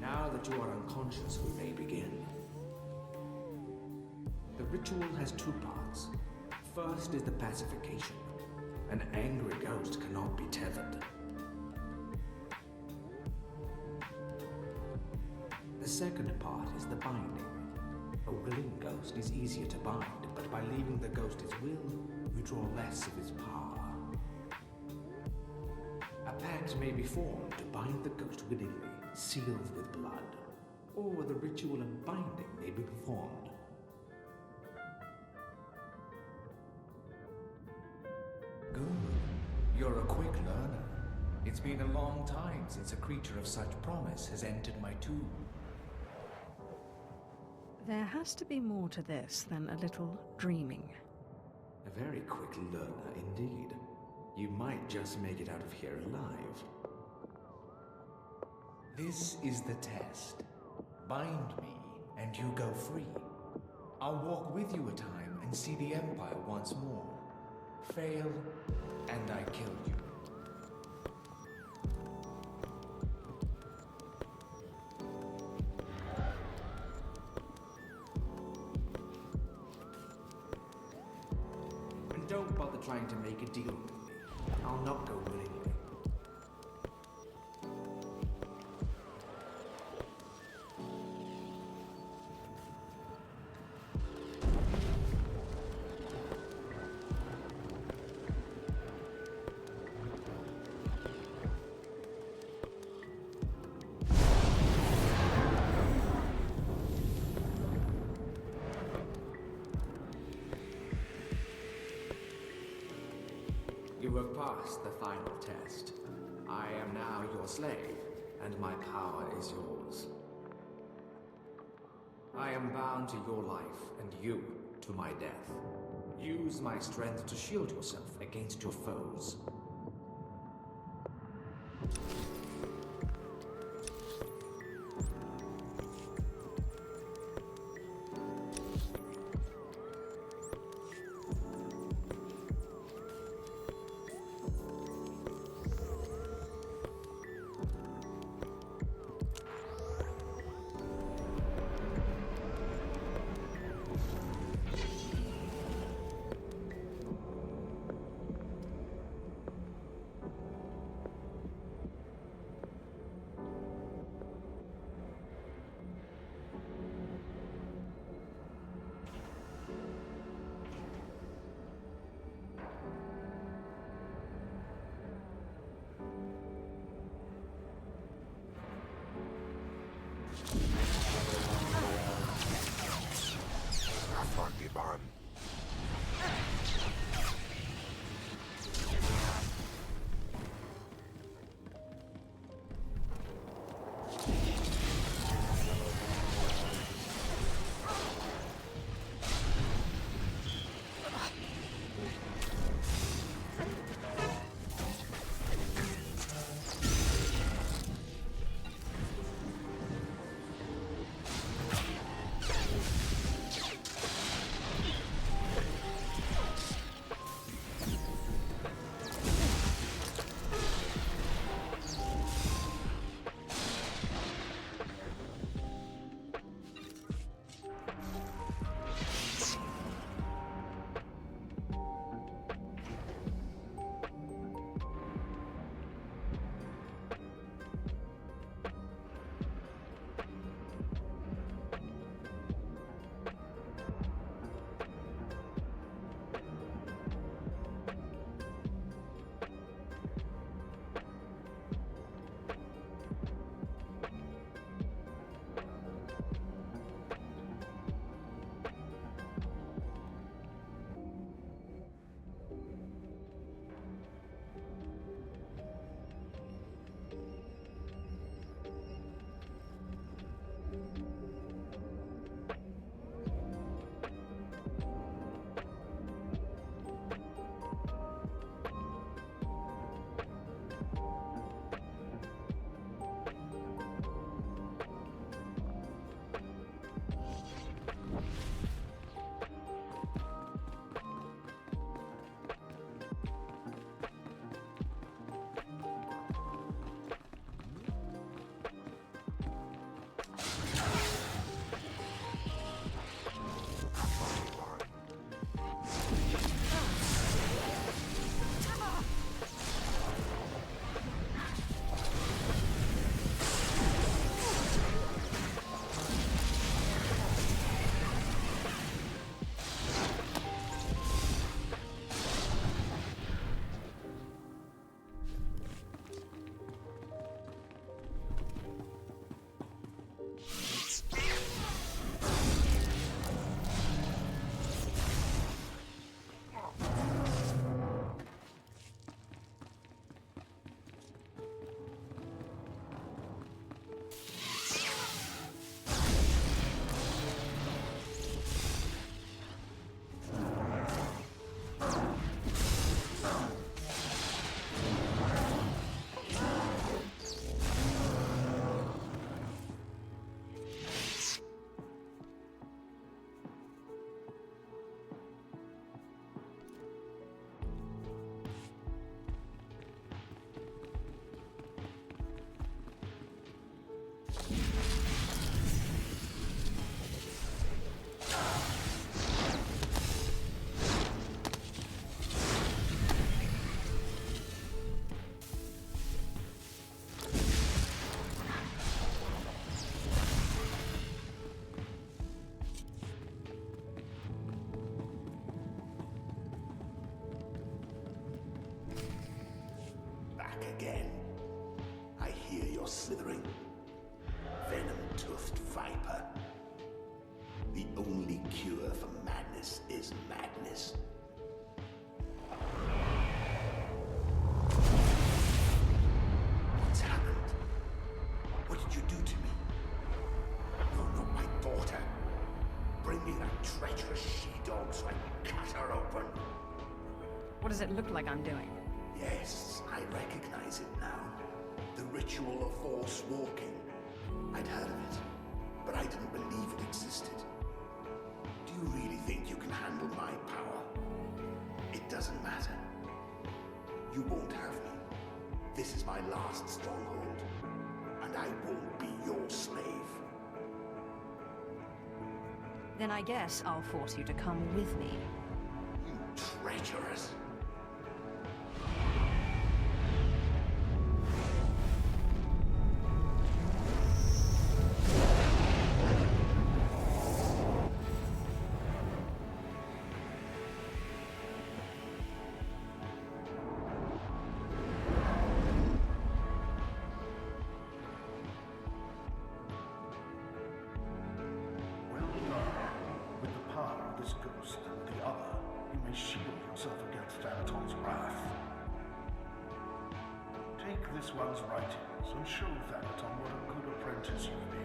Now that you are unconscious, we may begin. The ritual has two parts. First is the pacification. An angry ghost cannot be tethered. The second part is the binding. A willing ghost is easier to bind, but by leaving the ghost its will, you draw less of its power. A pact may be formed to bind the ghost willingly, sealed with blood, or the ritual of binding may be performed. Good. You're a quick learner. It's been a long time since a creature of such promise has entered my tomb. There has to be more to this than a little dreaming. A very quick learner indeed. You might just make it out of here alive. This is the test. Bind me, and you go free. I'll walk with you a time and see the Empire once more. Fail, and I kill you. And don't bother trying to make a deal with me. I'll not go willingly. You have passed the final test. I am now your slave, and my power is yours. I am bound to your life, and you to my death. Use my strength to shield yourself against your foes. The only cure for madness is madness. What's happened? What did you do to me? You're not my daughter. Bring me that treacherous she-dog so I can cut her open. What does it look like I'm doing? Yes, I recognize it now. The ritual of force walking. I'd heard of it, but I didn't believe it existed. Do you really think you can handle my power? It doesn't matter. You won't have me. This is my last stronghold, and I won't be your slave. Then I guess I'll force you to come with me. You treacherous. This one's writings and show Thanaton what a good apprentice you've been.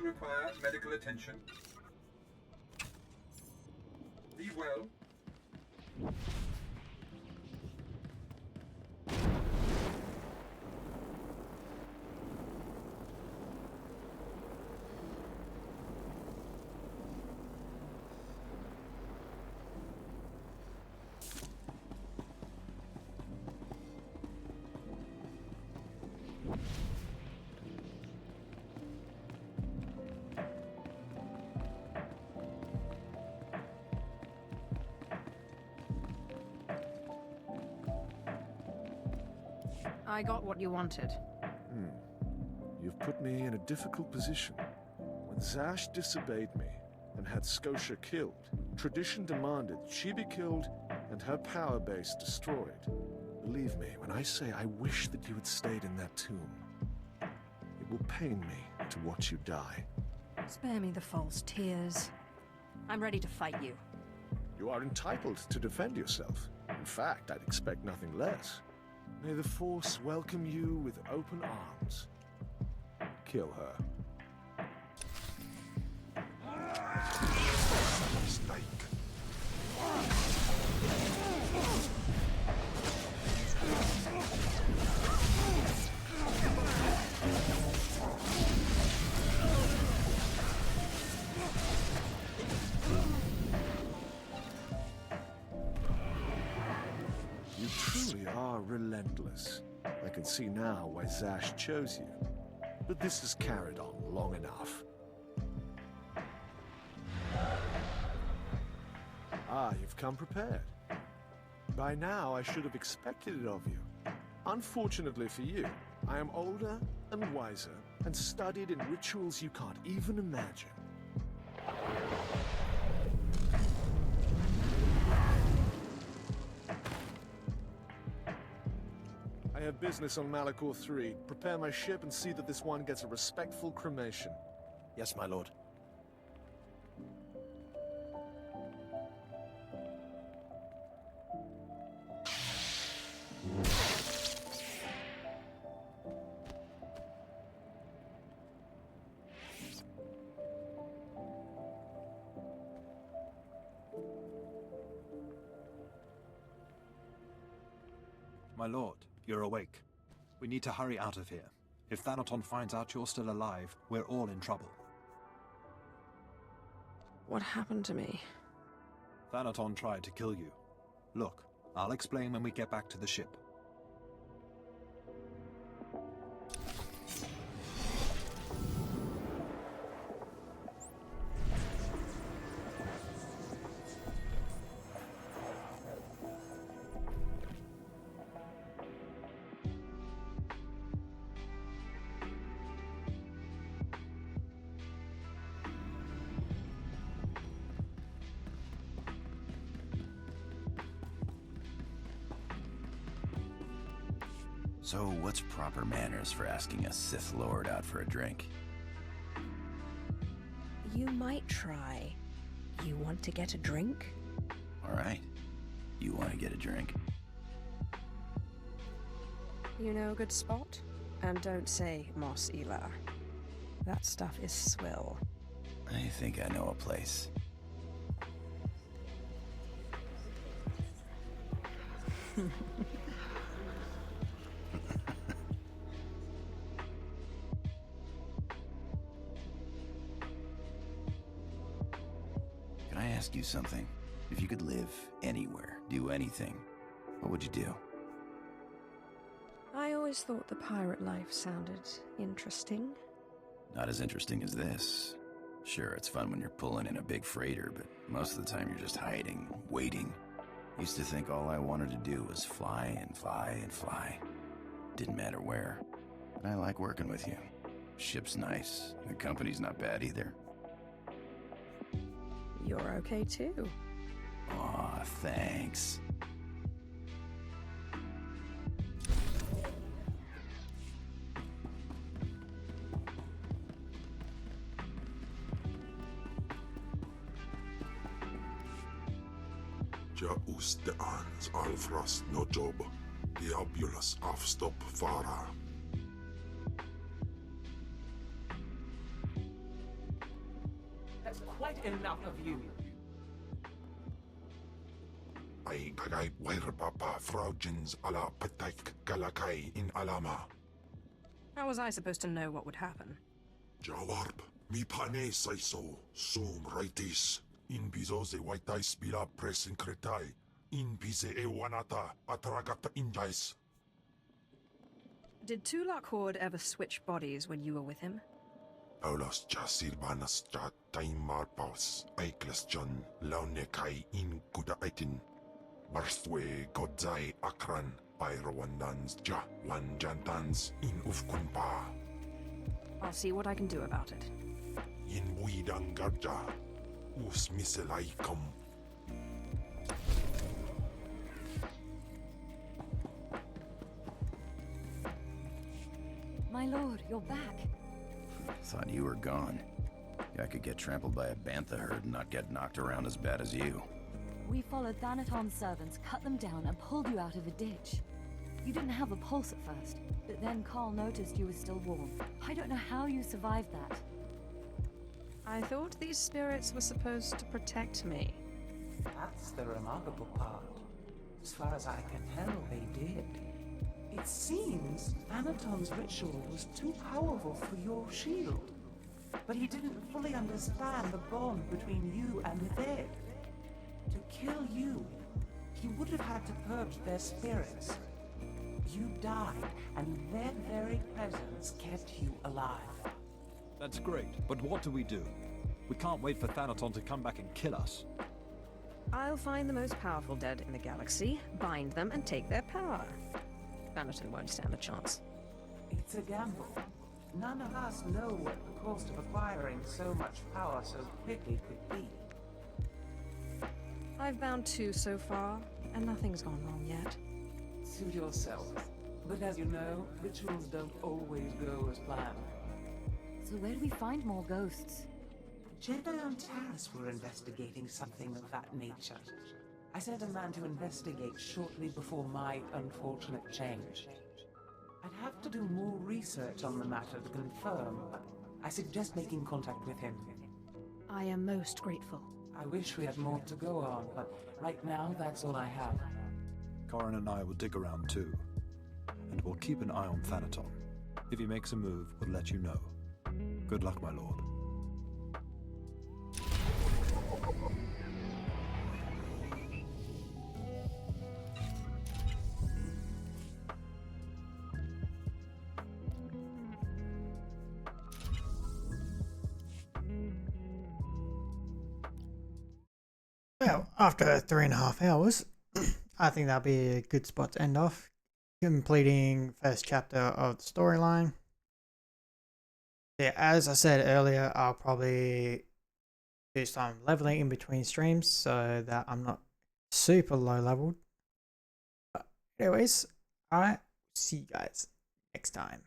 Require medical attention. Be well. I got what you wanted. You've put me in a difficult position. When Zash disobeyed me and had Scotia killed, tradition demanded she be killed and her power base destroyed. Believe me when I say I wish that you had stayed in that tomb. It will pain me to watch you die. Spare me the false tears. I'm ready to fight you. You are entitled to defend yourself. In fact, I'd expect nothing less. May the Force welcome you with open arms. Kill her. Mistake. You truly are relentless. I can see now why Zash chose you. But this has carried on long enough. Ah, you've come prepared. By now, I should have expected it of you. Unfortunately for you, I am older and wiser and studied in rituals you can't even imagine. I have business on Malachor 3. Prepare my ship and see that this one gets a respectful cremation. Yes, my lord. My lord, you're awake. We need to hurry out of here. If Thanaton finds out you're still alive, we're all in trouble. What happened to me? Thanaton tried to kill you. Look, I'll explain when we get back to the ship. So, what's proper manners for asking a Sith Lord out for a drink? You might try. You want to get a drink? Alright. You want to get a drink? You know a good spot? And don't say Mos Ela. That stuff is swill. I think I know a place. Can I ask you something? If you could live anywhere, do anything, what would you do? I always thought the pirate life sounded interesting. Not as interesting as this. Sure, it's fun when you're pulling in a big freighter, but most of the time you're just hiding, waiting. Used to think all I wanted to do was fly and fly and fly. Didn't matter where. And I like working with you. Ship's nice. The company's not bad either. You're okay too. Aw, thanks. Ja Osteans Alfras no job. Diabulus afstop vara. That's quite enough of you. Ay gagay wair papa fraujins ala pataik galakai in alama. How was I supposed to know what would happen? Jawarp, mi pane saiso, sum raitis. In bizo ze waitais bila presin kretai. In bize e wanata atragata injais. Did Tulak Horde ever switch bodies when you were with him? Aulas ja sirbanas ja taimar paus. Aiklas John laune kai in kuda aitin. Marstwe godzai akran. Pyrawandans ja wanjantans in ufkunpa. I'll see what I can do about it. In buidangarja. Us miselaikum. My lord, you're back. Thought you were gone. I could get trampled by a bantha herd and not get knocked around as bad as you. We followed Thanaton's servants, cut them down, and pulled you out of a ditch. You didn't have a pulse at first, but then Carl noticed you were still warm. I don't know how you survived that. I thought these spirits were supposed to protect me. That's the remarkable part. As far as I can tell, they did. It seems Thanaton's ritual was too powerful for your shield. But he didn't fully understand the bond between you and the dead. To kill you, he would have had to purge their spirits. You died, and their very presence kept you alive. That's great, but what do? We can't wait for Thanaton to come back and kill us. I'll find the most powerful dead in the galaxy, bind them, and take their power. Thanaton won't stand a chance. It's a gamble. None of us know what the cost of acquiring so much power so quickly could be. I've bound 2 so far, and nothing's gone wrong yet. Suit yourself. But as you know, rituals don't always go as planned. So where do we find more ghosts? Jedi and Taris were investigating something of that nature. I sent a man to investigate shortly before my unfortunate change. I'd have to do more research on the matter to confirm, but I suggest making contact with him. I am most grateful. I wish we had more to go on, but right now that's all I have. Corin and I will dig around too. And we'll keep an eye on Thanaton. If he makes a move, we'll let you know. Good luck, my lord. Well, after 3.5 hours, I think that'll be a good spot to end off. Completing first chapter of the storyline. Yeah, as I said earlier, I'll probably do some leveling in between streams so that I'm not super low leveled. But anyways, alright, see you guys next time.